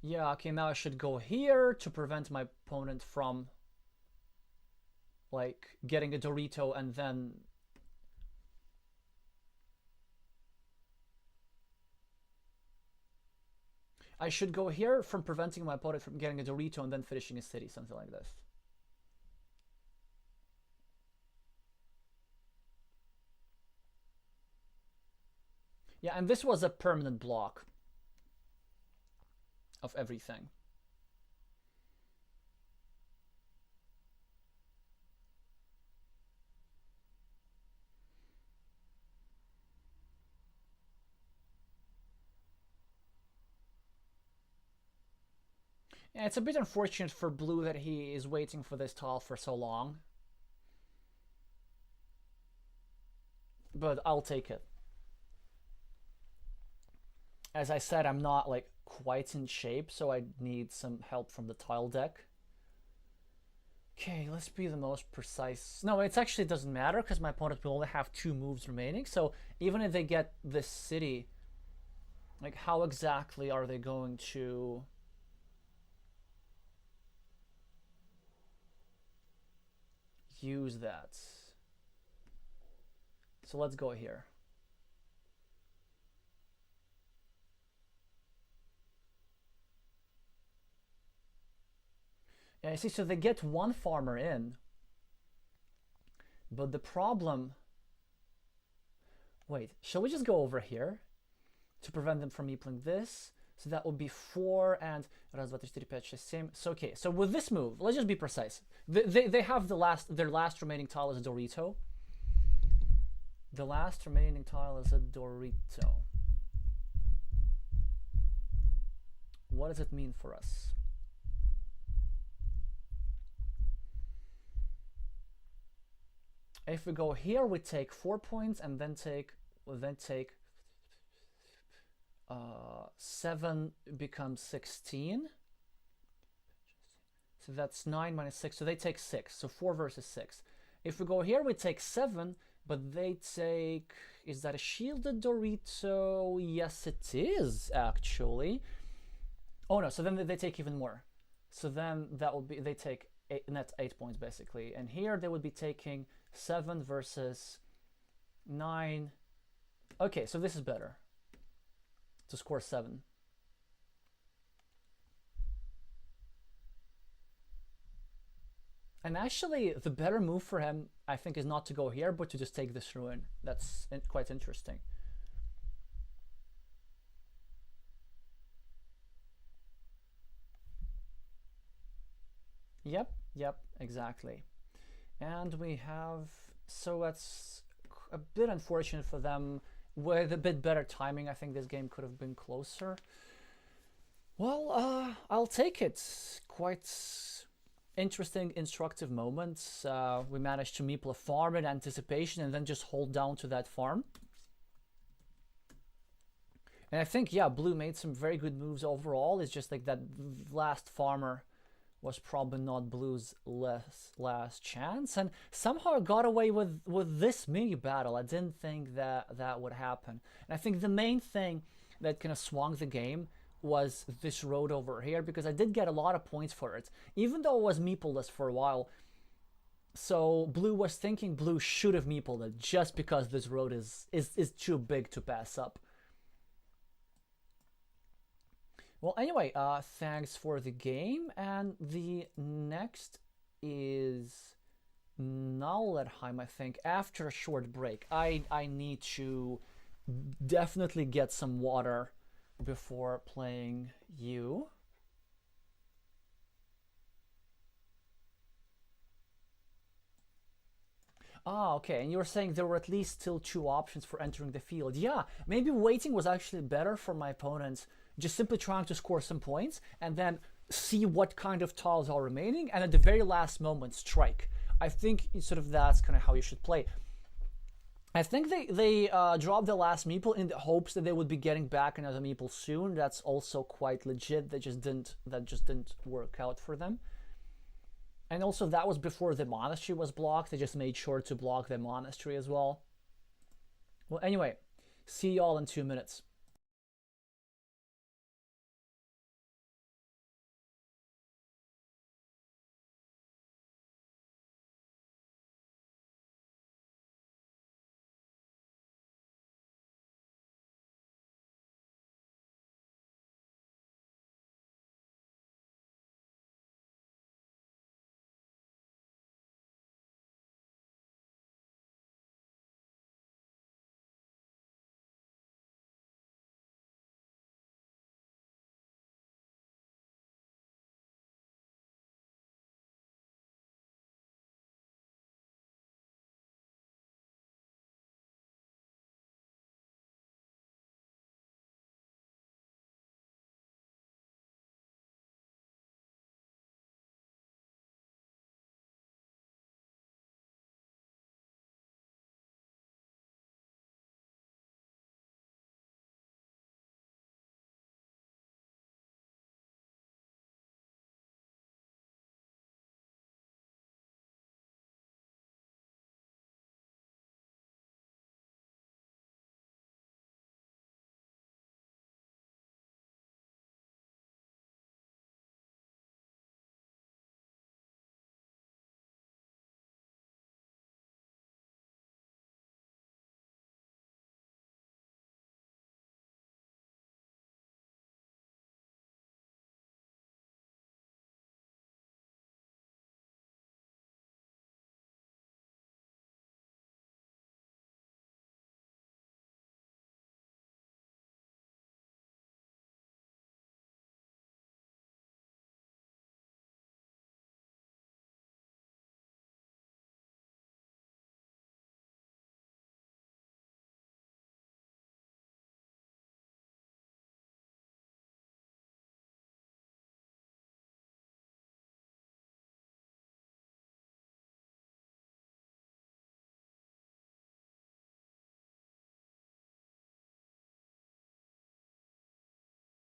Yeah, okay, now I should go here to prevent my opponent from like getting a Dorito and then I should go here from preventing my opponent from getting a Dorito and then finishing a city, something like this. Yeah, and this was a permanent block of everything. Yeah, it's a bit unfortunate for Blue that he is waiting for this tile for so long. But I'll take it. As I said, I'm not like quite in shape, so I need some help from the tile deck. Okay, let's be the most precise. No, it actually doesn't matter because my opponent will only have 2 moves remaining. So even if they get this city, like how exactly are they going to use that? So let's go here. Yeah, you see, so they get 1 farmer in, but the problem, wait, shall we just go over here to prevent them from me playing this? So that would be 4 and раз, два, три, четыре, пять, шесть, семь. So okay, so with this move, let's just be precise. They have their last remaining tile is a Dorito. The last remaining tile is a Dorito. What does it mean for us? If we go here, we take 4 points and then take 7 becomes 16. So that's 9 minus 6. So they take 6. So 4 versus 6. If we go here, we take 7, but they take... Is that a shielded Dorito? Yes, it is, actually. Oh, no. So then they take even more. So then that would be... They take 8, and that's 8 points, basically. And here they would be taking 7 versus 9. Okay, so this is better. To score 7. And actually, the better move for him, I think, is not to go here, but to just take this ruin. That's quite interesting. Yep, exactly. And we have... So that's a bit unfortunate for them. With a bit better timing, I think this game could have been closer. Well, I'll take it. Quite interesting, instructive moments. We managed to meeple a farm in anticipation and then just hold down to that farm. And I think, yeah, Blue made some very good moves overall. It's just like that last farmer was probably not Blue's last chance, and somehow got away with this mini battle. I didn't think that would happen. And I think the main thing that kind of swung the game was this road over here, because I did get a lot of points for it, even though it was meepleless for a while. So Blue was thinking Blue should have meepled it just because this road is too big to pass up. Well, anyway, thanks for the game, and the next is Nerheim, I think, after a short break. I need to definitely get some water before playing you. Ah, okay, and you were saying there were at least still 2 options for entering the field. Yeah, maybe waiting was actually better for my opponents, just simply trying to score some points and then see what kind of tiles are remaining, and at the very last moment strike. I think sort of that's kind of how you should play. I think they dropped the last meeple in the hopes that they would be getting back another meeple soon. That's also quite legit. That just didn't work out for them. And also that was before the monastery was blocked. They just made sure to block the monastery as well. Well, anyway, see y'all in 2 minutes.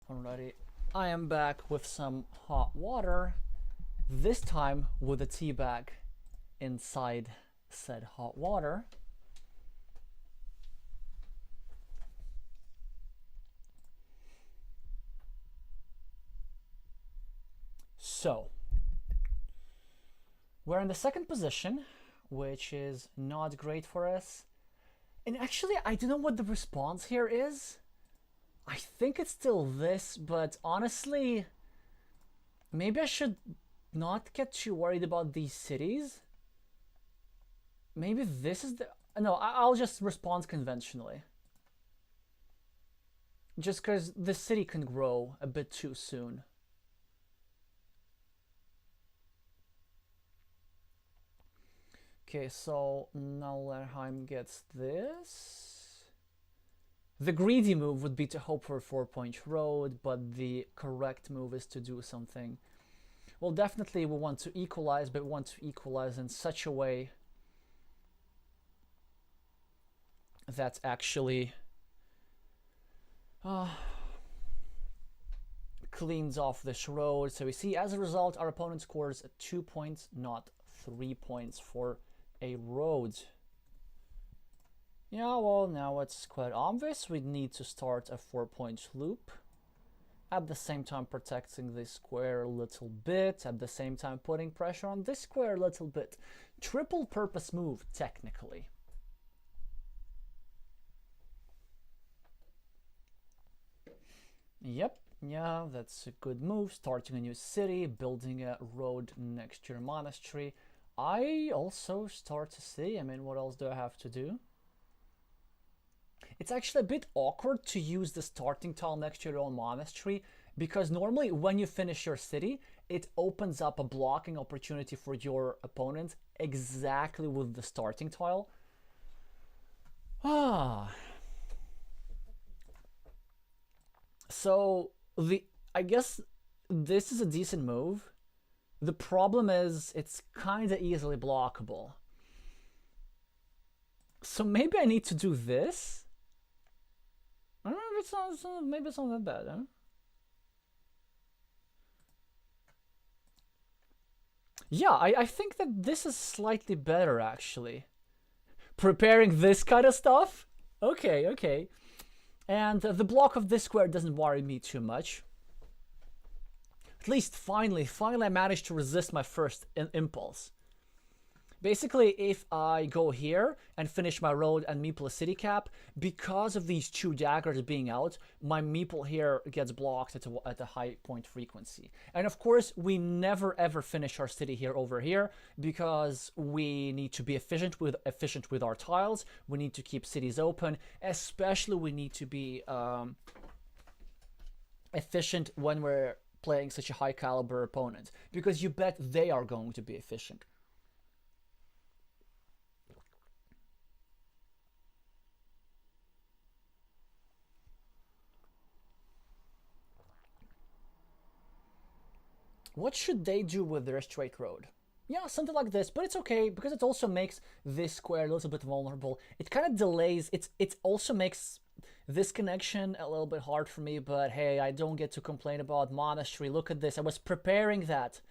Alrighty, I am back with some hot water, this time with a tea bag inside said hot water. So, we're in the second position, which is not great for us. And actually, I don't know what the response here is. I think it's still this, but honestly, maybe I should not get too worried about these cities. Maybe this is the... No, I'll just respond conventionally. Just because the city can grow a bit too soon. Okay, so now Nerheim gets this. The greedy move would be to hope for a 4-point road, but the correct move is to do something. Well, definitely we want to equalize, but we want to equalize in such a way that actually cleans off this road. So we see, as a result, our opponent scores 2 points, not 3 points for a road. Yeah, well, now it's quite obvious. We need to start a 4-point loop. At the same time protecting this square a little bit. At the same time putting pressure on this square a little bit. Triple purpose move, technically. Yep, yeah, that's a good move. Starting a new city, building a road next to your monastery. I also start a city. I mean, what else do I have to do? It's actually a bit awkward to use the starting tile next to your own monastery, because normally when you finish your city, it opens up a blocking opportunity for your opponent exactly with the starting tile. So I guess this is a decent move. The problem is it's kind of easily blockable. So maybe I need to do this. I don't know if it's not, maybe it's not that bad, huh? Yeah, I think that this is slightly better, actually. Preparing this kind of stuff? Okay, okay. And the block of this square doesn't worry me too much. At least finally I managed to resist my first impulse. Basically, if I go here and finish my road and meeple a city cap, because of these 2 daggers being out, my meeple here gets blocked at a high point frequency. And of course, we never ever finish our city here over here, because we need to be efficient with our tiles. We need to keep cities open. Especially, we need to be efficient when we're playing such a high caliber opponent, because you bet they are going to be efficient. What should they do with their straight road? Yeah, something like this, but it's okay, because it also makes this square a little bit vulnerable. It kind of delays, it also makes this connection a little bit hard for me, but hey, I don't get to complain about monastery. Look at this, I was preparing that.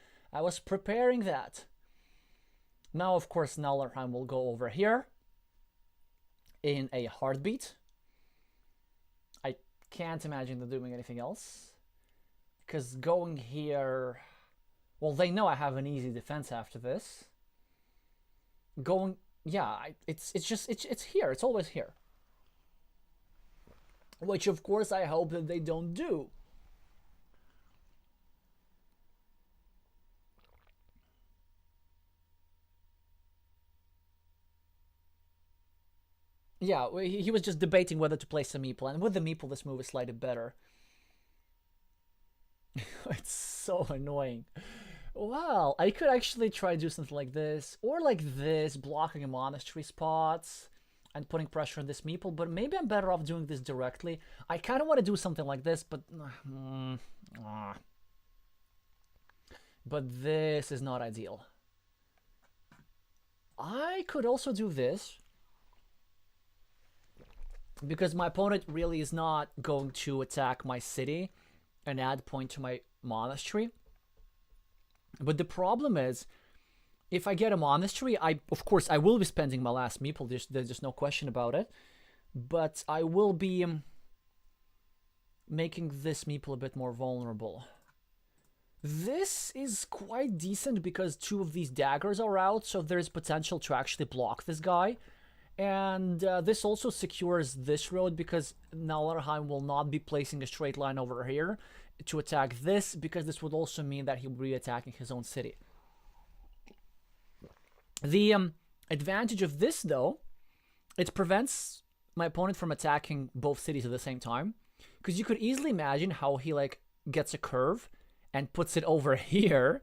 Now, of course, Nerheim will go over here in a heartbeat. I can't imagine them doing anything else, because going here... Well, they know I have an easy defense after this. Going... Yeah, it's here. It's always here. Which, of course, I hope that they don't do. Yeah, he was just debating whether to place a meeple, and with the meeple, this move is slightly better. It's so annoying. Well, I could actually try to do something like this, or like this, blocking a monastery spots and putting pressure on this meeple, but maybe I'm better off doing this directly. I kind of want to do something like this, but this is not ideal. I could also do this, because my opponent really is not going to attack my city. an add point to my monastery. But the problem is, if I get a monastery, of course I will be spending my last meeple. There's just no question about it. But I will be making this meeple a bit more vulnerable. This is quite decent because 2 of these daggers are out, so there's potential to actually block this guy. And this also secures this road because now Nerheim will not be placing a straight line over here to attack this, because this would also mean that he would be attacking his own city. The advantage of this, though, it prevents my opponent from attacking both cities at the same time, because you could easily imagine how he like gets a curve and puts it over here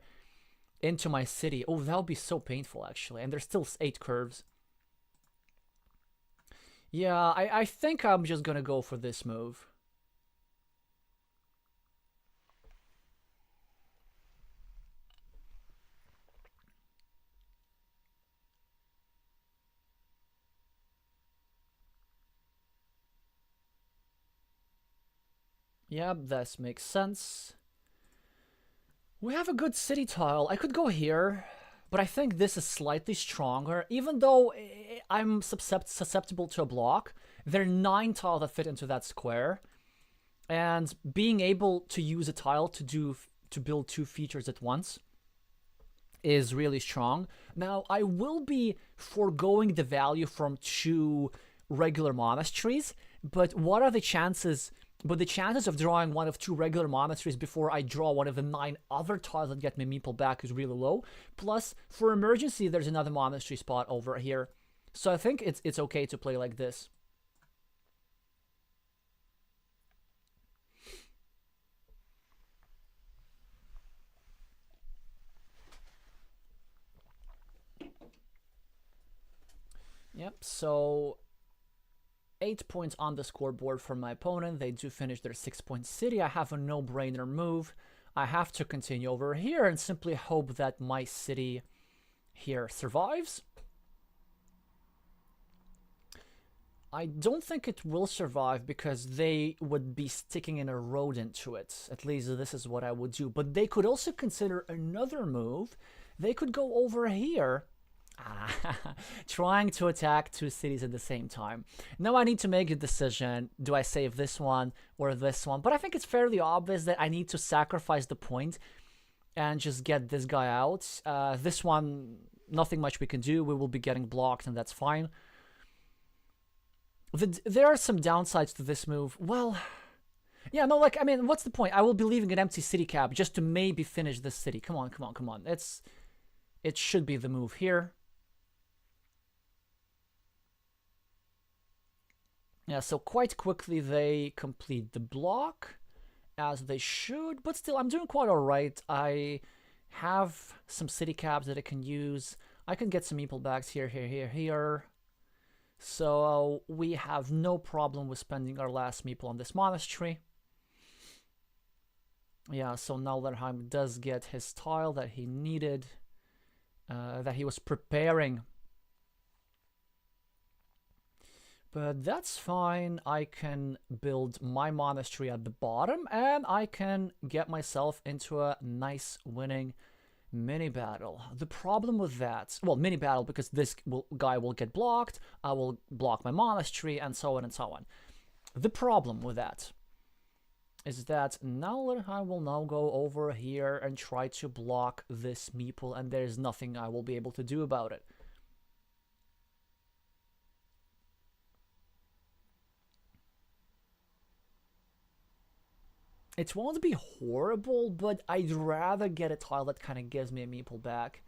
into my city. Oh, that would be so painful, actually. And there's still 8 curves. Yeah, I think I'm just gonna go for this move. Yeah, this makes sense. We have a good city tile. I could go here, but I think this is slightly stronger. Even though I'm susceptible to a block, there are 9 tiles that fit into that square. And being able to use a tile to build 2 features at once is really strong. Now, I will be foregoing the value from 2 regular monasteries, but what are the chances? But the chances of drawing one of 2 regular monasteries before I draw one of the 9 other tiles that get my meeple back is really low. Plus, for emergency, there's another monastery spot over here. So I think it's okay to play like this. Yep, so 8 points on the scoreboard for my opponent. They do finish their 6-point city. I have a no-brainer move. I have to continue over here and simply hope that my city here survives. I don't think it will survive because they would be sticking in a road into it. At least this is what I would do. But they could also consider another move. They could go over here. Trying to attack 2 cities at the same time. Now I need to make a decision. Do I save this one or this one? But I think it's fairly obvious that I need to sacrifice the point and just get this guy out. This one, nothing much we can do. We will be getting blocked and that's fine. There are some downsides to this move. Well, yeah, no, like, I mean, what's the point? I will be leaving an empty city cap just to maybe finish this city. Come on, come on, come on. It should be the move here. Yeah, so quite quickly they complete the block, as they should, but still, I'm doing quite alright. I have some city caps that I can use. I can get some meeple bags here, here, here, here. So we have no problem with spending our last meeple on this monastery. Yeah, so now Nerheim does get his tile that he needed, that he was preparing. But that's fine. I can build my monastery at the bottom and I can get myself into a nice winning mini battle. The problem with that, well, mini battle because this guy will get blocked, I will block my monastery and so on and so on. The problem with that is that now I will now go over here and try to block this meeple and there's nothing I will be able to do about it. It won't be horrible, but I'd rather get a tile that kind of gives me a meeple back.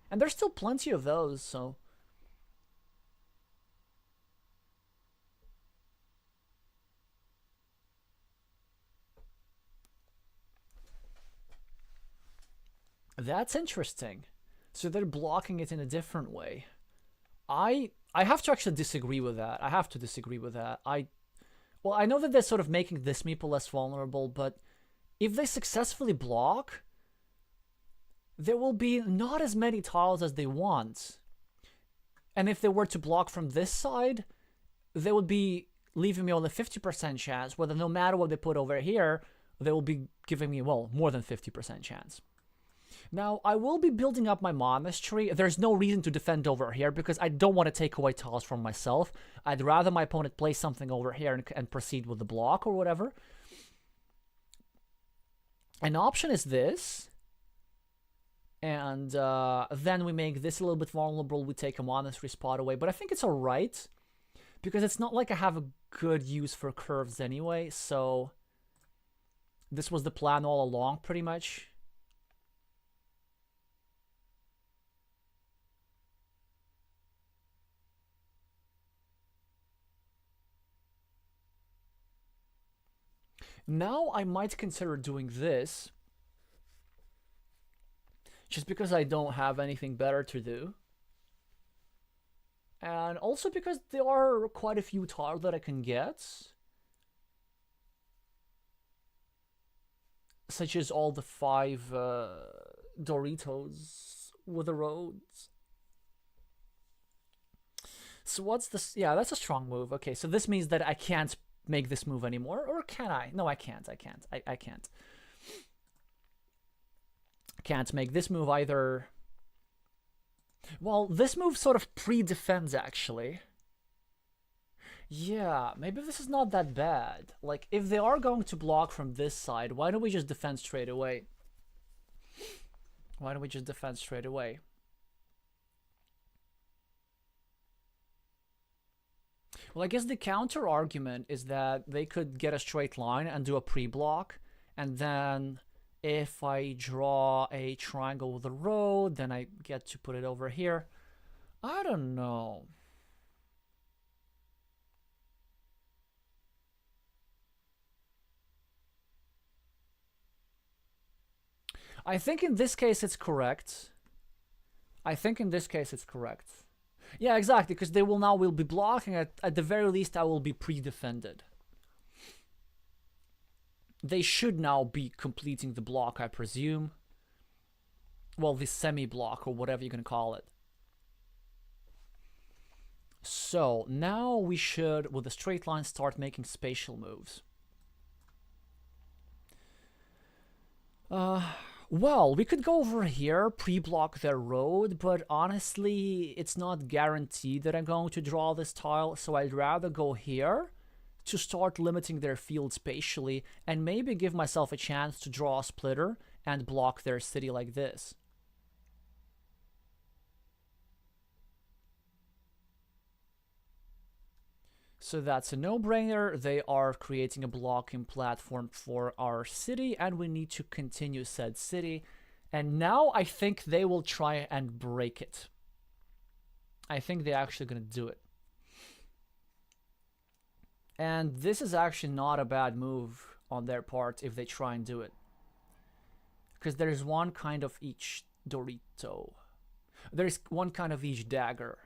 And there's still plenty of those, so... That's interesting. So they're blocking it in a different way. I have to actually disagree with that. I have to disagree with that. Well, I know that they're sort of making this meeple less vulnerable, but if they successfully block, there will be not as many tiles as they want. And if they were to block from this side, they would be leaving me only 50% chance, whether no matter what they put over here, they will be giving me, well, more than 50% chance. Now, I will be building up my monastery. There's no reason to defend over here because I don't want to take away tiles from myself. I'd rather my opponent play something over here and proceed with the block or whatever. An option is this. And then we make this a little bit vulnerable. We take a monastery spot away. But I think it's alright. Because it's not like I have a good use for curves anyway. So this was the plan all along, pretty much. Now I might consider doing this. Just because I don't have anything better to do. And also because there are quite a few tiles that I can get. Such as all the 5 Doritos with the roads. So what's this? Yeah, that's a strong move. Okay, so this means that I can't make this move anymore. Or can I? No, I can't. I can't. I can't. Can't make this move either. Well, this move sort of pre-defends, actually. Yeah, maybe this is not that bad. Like, if they are going to block from this side, why don't we just defend straight away? Why don't we just defend straight away? Well, I guess the counter argument is that they could get a straight line and do a pre-block, and then if I draw a triangle with a road, then I get to put it over here. I don't know. I think in this case it's correct. I think in this case it's correct. Yeah, exactly, because they will be blocking. At the very least, I will be pre-defended. They should now be completing the block, I presume. Well, the semi-block, or whatever you're going to call it. So, now we should, with a straight line, start making spatial moves. Well, we could go over here, pre-block their road, but honestly, it's not guaranteed that I'm going to draw this tile, so I'd rather go here to start limiting their field spatially, and maybe give myself a chance to draw a splitter and block their city like this. So that's a no-brainer. They are creating a blocking platform for our city, and we need to continue said city. And now I think they will try and break it. I think they're actually going to do it. And this is actually not a bad move on their part if they try and do it. Because there's one kind of each Dorito. There's one kind of each dagger.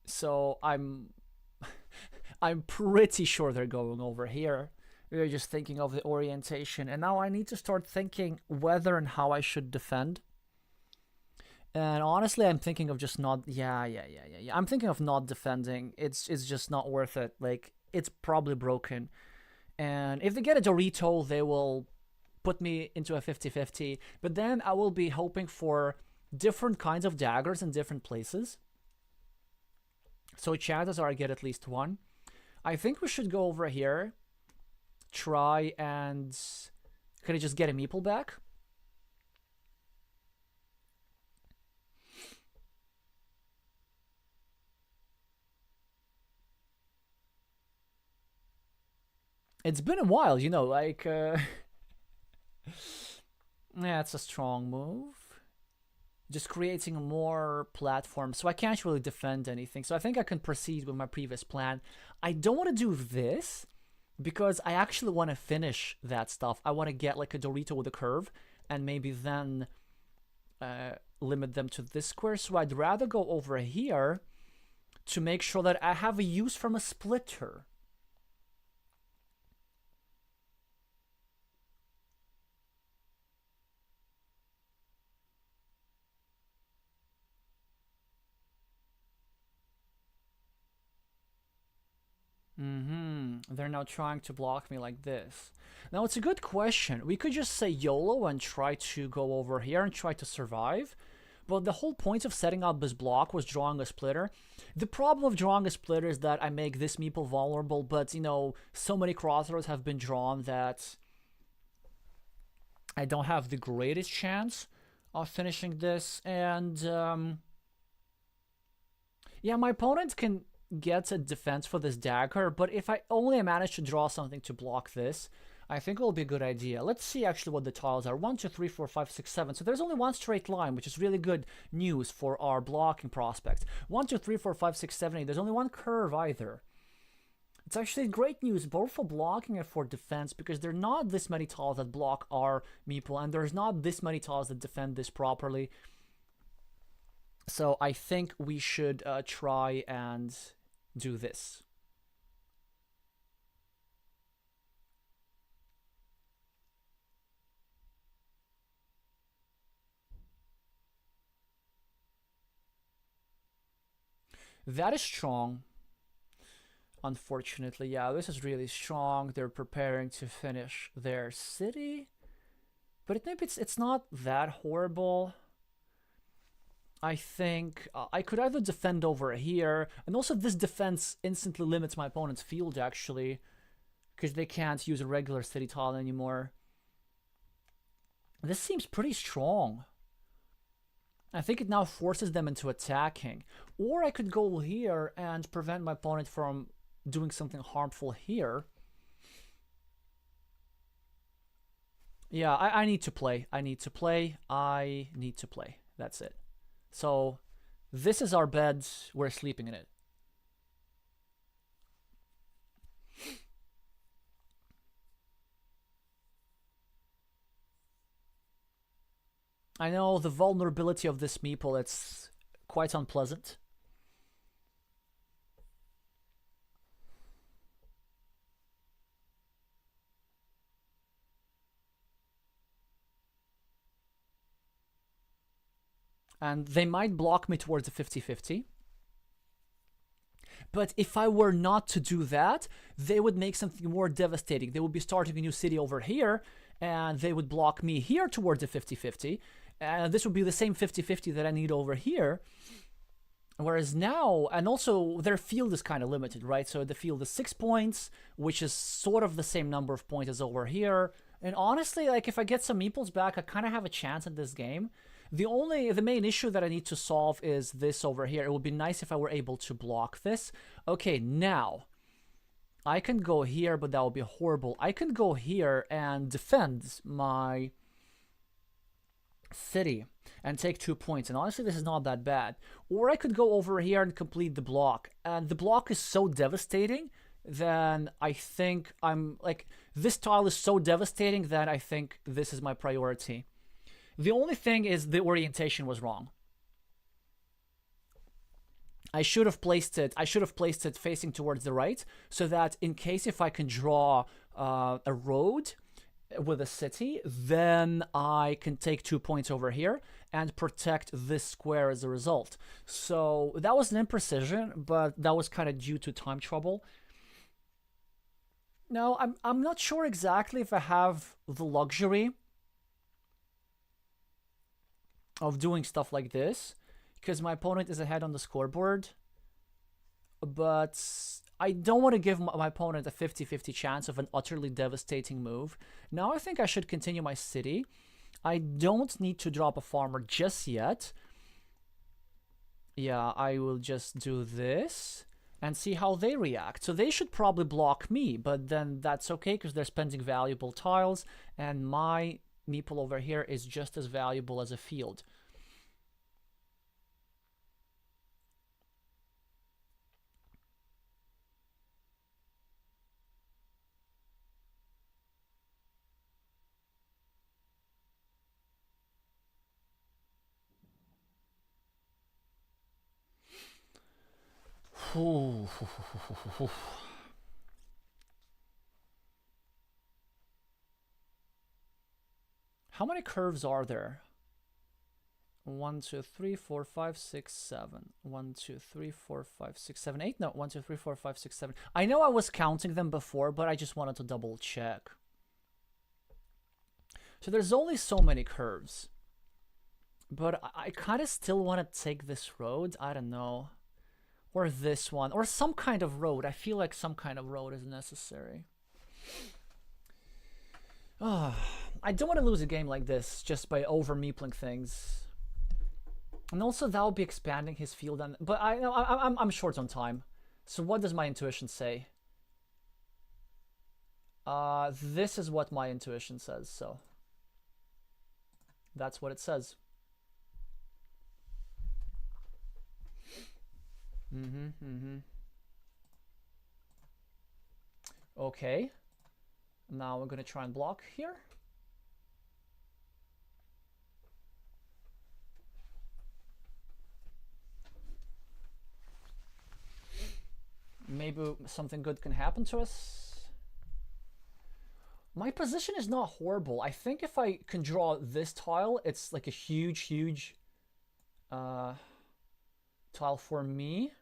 So I'm pretty sure they're going over here. We're just thinking of the orientation. And now I need to start thinking whether and how I should defend. And honestly, I'm thinking of just not... Yeah. I'm thinking of not defending. It's just not worth it. Like, it's probably broken. And if they get a Dorito, they will put me into a 50-50. But then I will be hoping for different kinds of daggers in different places. So chances are I get at least one. I think we should go over here. Try and... Could I just get a meeple back? It's been a while, you know, like... Yeah, it's a strong move. Just creating more platform, so I can't really defend anything. So I think I can proceed with my previous plan. I don't want to do this, because I actually want to finish that stuff. I want to get like a Dorito with a curve, and maybe then limit them to this square. So I'd rather go over here to make sure that I have a use from a splitter. They're now trying to block me like this. Now, it's a good question. We could just say YOLO and try to go over here and try to survive. But the whole point of setting up this block was drawing a splitter. The problem of drawing a splitter is that I make this meeple vulnerable, but, you know, so many crossroads have been drawn that I don't have the greatest chance of finishing this. And, yeah, my opponent can get a defense for this dagger, but if I only manage to draw something to block this, I think it will be a good idea. Let's see actually what the tiles are. 1, 2, 3, 4, 5, 6, 7. So there's only one straight line, which is really good news for our blocking prospects. 1, 2, 3, 4, 5, 6, 7, 8. There's only one curve either. It's actually great news both for blocking and for defense, because there are not this many tiles that block our meeple, and there's not this many tiles that defend this properly. So I think we should try and do this. That is strong. Unfortunately, yeah, this is really strong. They're preparing to finish their city, but maybe it's not that horrible. I think I could either defend over here, and also this defense instantly limits my opponent's field actually, because they can't use a regular city tile anymore. This seems pretty strong. I think it now forces them into attacking. Or I could go here and prevent my opponent from doing something harmful here. Yeah, I need to play. I need to play. I need to play. That's it. So this is our bed. We're sleeping in it. I know the vulnerability of this meeple, it's quite unpleasant. And they might block me towards the 50-50. But if I were not to do that, they would make something more devastating. They would be starting a new city over here, and they would block me here towards the 50-50. And this would be the same 50-50 that I need over here. Whereas now, and also their field is kind of limited, right? So the field is 6 points, which is sort of the same number of points as over here. And honestly, like, if I get some meeples back, I kind of have a chance in this game. The main issue that I need to solve is this over here. It would be nice if I were able to block this. Okay, now I can go here, but that would be horrible. I can go here and defend my city and take 2 points, and honestly this is not that bad. Or I could go over here and complete the block, and the block is so devastating then I think I'm like, this tile is so devastating that I think this is my priority. The only thing is the orientation was wrong. I should have placed it facing towards the right, so that in case if I can draw a road with a city, then I can take 2 points over here and protect this square as a result. So that was an imprecision, but that was kind of due to time trouble. No, I'm not sure exactly if I have the luxury of doing stuff like this, because my opponent is ahead on the scoreboard. But I don't want to give my opponent a 50-50 chance of an utterly devastating move. Now I think I should continue my city. I don't need to drop a farmer just yet. Yeah, I will just do this and see how they react. So they should probably block me, but then that's okay because they're spending valuable tiles, and my meeple over here is just as valuable as a field. How many curves are there? 1, 2, 3, 4, 5, 6, 7. 1, 2, 3, 4, 5, 6, 7, 8. No, 1, 2, 3, 4, 5, 6, 7. I know I was counting them before, but I just wanted to double check. So there's only so many curves. But I kind of still want to take this road. I don't know. Or this one. Or some kind of road. I feel like some kind of road is necessary. I don't want to lose a game like this just by over-meepling things. And also that will be expanding his field. But I'm short on time. So what does my intuition say? This is what my intuition says, so that's what it says. Okay. Now we're gonna try and block here. Maybe something good can happen to us. My position is not horrible. I think if I can draw this tile, it's like a huge tile for me.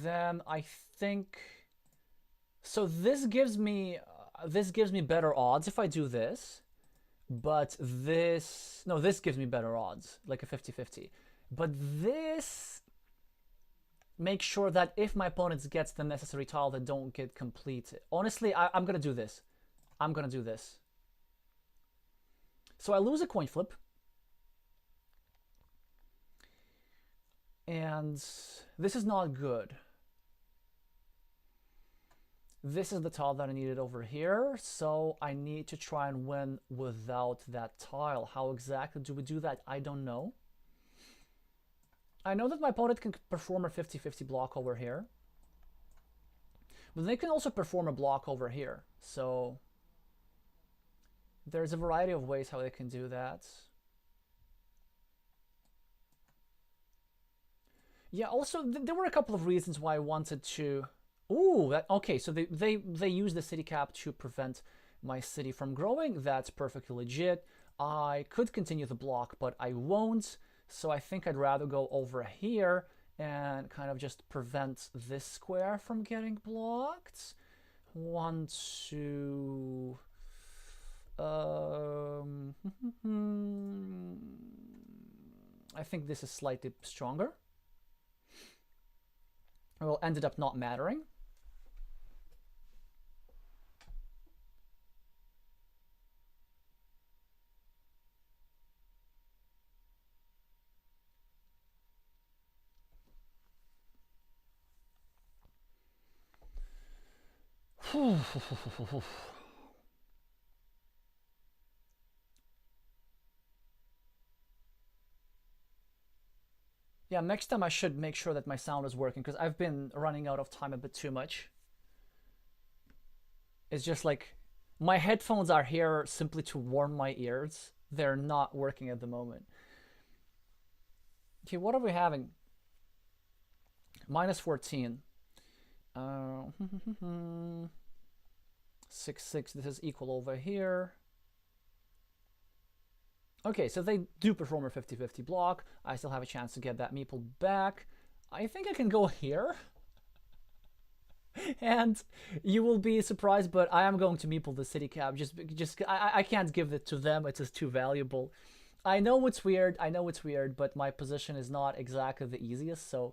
Then I think... So this gives me better odds if I do this. But this... No, this gives me better odds, like a 50-50. But this... Make sure that if my opponent gets the necessary tile, they don't get completed. Honestly, I'm gonna do this. I'm gonna do this. So I lose a coin flip. And this is not good. This is the tile that I needed over here, so I need to try and win without that tile. How exactly do we do that? I don't know. I know that my opponent can perform a 50-50 block over here. But they can also perform a block over here. So there's a variety of ways how they can do that. Yeah, also there were a couple of reasons why I wanted to... Ooh, okay, so they use the city cap to prevent my city from growing. That's perfectly legit. I could continue the block, but I won't. So I think I'd rather go over here and kind of just prevent this square from getting blocked. 1, 2... I think this is slightly stronger. Well, ended up not mattering. Yeah, next time I should make sure that my sound is working because I've been running out of time a bit too much. It's just like my headphones are here simply to warm my ears. They're not working at the moment. Okay, what are we having? Minus 14. 6, 6. This is equal over here. Okay, so they do perform a 50-50 block. I still have a chance to get that meeple back. I think I can go here. And you will be surprised, but I am going to meeple the city cap. I can't give it to them. It's just too valuable. I know it's weird. I know it's weird, but my position is not exactly the easiest, so...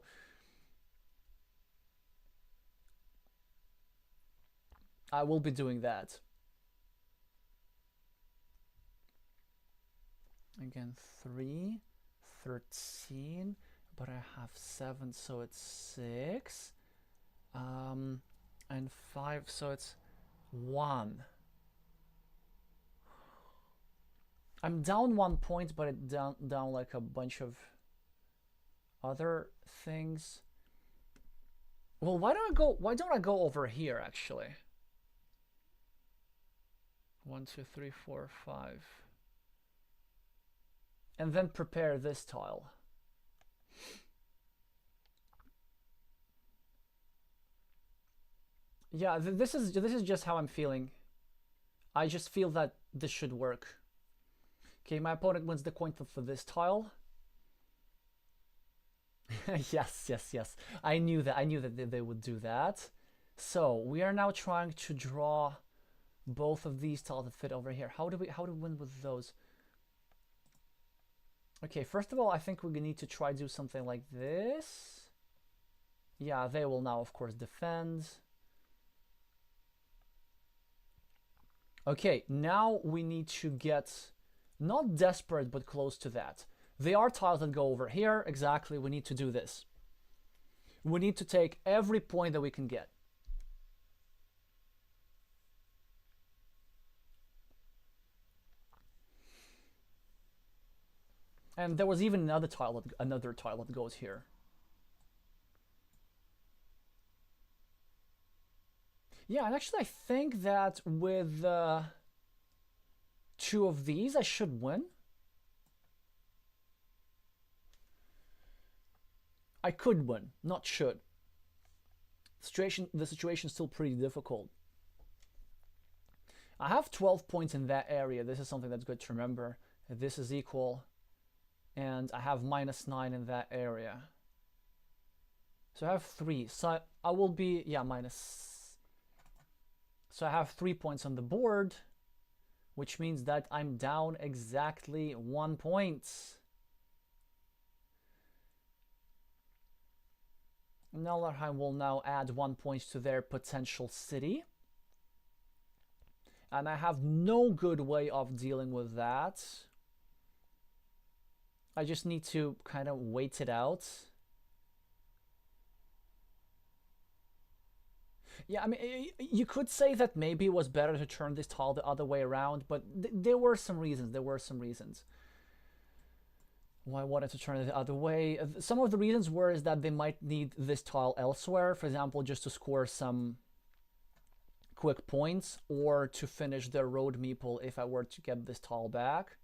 I will be doing that. Again, 3, 13, but I have 7, so it's 6. And 5, so it's 1. I'm down 1 point, but it down like a bunch of other things. Well, why don't I go over here actually? 1, 2, 3, 4, 5. And then prepare this tile. Yeah, this is just how I'm feeling. I just feel that this should work. Okay, my opponent wins the coin flip for this tile. Yes, yes, yes. I knew that they would do that. So we are now trying to draw both of these tiles that fit over here. How do we win with those? Okay, first of all, I think we need to try to do something like this. Yeah, they will now, of course, defend. Okay, now we need to get not desperate, but close to that. There are tiles that go over here. Exactly, we need to do this. We need to take every point that we can get. And there was even another tile that goes here. Yeah, and actually I think that with two of these I should win. I could win, not should. The situation is still pretty difficult. I have 12 points in that area. This is something that's good to remember. This is equal. And I have -9 in that area. So I have 3. So I will be, yeah, minus. So I have 3 points on the board, which means that I'm down exactly 1 point. Nerheim will now add 1 point to their potential city. And I have no good way of dealing with that. I just need to kind of wait it out. Yeah, I mean, you could say that maybe it was better to turn this tile the other way around, but there were some reasons. There were some reasons why I wanted to turn it the other way. Some of the reasons were is that they might need this tile elsewhere, for example, just to score some quick points or to finish their road meeple if I were to get this tile back.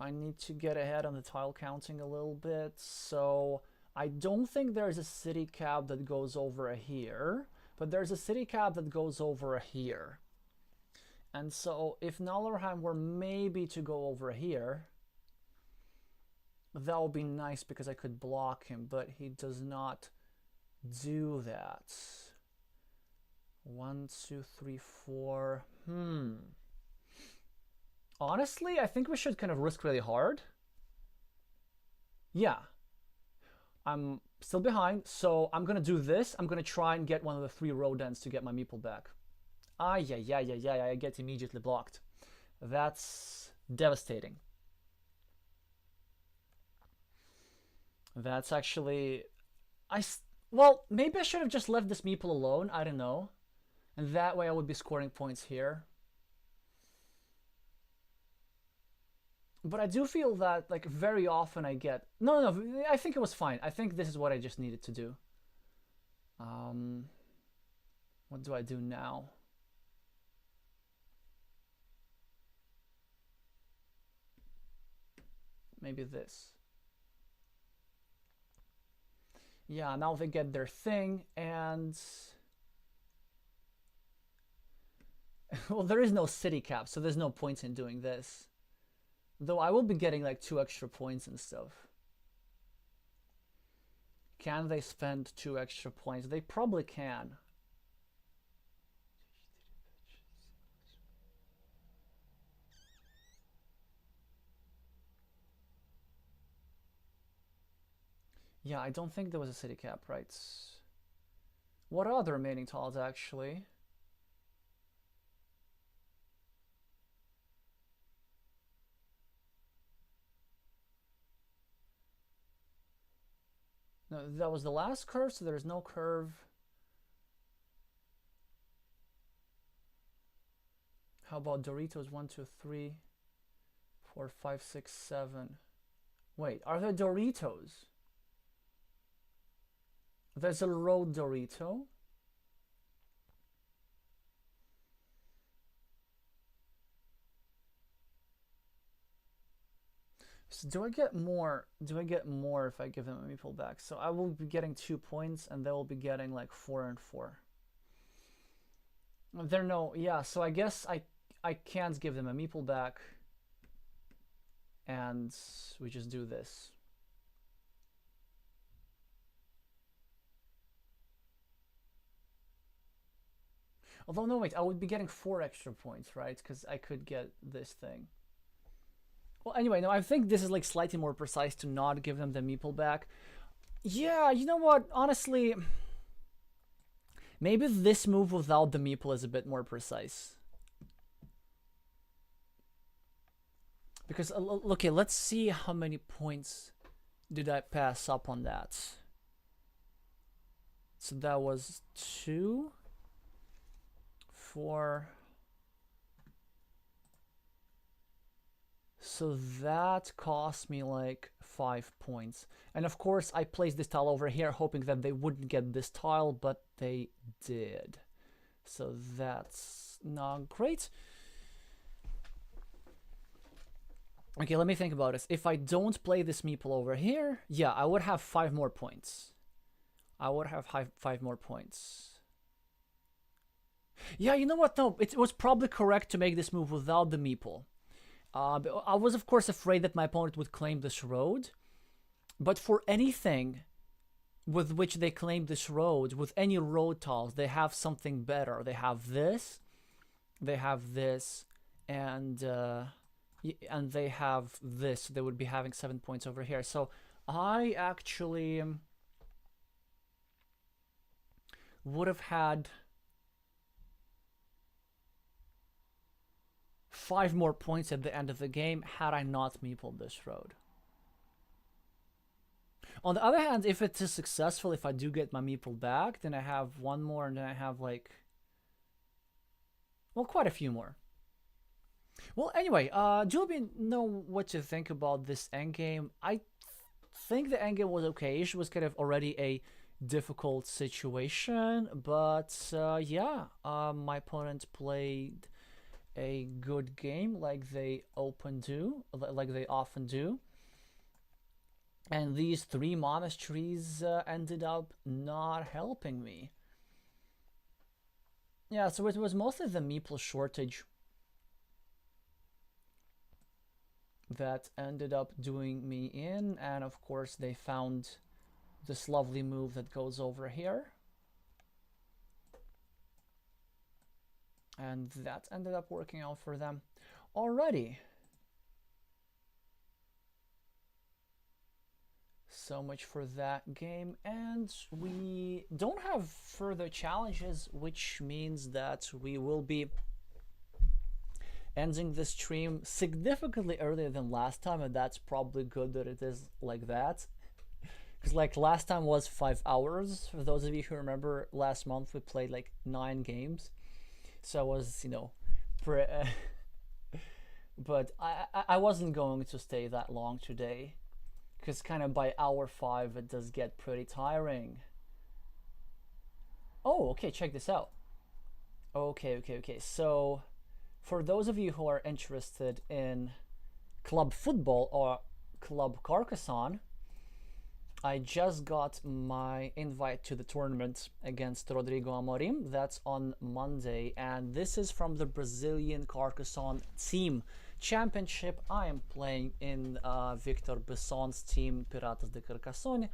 I need to get ahead on the tile counting a little bit. So I don't think there's a city cap that goes over here, but there's a city cap that goes over here. And so if Nerheim were maybe to go over here, that would be nice because I could block him, but he does not do that. 1, 2, 3, 4. Honestly, I think we should kind of risk really hard. Yeah. I'm still behind, so I'm gonna do this. I'm gonna try and get one of the 3 rodents to get my meeple back. I get immediately blocked. That's devastating. That's actually... well, maybe I should have just left this meeple alone. I don't know. And that way I would be scoring points here. But I do feel that, like, very often I get... No, I think it was fine. I think this is what I just needed to do. What do I do now? Maybe this. Yeah, now they get their thing, and... well, there is no city cap, so there's no point in doing this. Though I will be getting like 2 extra points and stuff. Can they spend 2 extra points? They probably can. Yeah, I don't think there was a city cap, right? What are the remaining tiles actually? No, that was the last curve, so there's no curve. How about Doritos? 1, 2, 3, 4, 5, 6, 7. Wait, are there Doritos? There's a road Dorito. So do I get more? Do I get more if I give them a meeple back? So I will be getting 2 points, and they will be getting like 4 and 4. There no, yeah. So I guess I can't give them a meeple back, and we just do this. Although no, wait, I would be getting 4 extra points, right? Because I could get this thing. Well, anyway, no, I think this is like slightly more precise to not give them the meeple back. Yeah, you know what? Honestly, maybe this move without the meeple is a bit more precise. Because, okay, let's see how many points did I pass up on that. So that was 2, 4. So that cost me like 5 points. And of course, I placed this tile over here, hoping that they wouldn't get this tile, but they did. So that's not great. Okay, let me think about this. If I don't play this meeple over here, yeah, I would have 5 more points. I would have 5 more points. Yeah, you know what? No, it was probably correct to make this move without the meeple. I was, of course, afraid that my opponent would claim this road. But for anything with which they claim this road, with any road tiles, they have something better. They have this, and they have this. They would be having 7 points over here. So I actually would have had 5 more points at the end of the game had I not meepled this road. On the other hand, if it is successful, if I do get my meeple back, then I have 1 more, and then I have like, well, quite a few more. Well, anyway, do let me know what you think about this endgame. I think the endgame was okay. It was kind of already a difficult situation, but yeah, my opponent played a good game like they often do, and these 3 monasteries ended up not helping me. Yeah, so it was mostly the meeple shortage that ended up doing me in, and of course they found this lovely move that goes over here. And that ended up working out for them. Alrighty. So much for that game, and we don't have further challenges, which means that we will be ending the stream significantly earlier than last time, and that's probably good that it is like that. Because like last time was 5 hours. For those of you who remember, last month we played like 9 games. So I was, you know, but I wasn't going to stay that long today, because kind of by hour 5 it does get pretty tiring. Oh, okay, check this out. Okay. So for those of you who are interested in club football or club Carcassonne, I just got my invite to the tournament against Rodrigo Amorim. That's on Monday, and this is from the Brazilian Carcassonne team championship. I am playing in Victor Besson's team, Piratas de Carcassonne,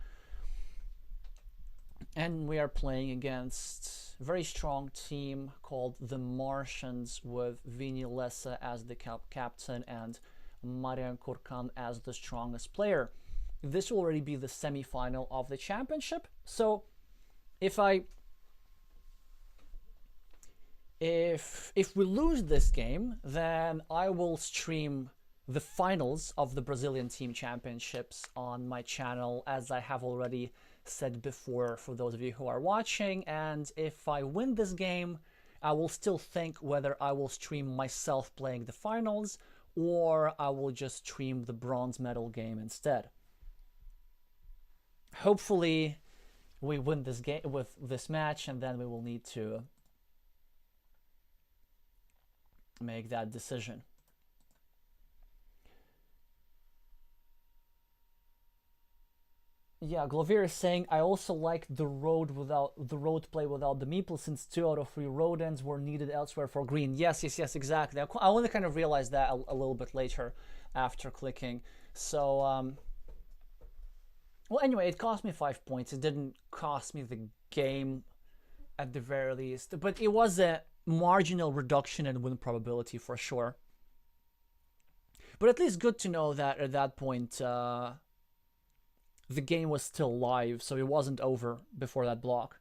and we are playing against a very strong team called the Martians, with Vini Lessa as the captain and Marian Corcan as the strongest player. This will already be the semi-final of the championship. So if we lose this game, then I will stream the finals of the Brazilian team championships on my channel, as I have already said before for those of you who are watching. And if I win this game, I will still think whether I will stream myself playing the finals or I will just stream the bronze medal game instead. Hopefully we win this game with this match, and then we will need to make that decision. Yeah, Glover is saying I also like the road play without the meeple since 2 out of 3 road ends were needed elsewhere for green. Yes, yes, yes, exactly. I only kind of realized that a little bit later after clicking. So well, anyway, it cost me 5 points. It didn't cost me the game at the very least, but it was a marginal reduction in win probability for sure. But at least good to know that at that point the game was still live, so it wasn't over before that block.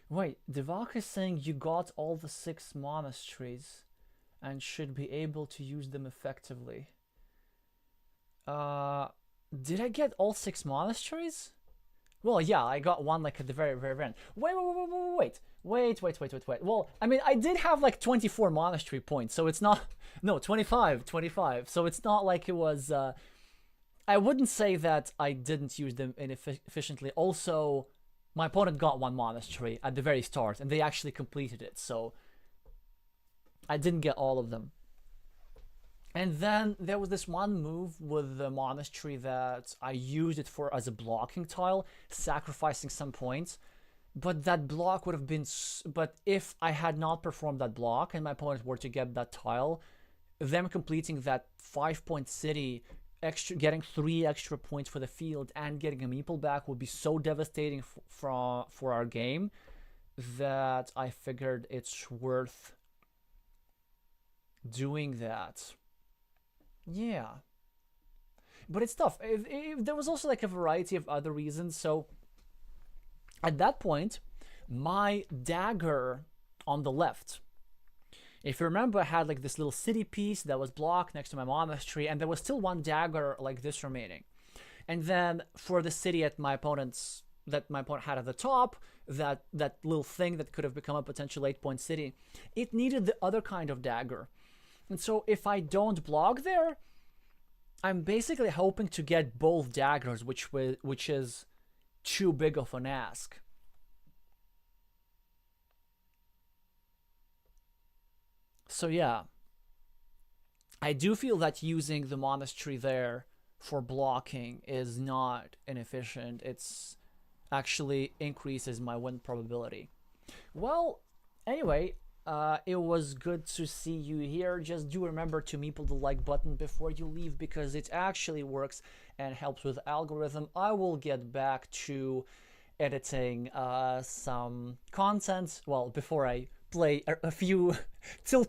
Wait, Devak is saying you got all the 6 monasteries and should be able to use them effectively. Uh, did I get all 6 monasteries? Well, yeah, I got one like at the very, very end. Wait. Well, I mean, I did have like 24 monastery points, so it's not. No, 25. So it's not like it was. I wouldn't say that I didn't use them inefficiently. Also, my opponent got one monastery at the very start, and they actually completed it, so I didn't get all of them. And then there was this one move with the monastery that I used it for as a blocking tile, sacrificing some points. But that block would have been. But if I had not performed that block and my opponent were to get that tile, them completing that 5 point city, getting 3 extra points for the field, and getting a meeple back would be so devastating for our game that I figured it's worth doing that. Yeah. But it's tough. There was also like a variety of other reasons. So at that point, my dagger on the left, if you remember, I had like this little city piece that was blocked next to my monastery, and there was still one dagger like this remaining. And then for the city at my opponent's that my opponent had at the top, that little thing that could have become a potential 8 point city, it needed the other kind of dagger. And so if I don't block there, I'm basically hoping to get both daggers, which is too big of an ask. So yeah, I do feel that using the monastery there for blocking is not inefficient. It's actually increases my win probability. Well, anyway, it was good to see you here. Just do remember to meeple the like button before you leave because it actually works and helps with algorithm. I will get back to editing some content. Well, before I play a few till